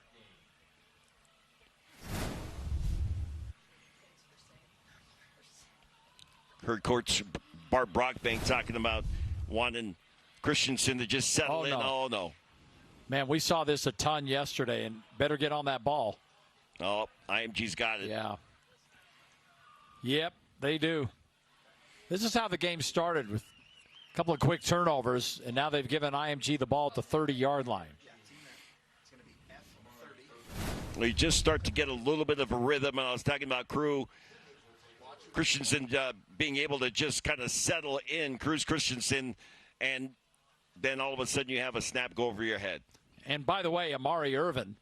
Heard Coach Bart Brockbank talking about wanting Christensen to just settle in. Oh, no. Man, we saw this a ton yesterday, and better get on that ball. Oh, IMG's got it. Yeah. Yep, they do. This is how the game started, with a couple of quick turnovers, and now they've given IMG the ball at the 30-yard line. Well, you just start to get a little bit of a rhythm, and I was talking about Crew Christensen being able to just kind of settle in, Cruz Christensen, and then all of a sudden you have a snap go over your head. And by the way, Amari Irvin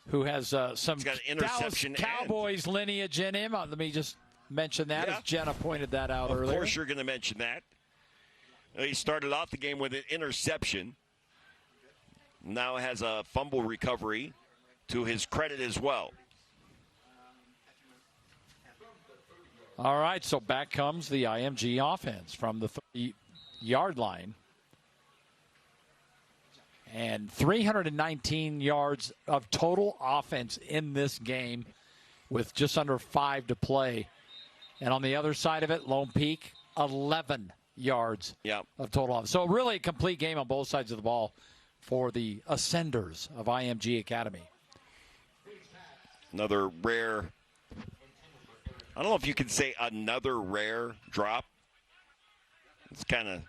who has some got an Dallas interception Cowboys lineage in him. Let me just mention that, as Jenna pointed that out earlier. Of course you're going to mention that. He started off the game with an interception. Now has a fumble recovery to his credit as well. All right, so back comes the IMG offense from the 30-yard line. And 319 yards of total offense in this game with just under 5 to play. And on the other side of it, Lone Peak, 11 yards of total offense. So really a complete game on both sides of the ball for the ascenders of IMG Academy. Another rare, I don't know if you can say another rare drop. It's kind of,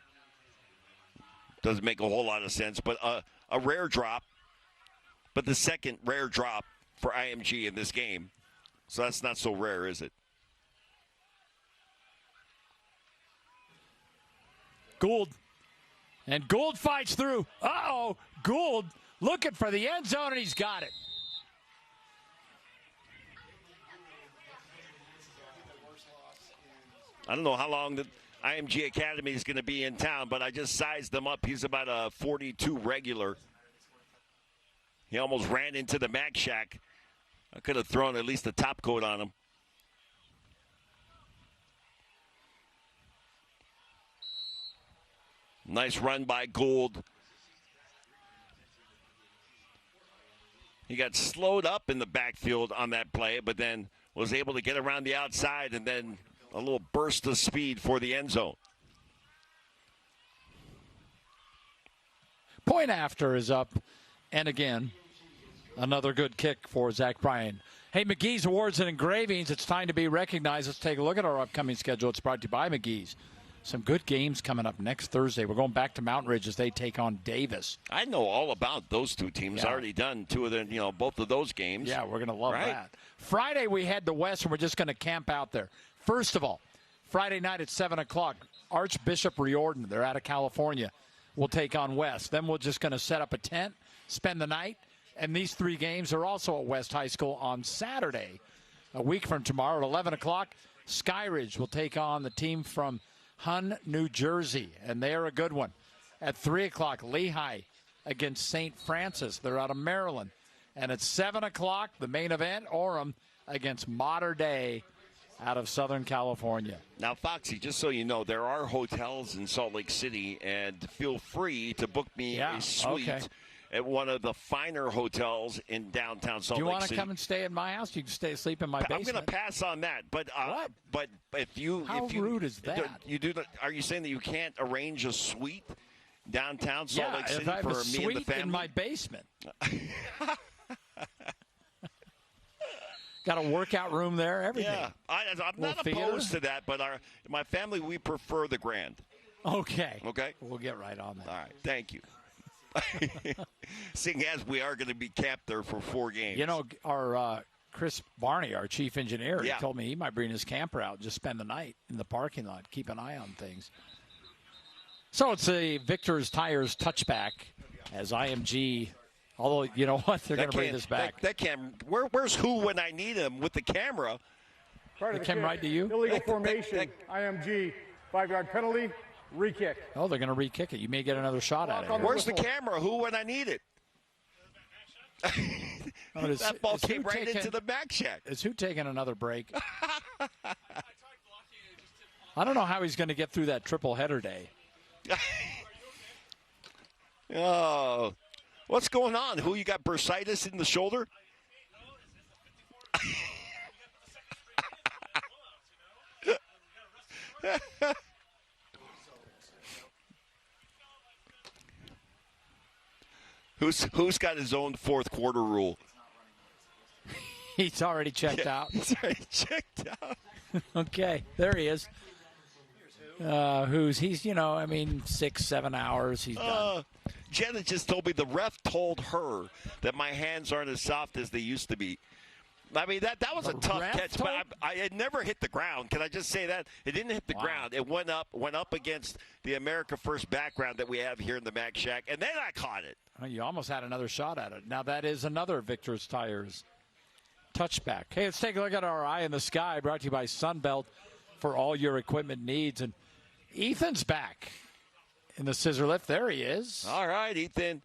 doesn't make a whole lot of sense, but a rare drop, but the second rare drop for IMG in this game. So that's not so rare, is it? Gould. And Gould fights through. Uh-oh. Gould looking for the end zone, and he's got it. I don't know how long the IMG Academy is going to be in town, but I just sized him up. He's about a 42 regular. He almost ran into the Mac Shack. I could have thrown at least a top coat on him. Nice run by Gould. He got slowed up in the backfield on that play, but then was able to get around the outside and then a little burst of speed for the end zone. Point after is up, and again, another good kick for Zach Bryan. Hey, McGee's Awards and Engravings, it's time to be recognized. Let's take a look at our upcoming schedule. It's brought to you by McGee's. Some good games coming up next Thursday. We're going back to Mountain Ridge as they take on Davis. I know all about those two teams. Yeah. Already done two of them, both of those games. Yeah, we're going to love right? that. Friday, we head to West, and we're just going to camp out there. First of all, Friday night at 7 o'clock, Archbishop Riordan, they're out of California, will take on West. Then we're just going to set up a tent, spend the night, and these 3 games are also at West High School on Saturday, a week from tomorrow at 11 o'clock. Skyridge will take on the team from Hunn, New Jersey, and they are a good one. At 3 o'clock, Lehigh against St. Francis. They're out of Maryland. And at 7 o'clock, the main event, Orem against Mater Dei out of Southern California. Now, Foxy, just so you know, there are hotels in Salt Lake City, and feel free to book me a suite at one of the finer hotels in downtown Salt Lake City. Do you want to come and stay at my house? You can stay asleep in my basement. I'm going to pass on that. But but if you How rude is that? Are you saying that you can't arrange a suite downtown Salt Lake City if I have for a me and the suite family? in my basement. Got a workout room there, everything. Yeah, I'm not opposed to that, but my family, we prefer the Grand. Okay. Okay. We'll get right on that. All right. Thank you. Seeing as we are going to be camped there for 4 games. You know, our Chris Barney, our chief engineer, he Yeah. told me he might bring his camper out and just spend the night in the parking lot, keep an eye on things. So it's a Victor's Tires touchback as IMG, although, you know what, they're going to bring this back. That where's who when I need him with the camera? It came right to you? Illegal formation, IMG, 5-yard penalty, re-kick. Oh, they're going to re-kick it. You may get another shot at it. Where's the camera? Who when I need it? That ball came right into the back shack. Is who taking another break? I don't know how he's going to get through that triple header day. Oh, what's going on? Who, you got bursitis in the shoulder? Who's got his own fourth quarter rule? He's already checked out. He's already checked out. Okay, there he is. He's 6-7 hours. He's done. Jenna just told me the ref told her that my hands aren't as soft as they used to be. I mean, that was a tough catch, but it never hit the ground. Can I just say that? It didn't hit the ground. It went up against the America First background that we have here in the Mac Shack, and then I caught it. Well, you almost had another shot at it. Now that is another Victor's Tires touchback. Hey, let's take a look at our Eye in the Sky, brought to you by Sunbelt for all your equipment needs. And Ethan's back in the scissor lift. There he is. All right, Ethan.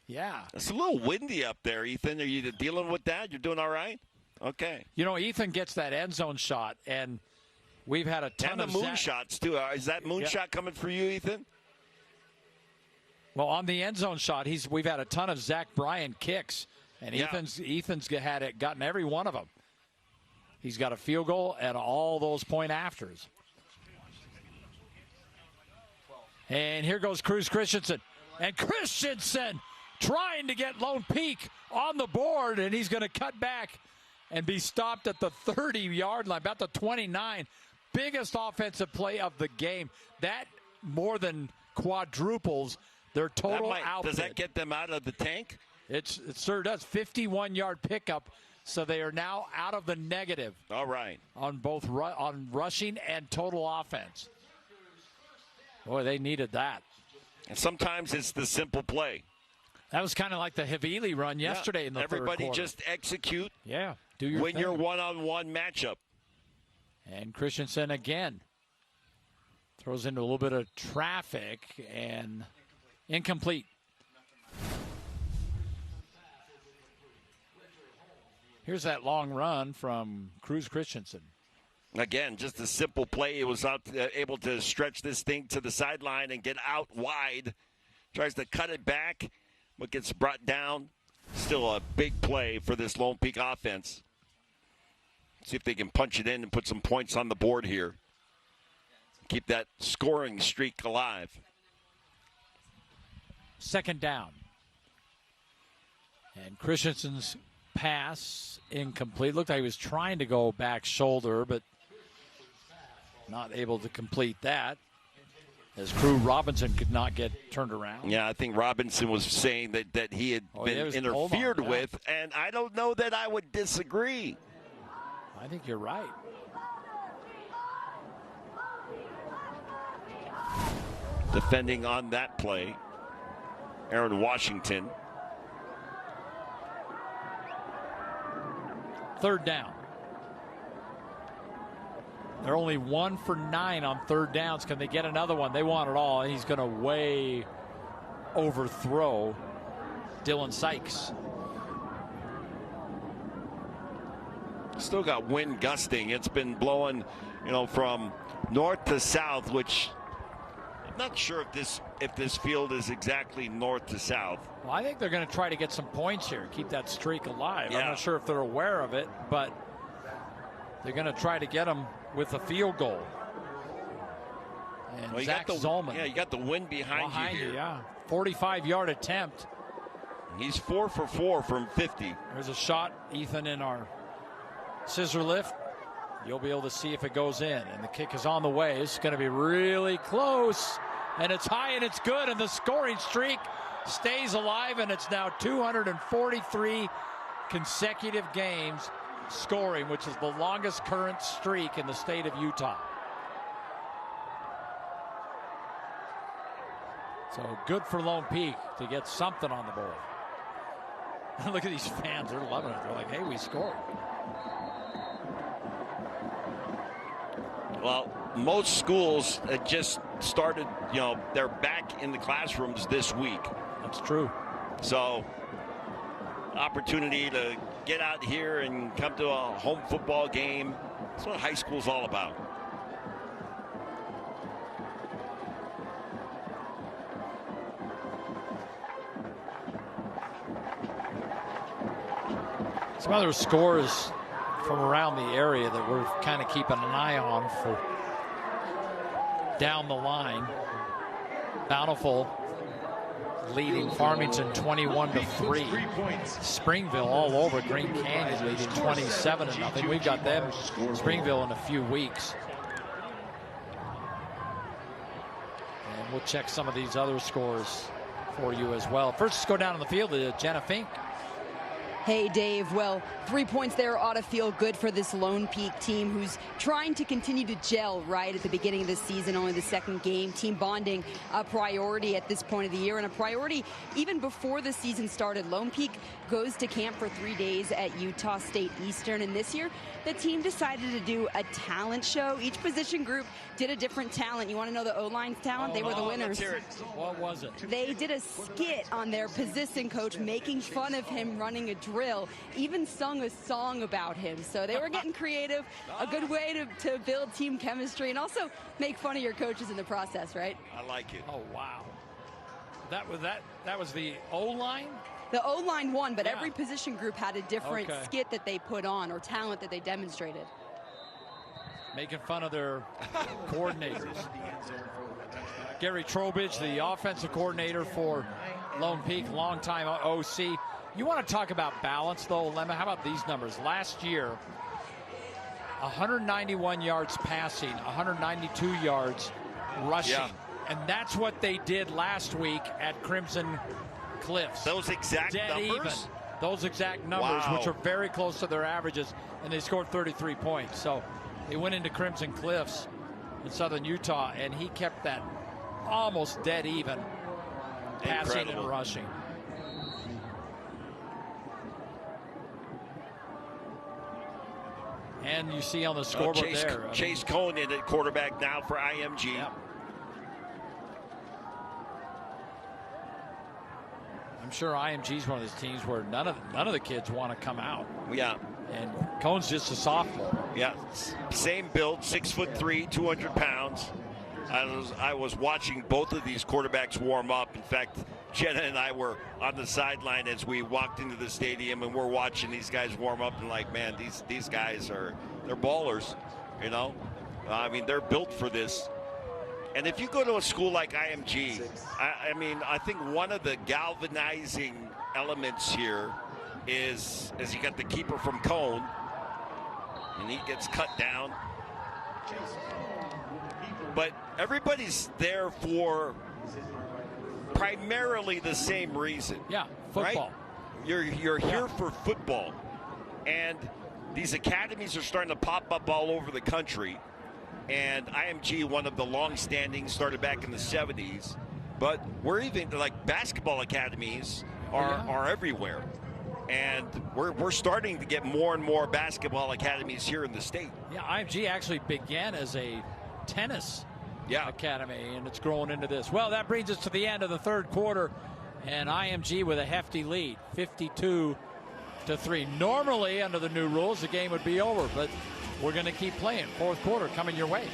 Yeah. It's a little windy up there, Ethan. Are you dealing with that? You're doing all right? Okay. You know, Ethan gets that end zone shot, and we've had a ton of moon shots, too. Is that moon shot coming for you, Ethan? Well, on the end zone shot, we've had a ton of Zach Bryan kicks, and Ethan's gotten every one of them. He's got a field goal and all those point afters. And here goes Cruz Christensen. And Christensen trying to get Lone Peak on the board, and he's going to cut back and be stopped at the 30-yard line, about the 29. Biggest offensive play of the game. That more than quadruples their total output. Does that get them out of the tank? It sure does. 51-yard pickup, so they are now out of the negative. All right. On both on rushing and total offense. Boy, they needed that. And sometimes it's the simple play. That was kind of like the Havili run yesterday in the third quarter. Everybody just execute. Yeah, do your thing. Win your one-on-one matchup. And Christensen again throws into a little bit of traffic and incomplete. Here's that long run from Cruz Christensen. Again, just a simple play. It was able to stretch this thing to the sideline and get out wide. Tries to cut it back, but gets brought down. Still a big play for this Lone Peak offense. See if they can punch it in and put some points on the board here. Keep that scoring streak alive. Second down. And Christensen's pass incomplete. Looked like he was trying to go back shoulder, but not able to complete that, as Crew Robinson could not get turned around. Yeah, I think Robinson was saying that he had been interfered with, and I don't know that I would disagree. I think you're right. Defending on that play, Aaron Washington. Third down. They're only 1 for 9 on third downs. Can they get another one? They want it all. He's going to way overthrow Dylan Sykes. Still got wind gusting. It's been blowing, from north to south, which I'm not sure if this field is exactly north to south. Well, I think they're going to try to get some points here, keep that streak alive. Yeah. I'm not sure if they're aware of it, but they're going to try to get them with a field goal. And Zach Zolman. Yeah, you got the wind behind you here. Yeah, 45-yard attempt. He's 4 for 4 from 50. There's a shot, Ethan, in our scissor lift. You'll be able to see if it goes in. And the kick is on the way. It's going to be really close. And it's high and it's good. And the scoring streak stays alive. And it's now 243 consecutive games scoring, which is the longest current streak in the state of Utah. So good for Lone Peak to get something on the board. Look at these fans. They're loving it. They're like, hey, we scored. Well, most schools just started, they're back in the classrooms this week. That's true. So, opportunity to get out here and come to a home football game. That's what high school's all about. Some other scores from around the area that we're kind of keeping an eye on for down the line. Bountiful leading Farmington 21-3. Springville all over Green Canyon leading 27-0. We've got them, Springville, in a few weeks. And we'll check some of these other scores for you as well. First, let's go down on the field to Jenna Fink. Hey, Dave. Well, 3 points there ought to feel good for this Lone Peak team who's trying to continue to gel right at the beginning of the season, only the second game. Team bonding a priority at this point of the year, and a priority even before the season started. Lone Peak goes to camp for 3 days at Utah State Eastern, and this year the team decided to do a talent show. Each position group did a different talent. You want to know the O-line's talent? They were the winners. Let's hear it. What was it? They did a skit on their position coach, making fun of him running a drill, even sung a song about him. So they were getting creative, a good way to build team chemistry and also make fun of your coaches in the process, right? I like it. Oh, wow. That was the O-line? The O-line won, but every position group had a different skit that they put on or talent that they demonstrated. Making fun of their coordinators. Gary Trowbridge, the offensive coordinator for Lone Peak, longtime OC. You want to talk about balance, though, Lemma? How about these numbers? Last year, 191 yards passing, 192 yards rushing. Yeah. And that's what they did last week at Crimson Cliffs. Those exact numbers? Even. Those exact numbers, which are very close to their averages, and they scored 33 points. So they went into Crimson Cliffs in southern Utah, and he kept that almost dead even passing and rushing. And you see on the scoreboard there. Chase Cohn in at quarterback now for IMG. Yeah. I'm sure IMG is one of those teams where none of the kids want to come out. Yeah. And Cohn's just a sophomore. Yeah. Same build, 6'3", 200 pounds. I was watching both of these quarterbacks warm up. In fact, Jenna and I were on the sideline as we walked into the stadium, and we're watching these guys warm up, and like, man, these guys they're ballers, you know. I mean, they're built for this. And if you go to a school like IMG, I think one of the galvanizing elements here is you got the keeper from Cone, and he gets cut down. But everybody's there for primarily the same reason. Yeah, football. Right? You're here for football. And these academies are starting to pop up all over the country. And IMG, one of the long-standing, started back in the 70s. But we're even, like, basketball academies are everywhere. And we're starting to get more and more basketball academies here in the state. Yeah, IMG actually began as a tennis academy, and it's growing into this. Well, that brings us to the end of the third quarter, and IMG with a hefty lead, 52-3. Normally, under the new rules, the game would be over, but we're going to keep playing. Fourth quarter coming your way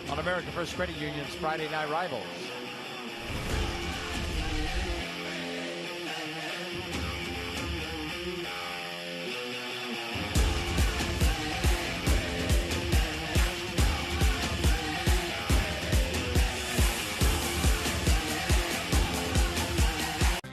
on American First Credit Union's Friday Night Rivals.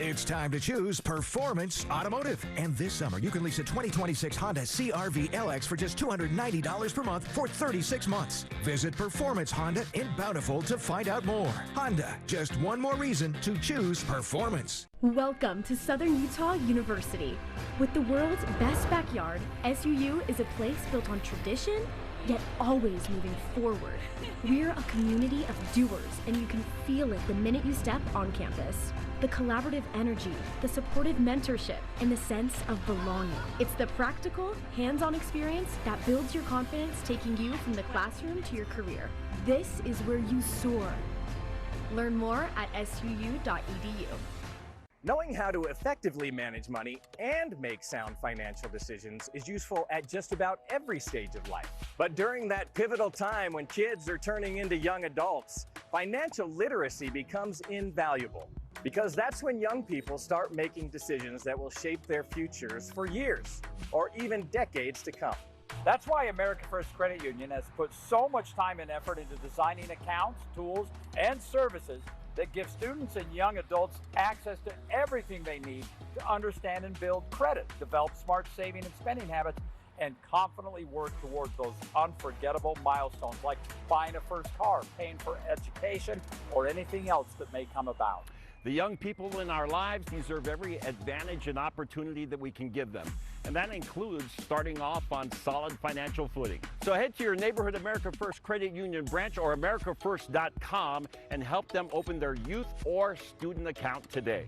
It's time to choose Performance Automotive. And this summer, you can lease a 2026 Honda CR-V LX for just $290 per month for 36 months. Visit Performance Honda in Bountiful to find out more. Honda, just one more reason to choose performance. Welcome to Southern Utah University. With the world's best backyard, SUU is a place built on tradition, yet always moving forward. We're a community of doers, and you can feel it the minute you step on campus. The collaborative energy, the supportive mentorship, and the sense of belonging. It's the practical, hands-on experience that builds your confidence, taking you from the classroom to your career. This is where you soar. Learn more at suu.edu. Knowing how to effectively manage money and make sound financial decisions is useful at just about every stage of life. But during that pivotal time when kids are turning into young adults, financial literacy becomes invaluable. Because that's when young people start making decisions that will shape their futures for years or even decades to come. That's why American First Credit Union has put so much time and effort into designing accounts, tools, and services that give students and young adults access to everything they need to understand and build credit, develop smart saving and spending habits, and confidently work towards those unforgettable milestones like buying a first car, paying for education, or anything else that may come about. The young people in our lives deserve every advantage and opportunity that we can give them. And that includes starting off on solid financial footing. So head to your neighborhood America First Credit Union branch or AmericaFirst.com and help them open their youth or student account today.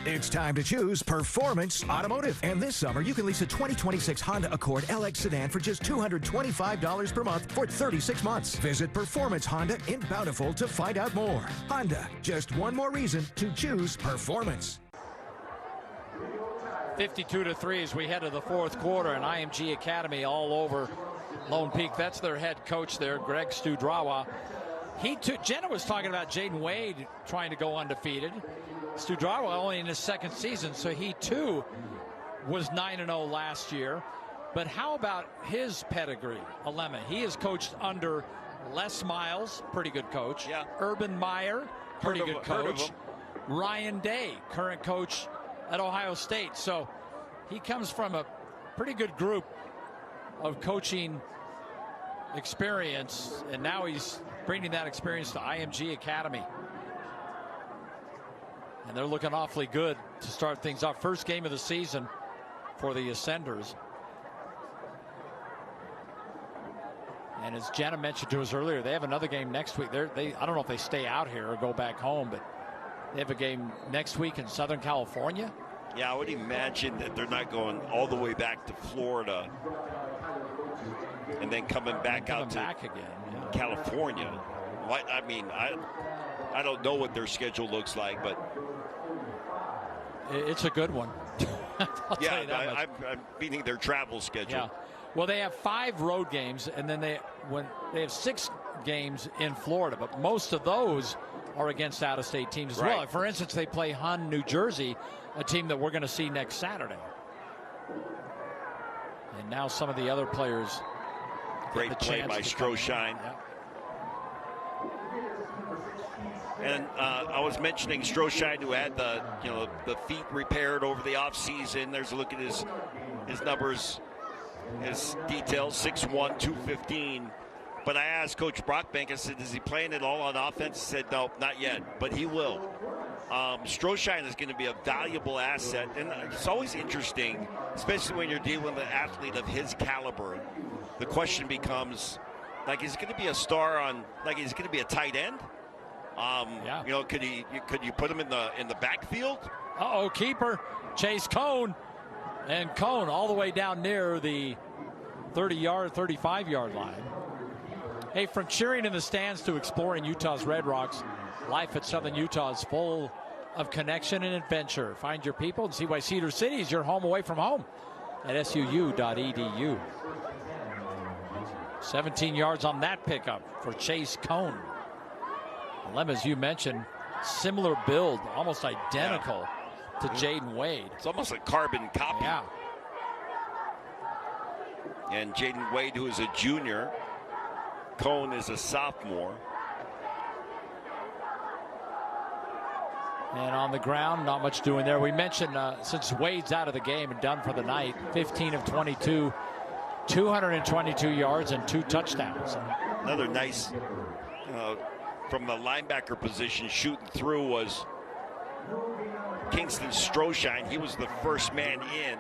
It's time to choose Performance Automotive. And this summer, you can lease a 2026 Honda Accord LX sedan for just $225 per month for 36 months. Visit Performance Honda in Bountiful to find out more. Honda, just one more reason to choose performance. 52-3 as we head to the fourth quarter, and IMG Academy all over Lone Peak. That's their head coach there, Greg Studrawa. Jenna was talking about Jaden Wade trying to go undefeated. Studrawa only in his second season, so he too was 9-0 last year. But how about his pedigree, Alema? He has coached under Les Miles, pretty good coach. Yeah. Urban Meyer, pretty good coach. Ryan Day, current coach at Ohio State. So he comes from a pretty good group of coaching experience, and now he's bringing that experience to IMG Academy. And they're looking awfully good to start things off. First game of the season for the Ascenders. And as Jenna mentioned to us earlier, they have another game next week. I don't know if they stay out here or go back home, but they have a game next week in Southern California. Yeah, I would imagine that they're not going all the way back to Florida and then coming back out to again, yeah. California. I mean, I don't know what their schedule looks like, but it's a good one. I'm meaning their travel schedule. Yeah. Well, they have 5 road games, and then they have 6 games in Florida, but most of those are against out-of-state teams as well. For instance, they play Hun, New Jersey, a team that we're going to see next Saturday. And now some of the other players. Great play by Stroshine. Yeah. And I was mentioning Stroshine, who had the feet repaired over the offseason. There's a look at his numbers, his details, 6'1", 215. But I asked Coach Brockbank, I said, is he playing at all on offense? He said, no, not yet, but he will. Stroshine is going to be a valuable asset. And it's always interesting, especially when you're dealing with an athlete of his caliber. The question becomes, is he going to be a star on, is he going to be a tight end? Could you put him in the backfield? Keeper Chase Cone, and Cone all the way down near the 35-yard line. Hey, from cheering in the stands to exploring Utah's Red Rocks, life at Southern Utah is full of connection and adventure. Find your people and see why Cedar City is your home away from home at suu.edu. 17 yards on that pickup for Chase Cone. Lem, as you mentioned, similar build, almost identical to Jaden Wade. It's almost a carbon copy. Yeah. And Jaden Wade, who is a junior, Cone is a sophomore. And on the ground, not much doing there. We mentioned since Wade's out of the game and done for the night, 15 of 22, 222 yards and 2 touchdowns. Another nice from the linebacker position shooting through was Kingston Stroshine. He was the first man in,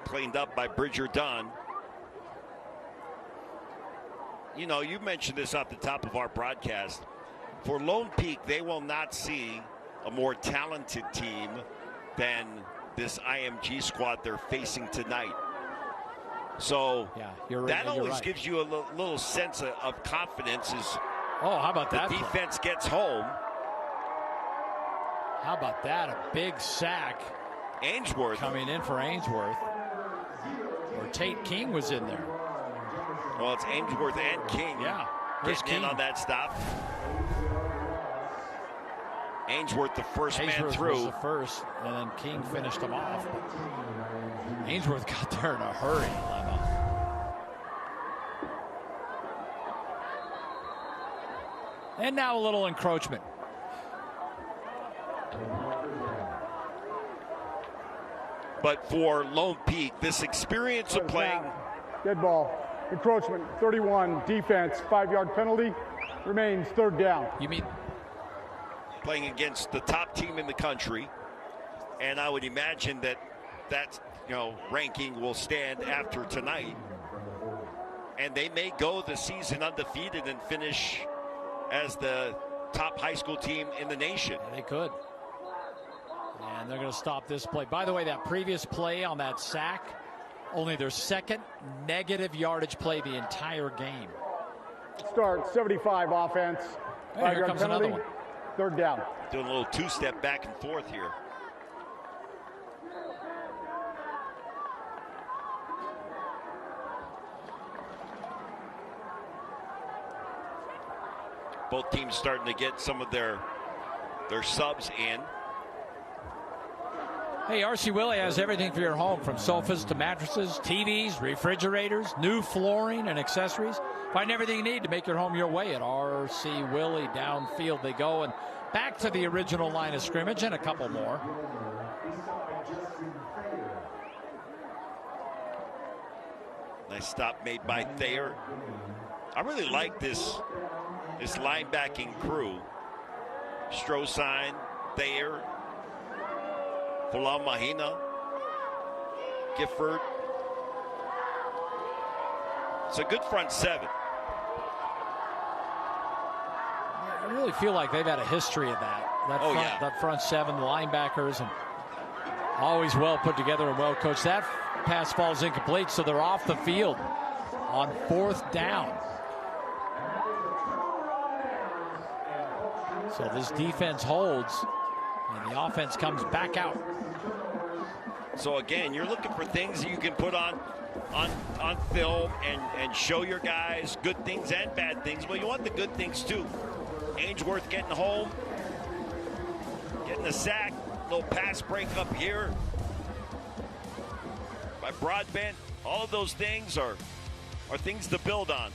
cleaned up by Bridger Dunn. You mentioned this off the top of our broadcast. For Lone Peak, they will not see a more talented team than this IMG squad they're facing tonight. So that always gives you a little sense of confidence as how about that? The defense gets home. How about that? A big sack. Ainsworth coming in for Ainsworth. Or Tate King was in there. Well, it's Ainsworth and King. Yeah. Getting in on that stop. Ainsworth, the first man through. Was the first, and then King finished him off. But Ainsworth got there in a hurry, Lemma. And now a little encroachment. But for Lone Peak, this experience of playing. Dead ball. Encroachment, 31, defense, 5-yard penalty. Remains 3rd down. You mean playing against the top team in the country. And I would imagine that ranking will stand after tonight. And they may go the season undefeated and finish as the top high school team in the nation. Yeah, they could. And they're going to stop this play. By the way, that previous play on that sack, only their second negative yardage play the entire game. Start 75 offense. Hey, here comes another one. Third down. Doing a little two-step back and forth here. Both teams starting to get some of their subs in. Hey, RC Willey has everything for your home, from sofas to mattresses, TVs, refrigerators, new flooring and accessories. Find everything you need to make your home your way at RC Willey. Downfield they go and back to the original line of scrimmage and a couple more. Nice stop made by Thayer. I really like this linebacking crew. Strohsign, Thayer, Fulam Mahina, Gifford. It's a good front seven. I really feel like they've had a history of that. That front seven, the linebackers, and always well put together and well coached. That pass falls incomplete, so they're off the field on 4th down. So this defense holds, and the offense comes back out. So again, you're looking for things that you can put on film and show your guys good things and bad things. Well, you want the good things too. Ainsworth getting home, getting a sack, little pass break up here by Broadbent. All of those things are things to build on.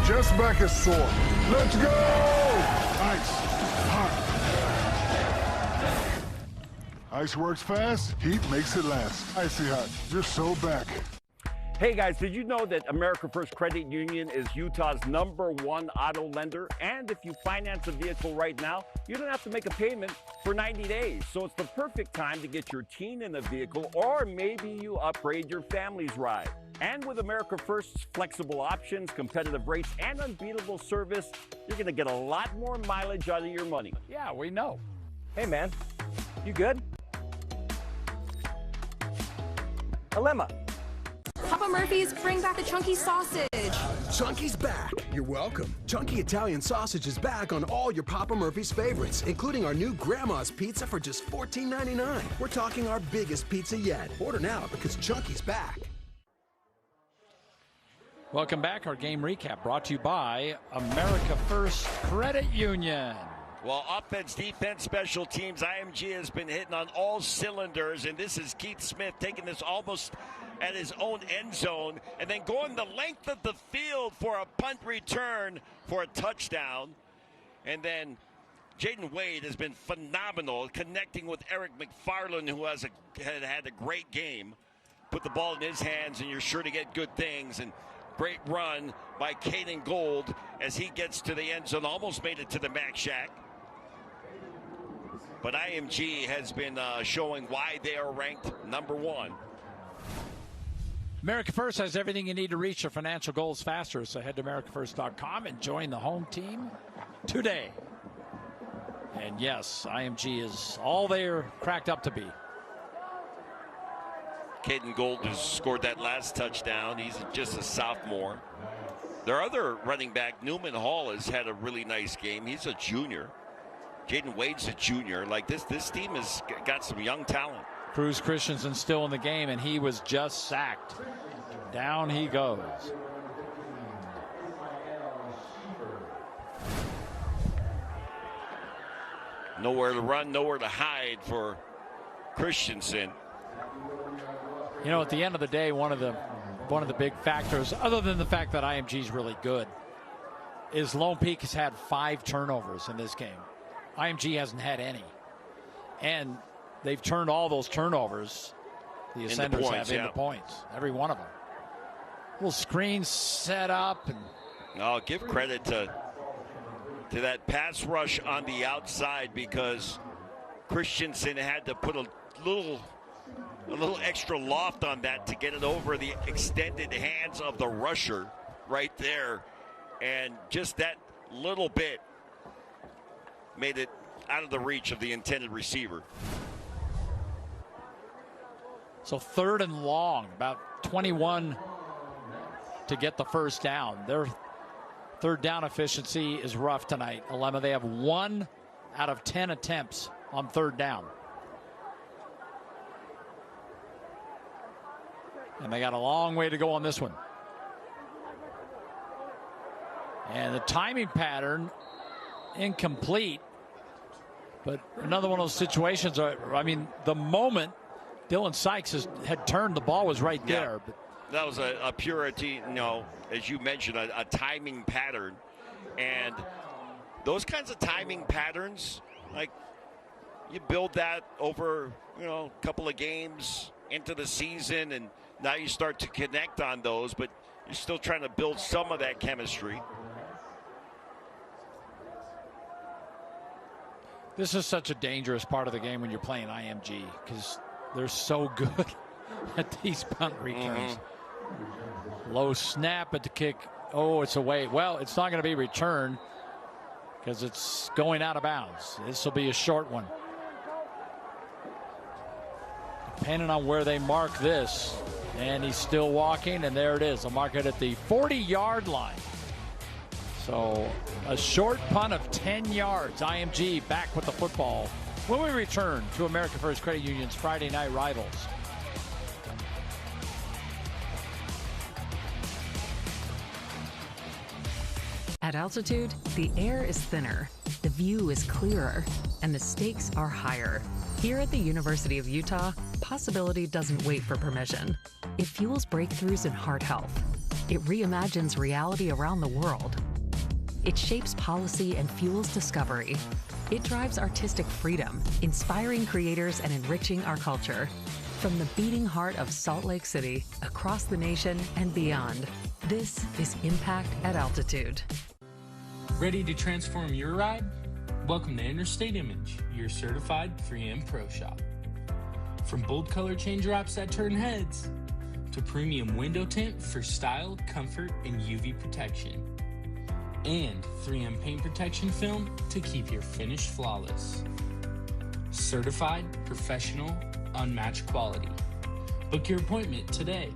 Just back is sore. Let's go! Ice. Hot. Ice works fast. Heat makes it last. Icy hot. Just so back. Hey guys, did you know that America First Credit Union is Utah's #1 auto lender? And if you finance a vehicle right now, you don't have to make a payment for 90 days. So it's the perfect time to get your teen in a vehicle, or maybe you upgrade your family's ride. And with America First's flexible options, competitive rates, and unbeatable service, you're going to get a lot more mileage out of your money. Yeah, we know. Hey, man, you good? Alema. Papa Murphy's, bring back the chunky sausage. Chunky's back. You're welcome. Chunky Italian sausage is back on all your Papa Murphy's favorites, including our new Grandma's Pizza for just $14.99. We're talking our biggest pizza yet. Order now because Chunky's back. Welcome back. Our game recap brought to you by America First Credit Union. Well, offense, defense, special teams, IMG has been hitting on all cylinders, and this is Keith Smith taking this almost at his own end zone and then going the length of the field for a punt return for a touchdown. And then Jaden Wade has been phenomenal connecting with Eric McFarland, who had a great game. Put the ball in his hands, and you're sure to get good things. And great run by Caden Gold as he gets to the end zone. Almost made it to the Mac Shack. But IMG has been showing why they are ranked #1. America First has everything you need to reach your financial goals faster. So head to AmericaFirst.com and join the home team today. And yes, IMG is all they're cracked up to be. Caden Gold has scored that last touchdown. He's just a sophomore. Their other running back, Newman Hall, has had a really nice game. He's a junior. Jaden Wade's a junior. Like this team has got some young talent. Cruz Christensen still in the game, and he was just sacked. Down he goes. Nowhere to run, nowhere to hide for Christensen. You know, at the end of the day, one of the big factors, other than the fact that IMG is really good, is Lone Peak has had 5 turnovers in this game. IMG hasn't had any. And they've turned all those turnovers the Ascenders points, have into points. Every one of them. Little screen set up. And I'll give credit to that pass rush on the outside, because Christensen had to put a little extra loft on that to get it over the extended hands of the rusher right there. And just that little bit made it out of the reach of the intended receiver. So 3rd and long, about 21 to get the first down. Their 3rd down efficiency is rough tonight. Alema, they have 1 out of 10 attempts on 3rd down. And they got a long way to go on this one. And the timing pattern, incomplete. But another one of those situations, I mean, the moment Dylan Sykes had turned, the ball was right there. But that was a purity, as you mentioned, a timing pattern. And those kinds of timing patterns, like, you build that over, a couple of games into the season, and now you start to connect on those, but you're still trying to build some of that chemistry. This is such a dangerous part of the game when you're playing IMG, because they're so good at these punt returns. Low snap at the kick. Oh, it's away. Well, it's not going to be returned because it's going out of bounds. This will be a short one. Depending on where they mark this. And he's still walking, and there it is. They'll mark it at the 40-yard line. So a short punt of 10 yards. IMG back with the football when we return to America First Credit Union's Friday Night Rivals. At altitude, the air is thinner, the view is clearer, and the stakes are higher. Here at the University of Utah, possibility doesn't wait for permission. It fuels breakthroughs in heart health. It reimagines reality around the world. It shapes policy and fuels discovery. It drives artistic freedom, inspiring creators and enriching our culture. From the beating heart of Salt Lake City, across the nation and beyond, this is Impact at Altitude. Ready to transform your ride? Welcome to Interstate Image, your certified 3M Pro Shop. From bold color change wraps that turn heads, to premium window tint for style, comfort, and UV protection. And 3M paint protection film to keep your finish flawless. Certified, professional, unmatched quality. Book your appointment today.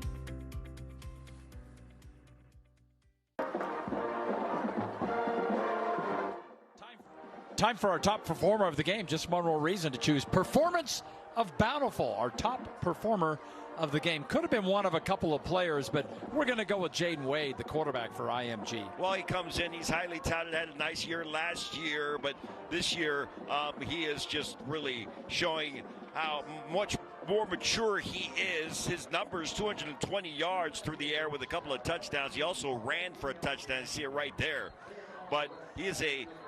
Time for our top performer of the game. Just one more reason to choose Performance of Bountiful, our top performer of the game. Could have been one of a couple of players, but we're going to go with Jaden Wade, the quarterback for IMG. Well, he comes in, he's highly touted, had a nice year last year, but this year he is just really showing how much more mature he is. His numbers, 220 yards through the air with a couple of touchdowns. He also ran for a touchdown. You see it right there. But he is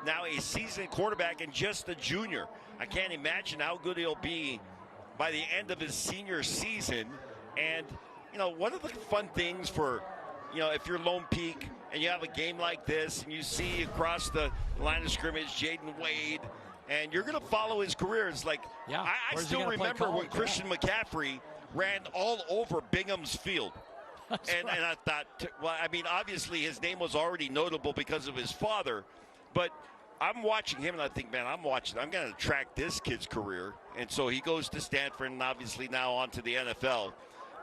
now a seasoned quarterback and just a junior. I can't imagine how good he'll be by the end of his senior season. And, one of the fun things for, if you're Lone Peak and you have a game like this and you see across the line of scrimmage Jaden Wade, and you're going to follow his career. It's like, I still remember when Christian McCaffrey ran all over Bingham's Field. And I thought, obviously his name was already notable because of his father, but I'm watching him and I think, man, I'm going to track this kid's career. And so he goes to Stanford and obviously now on to the NFL.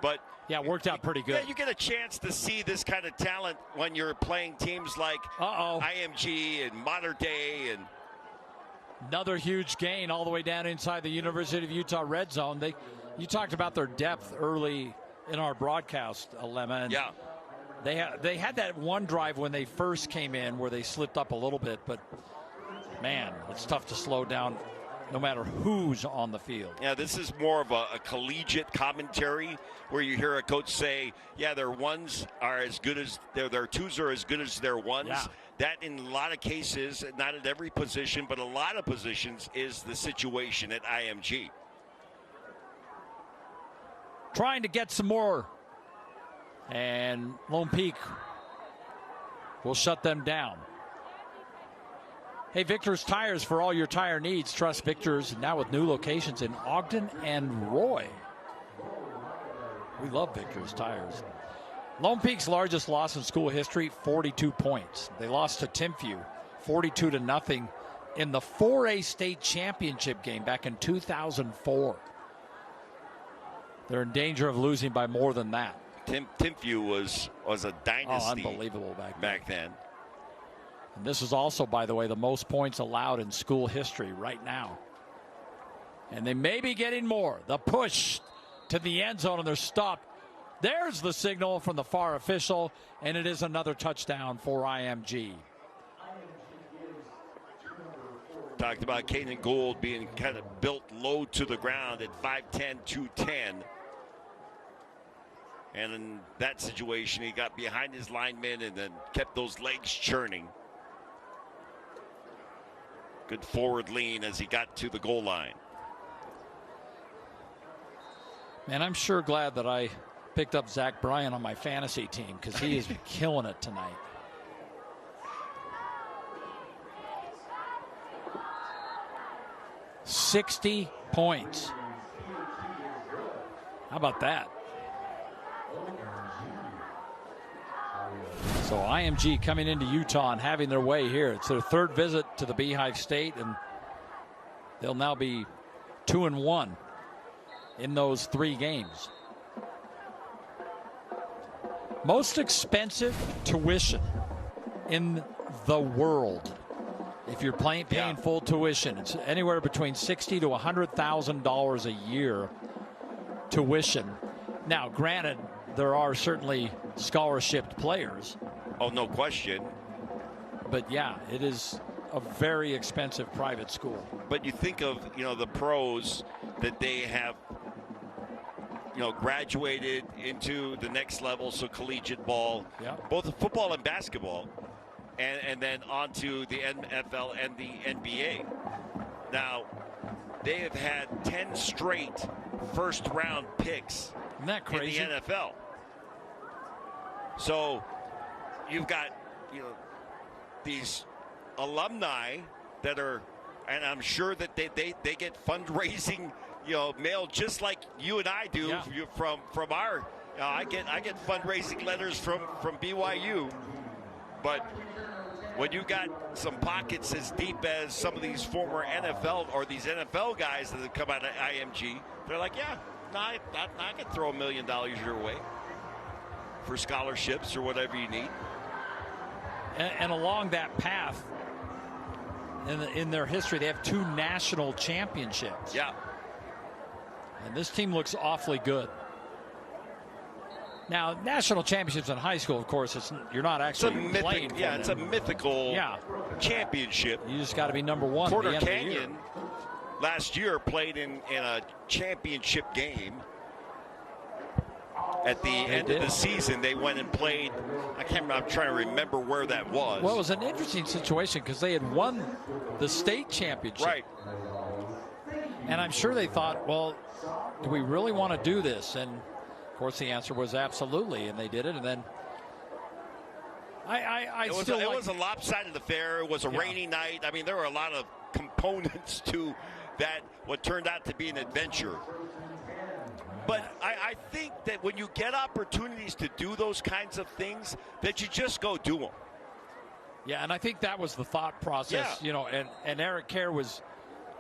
But yeah, it worked out pretty good. Yeah, you get a chance to see this kind of talent when you're playing teams like IMG and Mater Dei. And another huge gain all the way down inside the University of Utah red zone. You talked about their depth early in our broadcast, Alema. Yeah. They had that one drive when they first came in where they slipped up a little bit, but man, it's tough to slow down no matter who's on the field. Yeah, this is more of a collegiate commentary where you hear a coach say, yeah, their ones are as good as their twos are as good as their ones. Yeah. That in a lot of cases, not at every position, but a lot of positions is the situation at IMG. trying to get some more. And Lone Peak will shut them down. Hey, Victor's Tires for all your tire needs. Trust Victor's now with new locations in Ogden and Roy. We love Victor's Tires. Lone Peak's largest loss in school history, 42 points. They lost to Timpview 42-0 in the 4A state championship game back in 2004. They're in danger of losing by more than that. Timpview was a dynasty. Unbelievable back then. And this is also, by the way, the most points allowed in school history right now. And they may be getting more. The push to the end zone, and they're stopped. There's the signal from the far official, and it is another touchdown for IMG. Talked about Caden Gould being kind of built low to the ground at 5'10", 210. And in that situation, he got behind his linemen and then kept those legs churning. Good forward lean as he got to the goal line. Man, I'm sure glad that I picked up Zach Bryan on my fantasy team because he is killing it tonight. $60 points. How about that? So IMG coming into Utah and having their way here. It's their third visit to the Beehive State, and they'll now be 2-1 in those 3 games. Most expensive tuition in the world. If you're paying full tuition, it's anywhere between $60,000 to $100,000 a year tuition. Now, granted, there are certainly scholarship players. Oh, no question. But yeah, it is a very expensive private school. But you think of, the pros that they have, graduated into the next level, so collegiate ball, both football and basketball, and then onto the NFL and the NBA. Now, they have had 10 straight first-round picks Isn't that crazy? in the NFL. So you've got, these alumni that are, and I'm sure that they get fundraising, mail just like you and I do from our. I get fundraising letters from BYU, but when you got some pockets as deep as some of these former NFL or these NFL guys that have come out of IMG, they're like, I can throw $1 million your way for scholarships or whatever you need. And along that path, in their history, they have 2 national championships. Yeah. And this team looks awfully good. Now, national championships in high school, of course, you're not actually playing for them. It's a mythical championship. You just got to be number 1. Porter Canyon last year played in a championship game. At the end of the season, they went and played. I can't remember. I'm trying to remember where that was. Well, it was an interesting situation because they had won the state championship. Right. And I'm sure they thought, well, do we really want to do this? And, of course, the answer was absolutely, and they did it. And then it was a lopsided affair. It was a rainy night. I mean, there were a lot of components to that, what turned out to be an adventure. But I think that when you get opportunities to do those kinds of things, that you just go do them. Yeah, and I think that was the thought process, and Eric Kerr was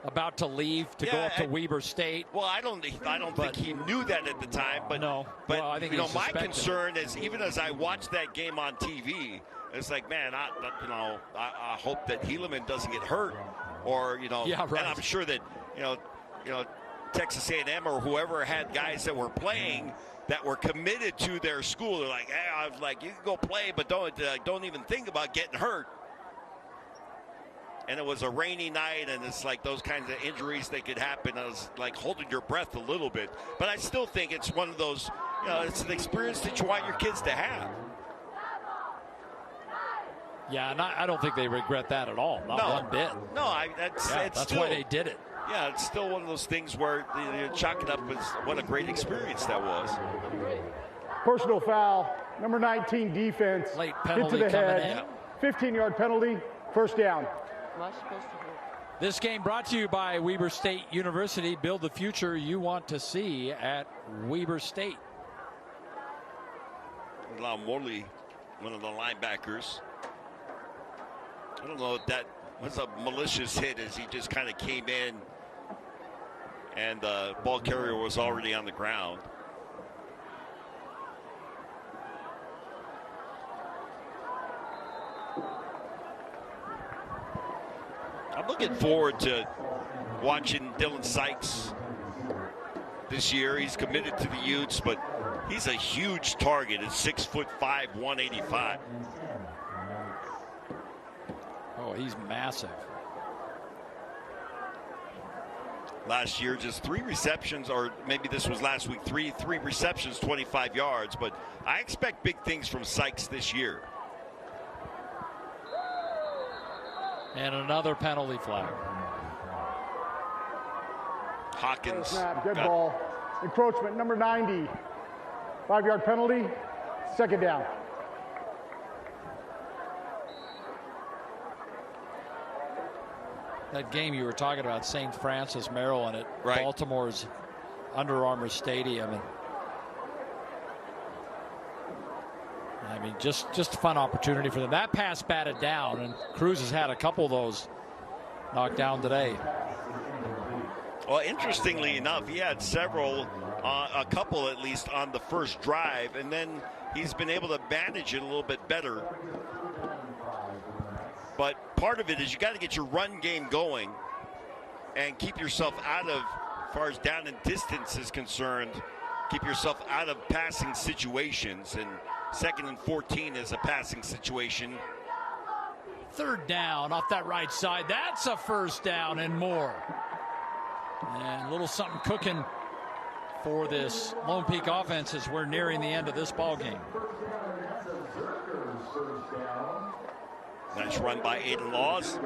about to leave to go up to Weber State. Well, I don't think he knew that at the time, but no. But well, I think my concern is, even as I watched that game on TV, it's like, man, I hope that Helaman doesn't get hurt, or and I'm sure that Texas A&M or whoever had guys that were playing that were committed to their school. They're like, hey, I was like, you can go play, but don't even think about getting hurt. And it was a rainy night, and it's like those kinds of injuries that could happen. I was like holding your breath a little bit, but I still think it's one of those, it's an experience that you want your kids to have. Yeah, and I don't think they regret that at all. Not one bit. No, that's why they did it. Yeah, it's still one of those things where you chalk it up as what a great experience that was. Personal foul, number 19 defense. Late Hit penalty to the coming head. 15-yard penalty, first down. This game brought to you by Weber State University. Build the future you want to see at Weber State. Morley, one of the linebackers. I don't know if that was a malicious hit as he just kind of came in and the ball carrier was already on the ground. I'm looking forward to watching Dylan Sykes this year. He's committed to the Utes, but he's a huge target at 6'5", 185. Oh, he's massive. Last year, just 3 receptions, or maybe this was last week, three receptions, 25 yards. But I expect big things from Sykes this year. And another penalty flag. Hawkins. Snap, dead ball. Encroachment, number 90. 5-yard penalty, second down. That game you were talking about, St. Francis, Maryland, at Baltimore's Under Armour Stadium. And I mean, just a fun opportunity for them. That pass batted down, and Cruz has had a couple of those knocked down today. Well, interestingly enough, he had several, a couple at least, on the first drive, and then he's been able to manage it a little bit better. But part of it is you got to get your run game going and keep yourself out of, as far as down and distance is concerned, keep yourself out of passing situations. And 2nd and 14 is a passing situation. Third down off that right side. That's a first down and more. And a little something cooking for this Lone Peak offense as we're nearing the end of this ball game. Nice run by Aiden Laws.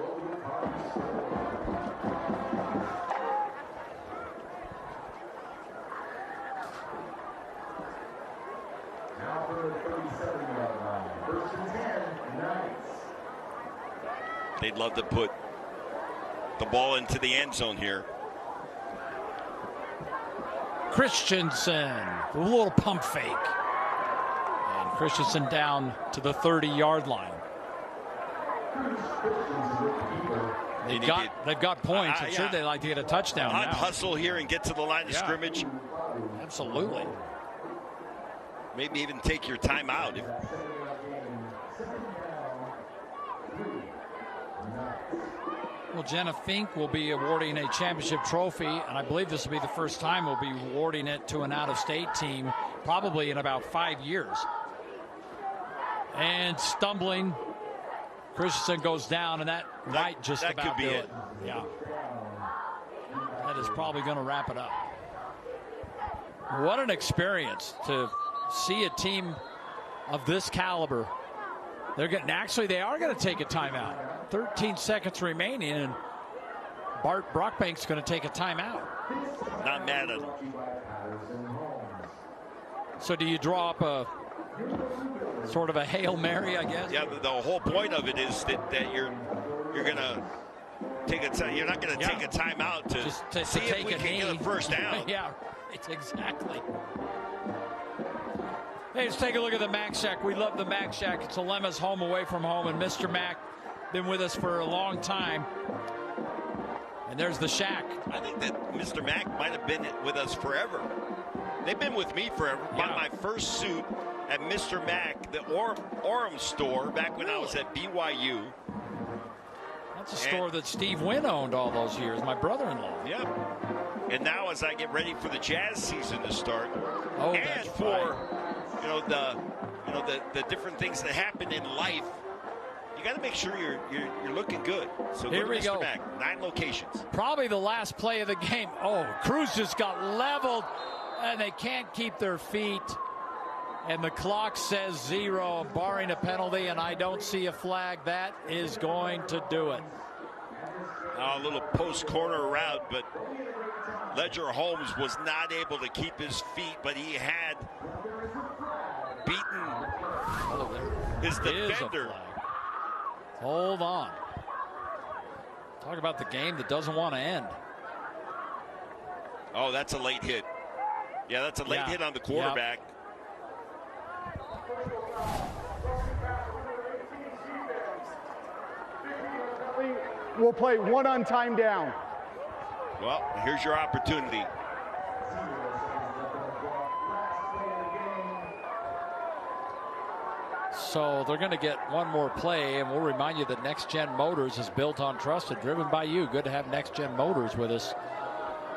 They'd love to put the ball into the end zone here. Christensen, a little pump fake. And Christensen down to the 30-yard line. They've got points. I'm sure they'd like to get a touchdown now. Hustle here and get to the line of scrimmage. Absolutely. Maybe even take your time out. Well, Jenna Fink will be awarding a championship trophy, and I believe this will be the first time we'll be awarding it to an out-of-state team, probably in about 5 years. And stumbling, Christensen goes down, and that might just about do it. Yeah. That is probably going to wrap it up. What an experience to see a team of this caliber. They're getting, actually, they are going to take a timeout. 13 seconds remaining, and Bart Brockbank's going to take a timeout. Not mad at him. So do you draw up a sort of a Hail Mary, I guess? Yeah, the whole point of it is that you're going to take you're not going to take a timeout to see if we can get a first down. Yeah, it's exactly. Hey, let's take a look at the Mac Shack. We love the Mac Shack. It's Alema's home away from home, and Mr. Mac been with us for a long time. And there's the Shack. I think that Mr. Mac might have been with us forever. They've been with me forever. Yeah. Bought my first suit at Mr. Mac, the Orem store, back when I was at BYU. That's a store that Steve Wynn owned all those years, my brother-in-law. Yep. And now as I get ready for the Jazz season to start, that's for the different things that happen in life, you got to make sure you're looking good. So here we go. Mac, 9 locations. Probably the last play of the game. Oh, Cruz just got leveled, and they can't keep their feet. And the clock says 0, barring a penalty, and I don't see a flag. That is going to do it. A little post corner route, but Ledger Holmes was not able to keep his feet, but he had beaten his defender. Hold on. Talk about the game that doesn't want to end. Oh, that's a late hit. Yeah, that's a late hit on the quarterback. We'll play one on time down. Well, here's your opportunity. So they're going to get one more play, and we'll remind you that Next Gen Motors is built on trust and driven by you. Good to have Next Gen Motors with us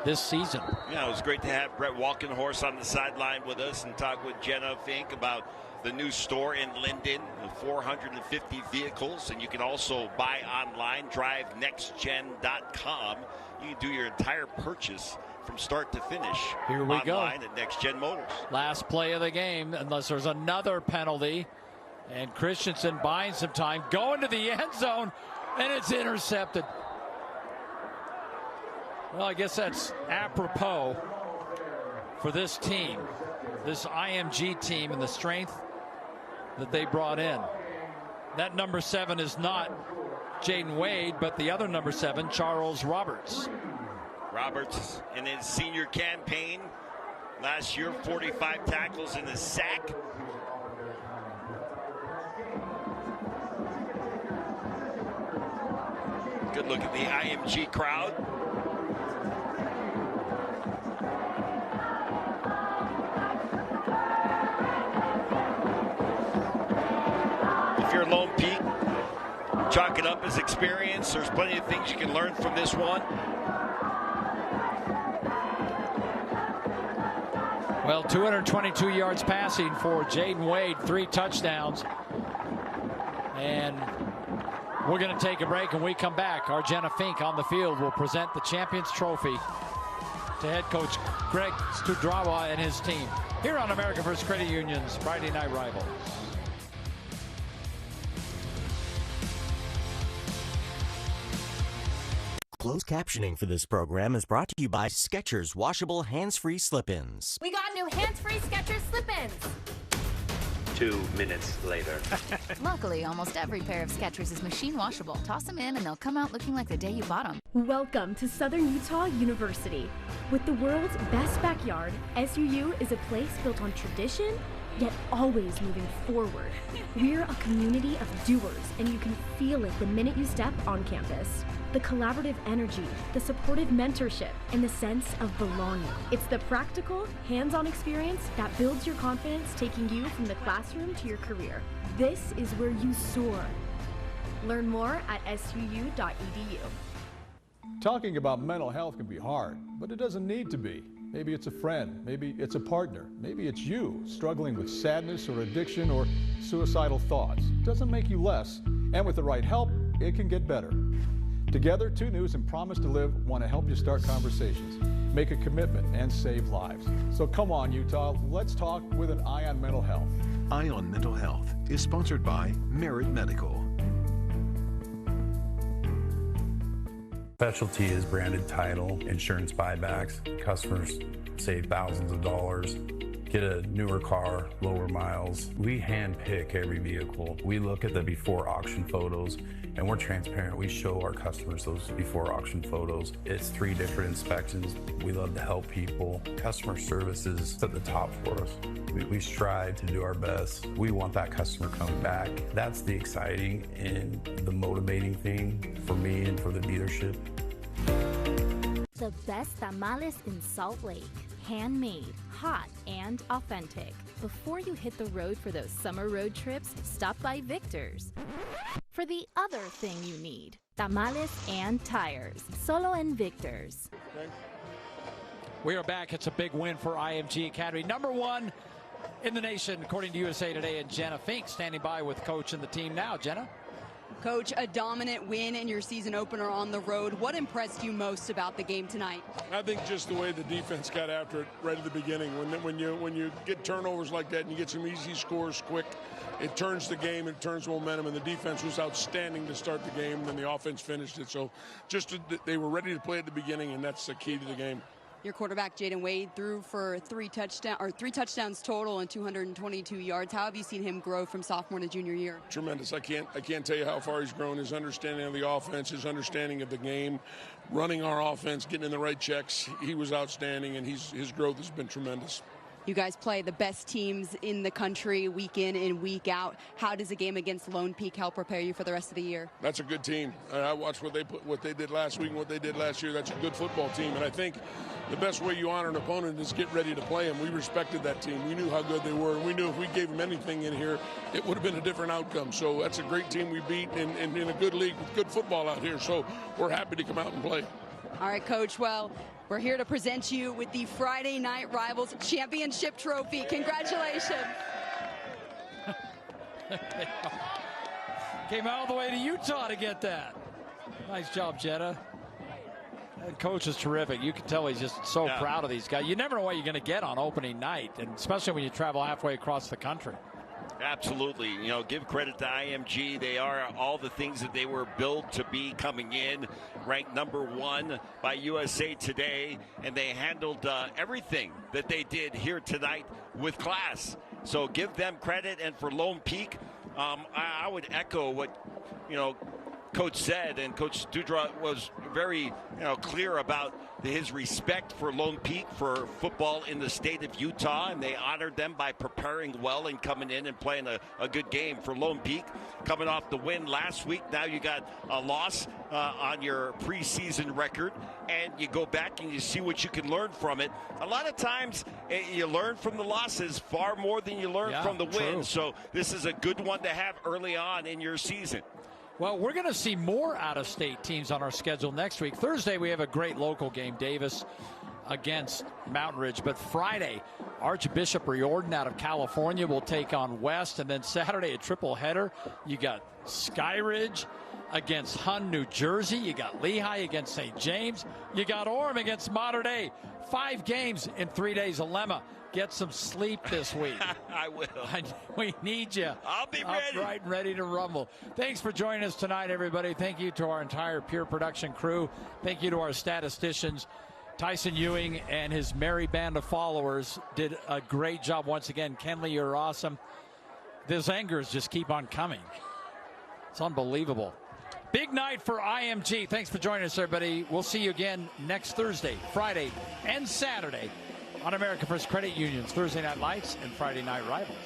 this season. Yeah, it was great to have Brett Walkenhorst on the sideline with us and talk with Jenna Fink about the new store in Linden, the 450 vehicles, and you can also buy online, drivenextgen.com. You can do your entire purchase from start to finish. Here we go. Online at Next Gen Motors. Last play of the game, unless there's another penalty. And Christensen buying some time, going to the end zone, and it's intercepted. Well, I guess that's apropos for this team, this IMG team, and the strength that they brought in. That number 7 is not Jaden Wade, but the other number 7, Charles Roberts. Roberts in his senior campaign last year, 45 tackles and a sack. Good look at the IMG crowd. If you're Lone Peak, chalk it up as experience. There's plenty of things you can learn from this one. Well, 222 yards passing for Jaden Wade, 3 touchdowns. And we're going to take a break. When we come back, our Jenna Fink on the field will present the Champions Trophy to head coach Greg Studrawa and his team here on America First Credit Union's Friday Night Rival. Closed captioning for this program is brought to you by Skechers washable hands-free slip-ins. We got new hands-free Skechers slip-ins. 2 minutes later. Luckily, almost every pair of Skechers is machine washable. Toss them in and they'll come out looking like the day you bought them. Welcome to Southern Utah University. With the world's best backyard, SUU is a place built on tradition, yet always moving forward. We're a community of doers, and you can feel it the minute you step on campus. The collaborative energy, the supportive mentorship, and the sense of belonging. It's the practical, hands-on experience that builds your confidence, taking you from the classroom to your career. This is where you soar. Learn more at suu.edu. Talking about mental health can be hard, but it doesn't need to be. Maybe it's a friend, maybe it's a partner, maybe it's you struggling with sadness or addiction or suicidal thoughts. It doesn't make you less, and with the right help, it can get better. Together, 2 News and Promise to Live want to help you start conversations, make a commitment, and save lives. So come on, Utah, let's talk with an eye on mental health. Eye on Mental Health is sponsored by Merit Medical. Specialty is branded title, insurance buybacks. Customers save thousands of dollars, get a newer car, lower miles. We hand pick every vehicle. We look at the before auction photos, and we're transparent. We show our customers those before auction photos. It's 3 different inspections. We love to help people. Customer service is at the top for us. We strive to do our best. We want that customer coming back. That's the exciting and the motivating thing for me and for the dealership. The best tamales in Salt Lake. Handmade, hot, and authentic. Before you hit the road for those summer road trips, stop by Victor's. For the other thing you need, tamales and tires. Solo en Victor's. We are back. It's a big win for IMG Academy. Number 1 in the nation, according to USA Today, and Jenna Fink standing by with coach and the team now. Jenna? Coach, a dominant win in your season opener on the road. What impressed you most about the game tonight? I think just the way the defense got after it right at the beginning. When you get turnovers like that and you get some easy scores quick, it turns the game, it turns momentum, and the defense was outstanding to start the game, and then the offense finished it. So they were ready to play at the beginning, and that's the key to the game. Your quarterback, Jaden Wade, threw for three touchdowns total and 222 yards. How have you seen him grow from sophomore to junior year? Tremendous. I can't tell you how far he's grown. His understanding of the offense, his understanding of the game, running our offense, getting in the right checks. He was outstanding, and his growth has been tremendous. You guys play the best teams in the country week in and week out. How does a game against Lone Peak help prepare you for the rest of the year? That's a good team. I watched what they did last week and what they did last year. That's a good football team, and I think the best way you honor an opponent is get ready to play them. We respected that team. We knew how good they were, and we knew if we gave them anything in here, it would have been a different outcome. So that's a great team we beat in a good league with good football out here. So we're happy to come out and play. All right, Coach. Well, we're here to present you with the Friday Night Rivals Championship Trophy. Congratulations. Came all the way to Utah to get that. Nice job, Jetta. That coach is terrific. You can tell he's just so proud of these guys. You never know what you're going to get on opening night, and especially when you travel halfway across the country. Absolutely. Give credit to IMG. They are all the things that they were built to be coming in, ranked #1 by USA Today, and they handled everything that they did here tonight with class. So give them credit. And for Lone Peak, I would echo what, Coach said, and Coach Dudra was very, clear about his respect for Lone Peak, for football in the state of Utah, and they honored them by preparing well and coming in and playing a good game. For Lone Peak, coming off the win last week, now you got a loss on your preseason record, and you go back and you see what you can learn from it. A lot of times you learn from the losses far more than you learn from the wins, so this is a good one to have early on in your season. Well, we're going to see more out-of-state teams on our schedule next week. Thursday, we have a great local game, Davis against Mountain Ridge. But Friday, Archbishop Riordan out of California will take on West. And then Saturday, a triple header. You got Skyridge against Hunn, New Jersey. You got Lehigh against St. James. You got Orem against Mater Dei. 5 games in 3 days. Alema, get some sleep this week. I will. We need you. I'll be ready. Upright and ready to rumble. Thanks for joining us tonight, everybody. Thank you to our entire Pure Production crew. Thank you to our statisticians. Tyson Ewing and his merry band of followers did a great job once again. Kenley, you're awesome. Those angers just keep on coming. It's unbelievable. Big night for IMG. Thanks for joining us, everybody. We'll see you again next Thursday, Friday, and Saturday on America First Credit Union's Thursday Night Lights and Friday Night Rivals.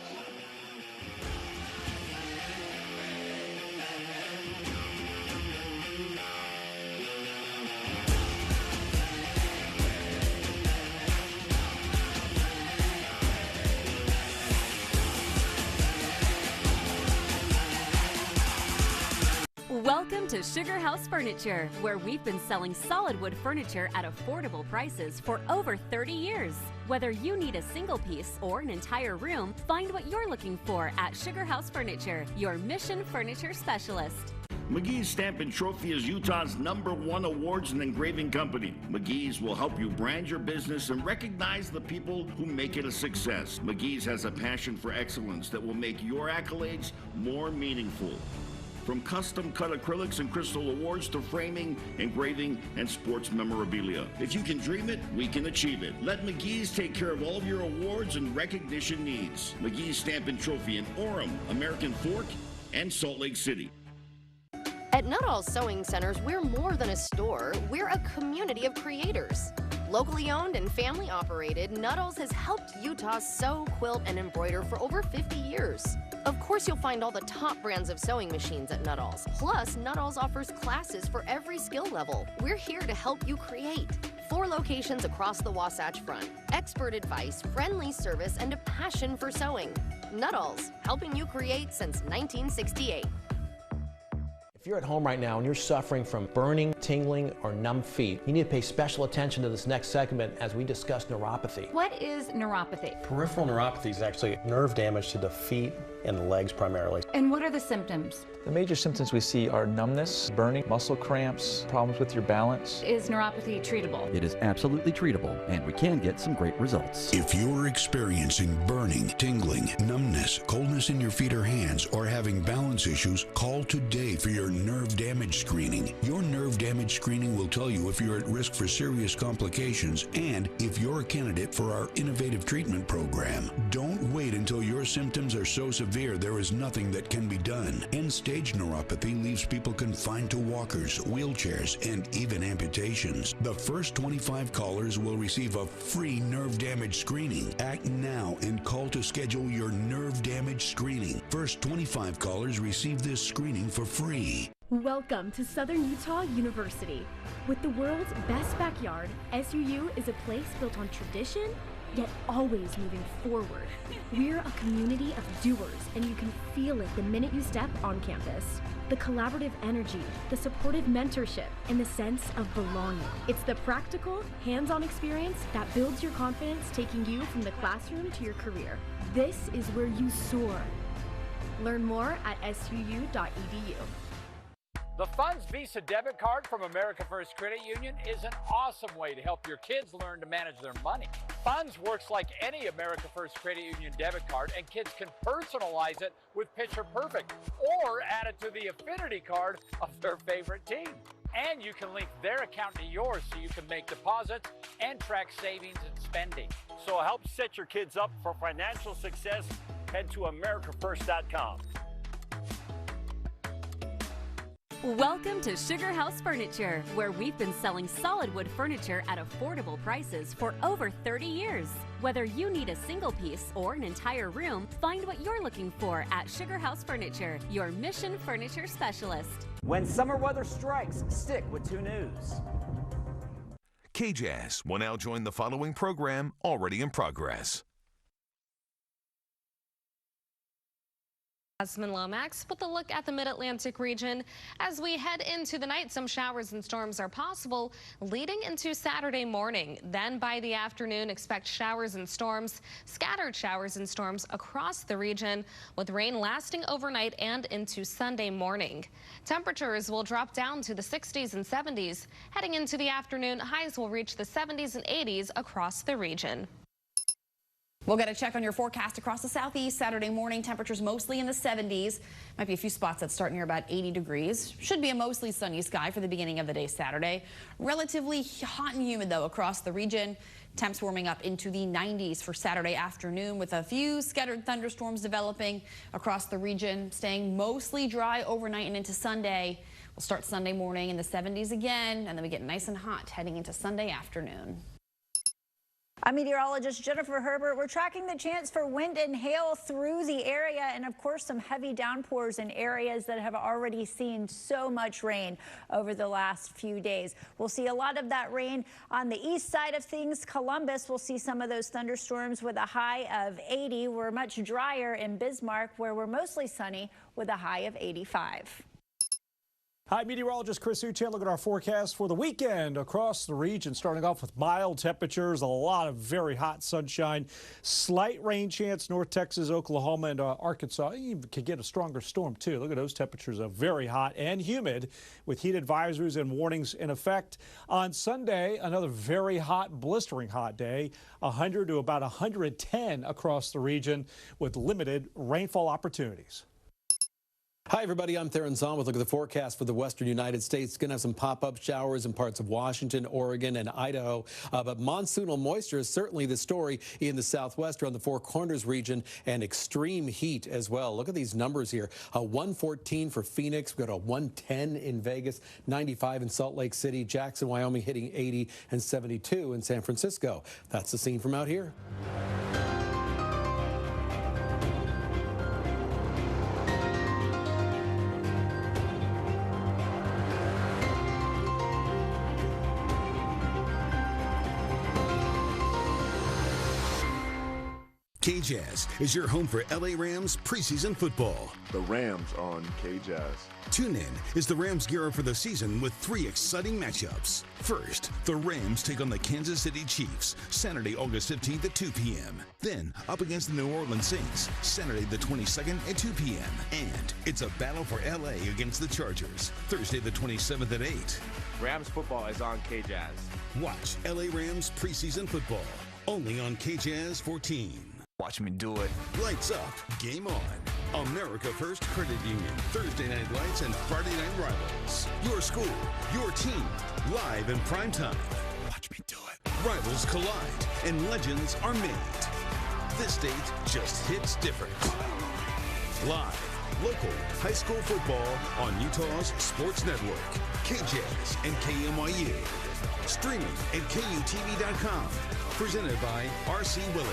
Welcome to Sugar House Furniture, where we've been selling solid wood furniture at affordable prices for over 30 years. Whether you need a single piece or an entire room, find what you're looking for at Sugar House Furniture, your Mission Furniture specialist. McGee's Stamp and Trophy is Utah's #1 awards and engraving company. McGee's will help you brand your business and recognize the people who make it a success. McGee's has a passion for excellence that will make your accolades more meaningful. From custom-cut acrylics and crystal awards to framing, engraving, and sports memorabilia. If you can dream it, we can achieve it. Let McGee's take care of all of your awards and recognition needs. McGee's Stamp and Trophy in Orem, American Fork, and Salt Lake City. At Nuttall's Sewing Centers, we're more than a store. We're a community of creators. Locally owned and family operated, Nuttall's has helped Utah sew, quilt, and embroider for over 50 years. Of course, you'll find all the top brands of sewing machines at Nuttall's. Plus, Nuttall's offers classes for every skill level. We're here to help you create. 4 locations across the Wasatch Front. Expert advice, friendly service, and a passion for sewing. Nuttall's, helping you create since 1968. If you're at home right now and you're suffering from burning, tingling, or numb feet, you need to pay special attention to this next segment as we discuss neuropathy. What is neuropathy? Peripheral neuropathy is actually nerve damage to the feet and the legs primarily. And what are the symptoms? The major symptoms we see are numbness, burning, muscle cramps, problems with your balance. Is neuropathy treatable? It is absolutely treatable, and we can get some great results. If you're experiencing burning, tingling, numbness, coldness in your feet or hands, or having balance issues, call today for your nerve damage screening. Your nerve damage screening will tell you if you're at risk for serious complications and if you're a candidate for our innovative treatment program. Don't wait until your symptoms are so severe there is nothing that can be done. End-stage neuropathy leaves people confined to walkers, wheelchairs, and even amputations. The first 25 callers will receive a free nerve damage screening. Act now and call to schedule your nerve damage screening. First 25 callers receive this screening for free. Welcome to Southern Utah University. With the world's best backyard, SUU is a place built on tradition, yet always moving forward. We're a community of doers, and you can feel it the minute you step on campus. The collaborative energy, the supportive mentorship, and the sense of belonging. It's the practical, hands-on experience that builds your confidence, taking you from the classroom to your career. This is where you soar. Learn more at suu.edu. The Funds Visa debit card from America First Credit Union is an awesome way to help your kids learn to manage their money. Funds works like any America First Credit Union debit card, and kids can personalize it with Picture Perfect or add it to the affinity card of their favorite team. And you can link their account to yours so you can make deposits and track savings and spending. So help set your kids up for financial success. Head to AmericaFirst.com. Welcome to Sugar House Furniture, where we've been selling solid wood furniture at affordable prices for over 30 years. Whether you need a single piece or an entire room, find what you're looking for at Sugar House Furniture, your Mission Furniture specialist. When summer weather strikes, stick with 2 News. KJAS will now join the following program already in progress. Jasmine Lomax with a look at the Mid-Atlantic region. As we head into the night, some showers and storms are possible leading into Saturday morning. Then by the afternoon, expect showers and storms, scattered showers and storms across the region, with rain lasting overnight and into Sunday morning. Temperatures will drop down to the 60s and 70s. Heading into the afternoon, highs will reach the 70s and 80s across the region. We'll get a check on your forecast across the southeast. Saturday morning, temperatures mostly in the 70s. Might be a few spots that start near about 80 degrees. Should be a mostly sunny sky for the beginning of the day Saturday. Relatively hot and humid, though, across the region. Temps warming up into the 90s for Saturday afternoon, with a few scattered thunderstorms developing across the region, staying mostly dry overnight and into Sunday. We'll start Sunday morning in the 70s again, and then we get nice and hot heading into Sunday afternoon. I'm meteorologist Jennifer Herbert. We're tracking the chance for wind and hail through the area, and of course some heavy downpours in areas that have already seen so much rain over the last few days. We'll see a lot of that rain on the east side of things. Columbus will see some of those thunderstorms with a high of 80. We're much drier in Bismarck, where we're mostly sunny with a high of 85. Hi, meteorologist Chris Uchan. Look at our forecast for the weekend across the region, starting off with mild temperatures, a lot of very hot sunshine, slight rain chance, North Texas, Oklahoma, and Arkansas. You could get a stronger storm, too. Look at those temperatures, are very hot and humid, with heat advisories and warnings in effect. On Sunday, another very hot, blistering hot day, 100 to about 110 across the region, with limited rainfall opportunities. Hi, everybody. I'm Theron Zahn with a look at the forecast for the western United States. Going to have some pop-up showers in parts of Washington, Oregon, and Idaho. But monsoonal moisture is certainly the story in the southwest around the Four Corners region, and extreme heat as well. Look at these numbers here. 114 for Phoenix. We've got a 110 in Vegas, 95 in Salt Lake City, Jackson, Wyoming hitting 80, and 72 in San Francisco. That's the scene from out here. K-Jazz is your home for LA Rams preseason football. The Rams on K-Jazz. Tune in as the Rams gear up for the season with 3 exciting matchups. First, the Rams take on the Kansas City Chiefs, Saturday, August 15th at 2 p.m. Then, up against the New Orleans Saints, Saturday the 22nd at 2 p.m. And it's a battle for LA against the Chargers, Thursday the 27th at 8. Rams football is on K-Jazz. Watch LA Rams preseason football, only on K-Jazz 14. Watch me do it. Lights up, game on. America First Credit Union, Thursday Night Lights and Friday Night Rivals. Your school, your team, live in prime time. Watch me do it. Rivals collide and legends are made. This date just hits different. Live, local, high school football on Utah's Sports Network, KJAZ and KMYU. Streaming at KUTV.com. Presented by RC Willey.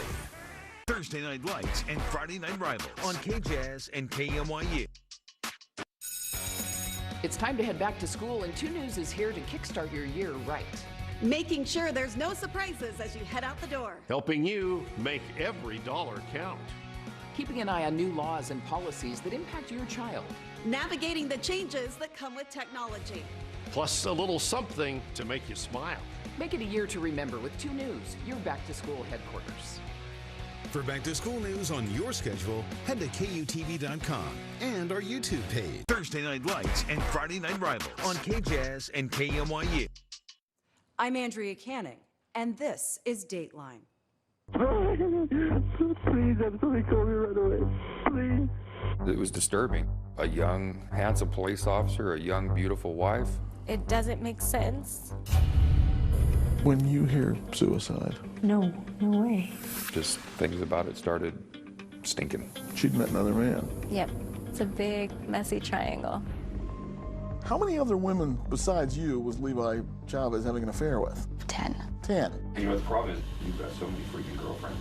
Thursday Night Lights and Friday Night Rivals on KJAZ and KMYU. It's time to head back to school, and 2 News is here to kickstart your year right. Making sure there's no surprises as you head out the door. Helping you make every dollar count. Keeping an eye on new laws and policies that impact your child. Navigating the changes that come with technology. Plus a little something to make you smile. Make it a year to remember with 2 News, your back-to-school headquarters. For back-to-school news on your schedule, head to KUTV.com and our YouTube page. Thursday Night Lights and Friday Night Rivals on KJAZ and KMYU. I'm Andrea Canning, and this is Dateline. Please, have somebody call me right away. Please. It was disturbing. A young, handsome police officer, a young, beautiful wife. It doesn't make sense. When you hear suicide? No way. Just things about it started stinking. She'd met another man. Yep, it's a big, messy triangle. How many other women besides you was Levi Chavez having an affair with? 10. 10. And you know, the problem is you've got so many freaking girlfriends.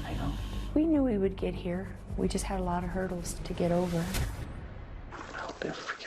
I know. We knew we would get here. We just had a lot of hurdles to get over. How different.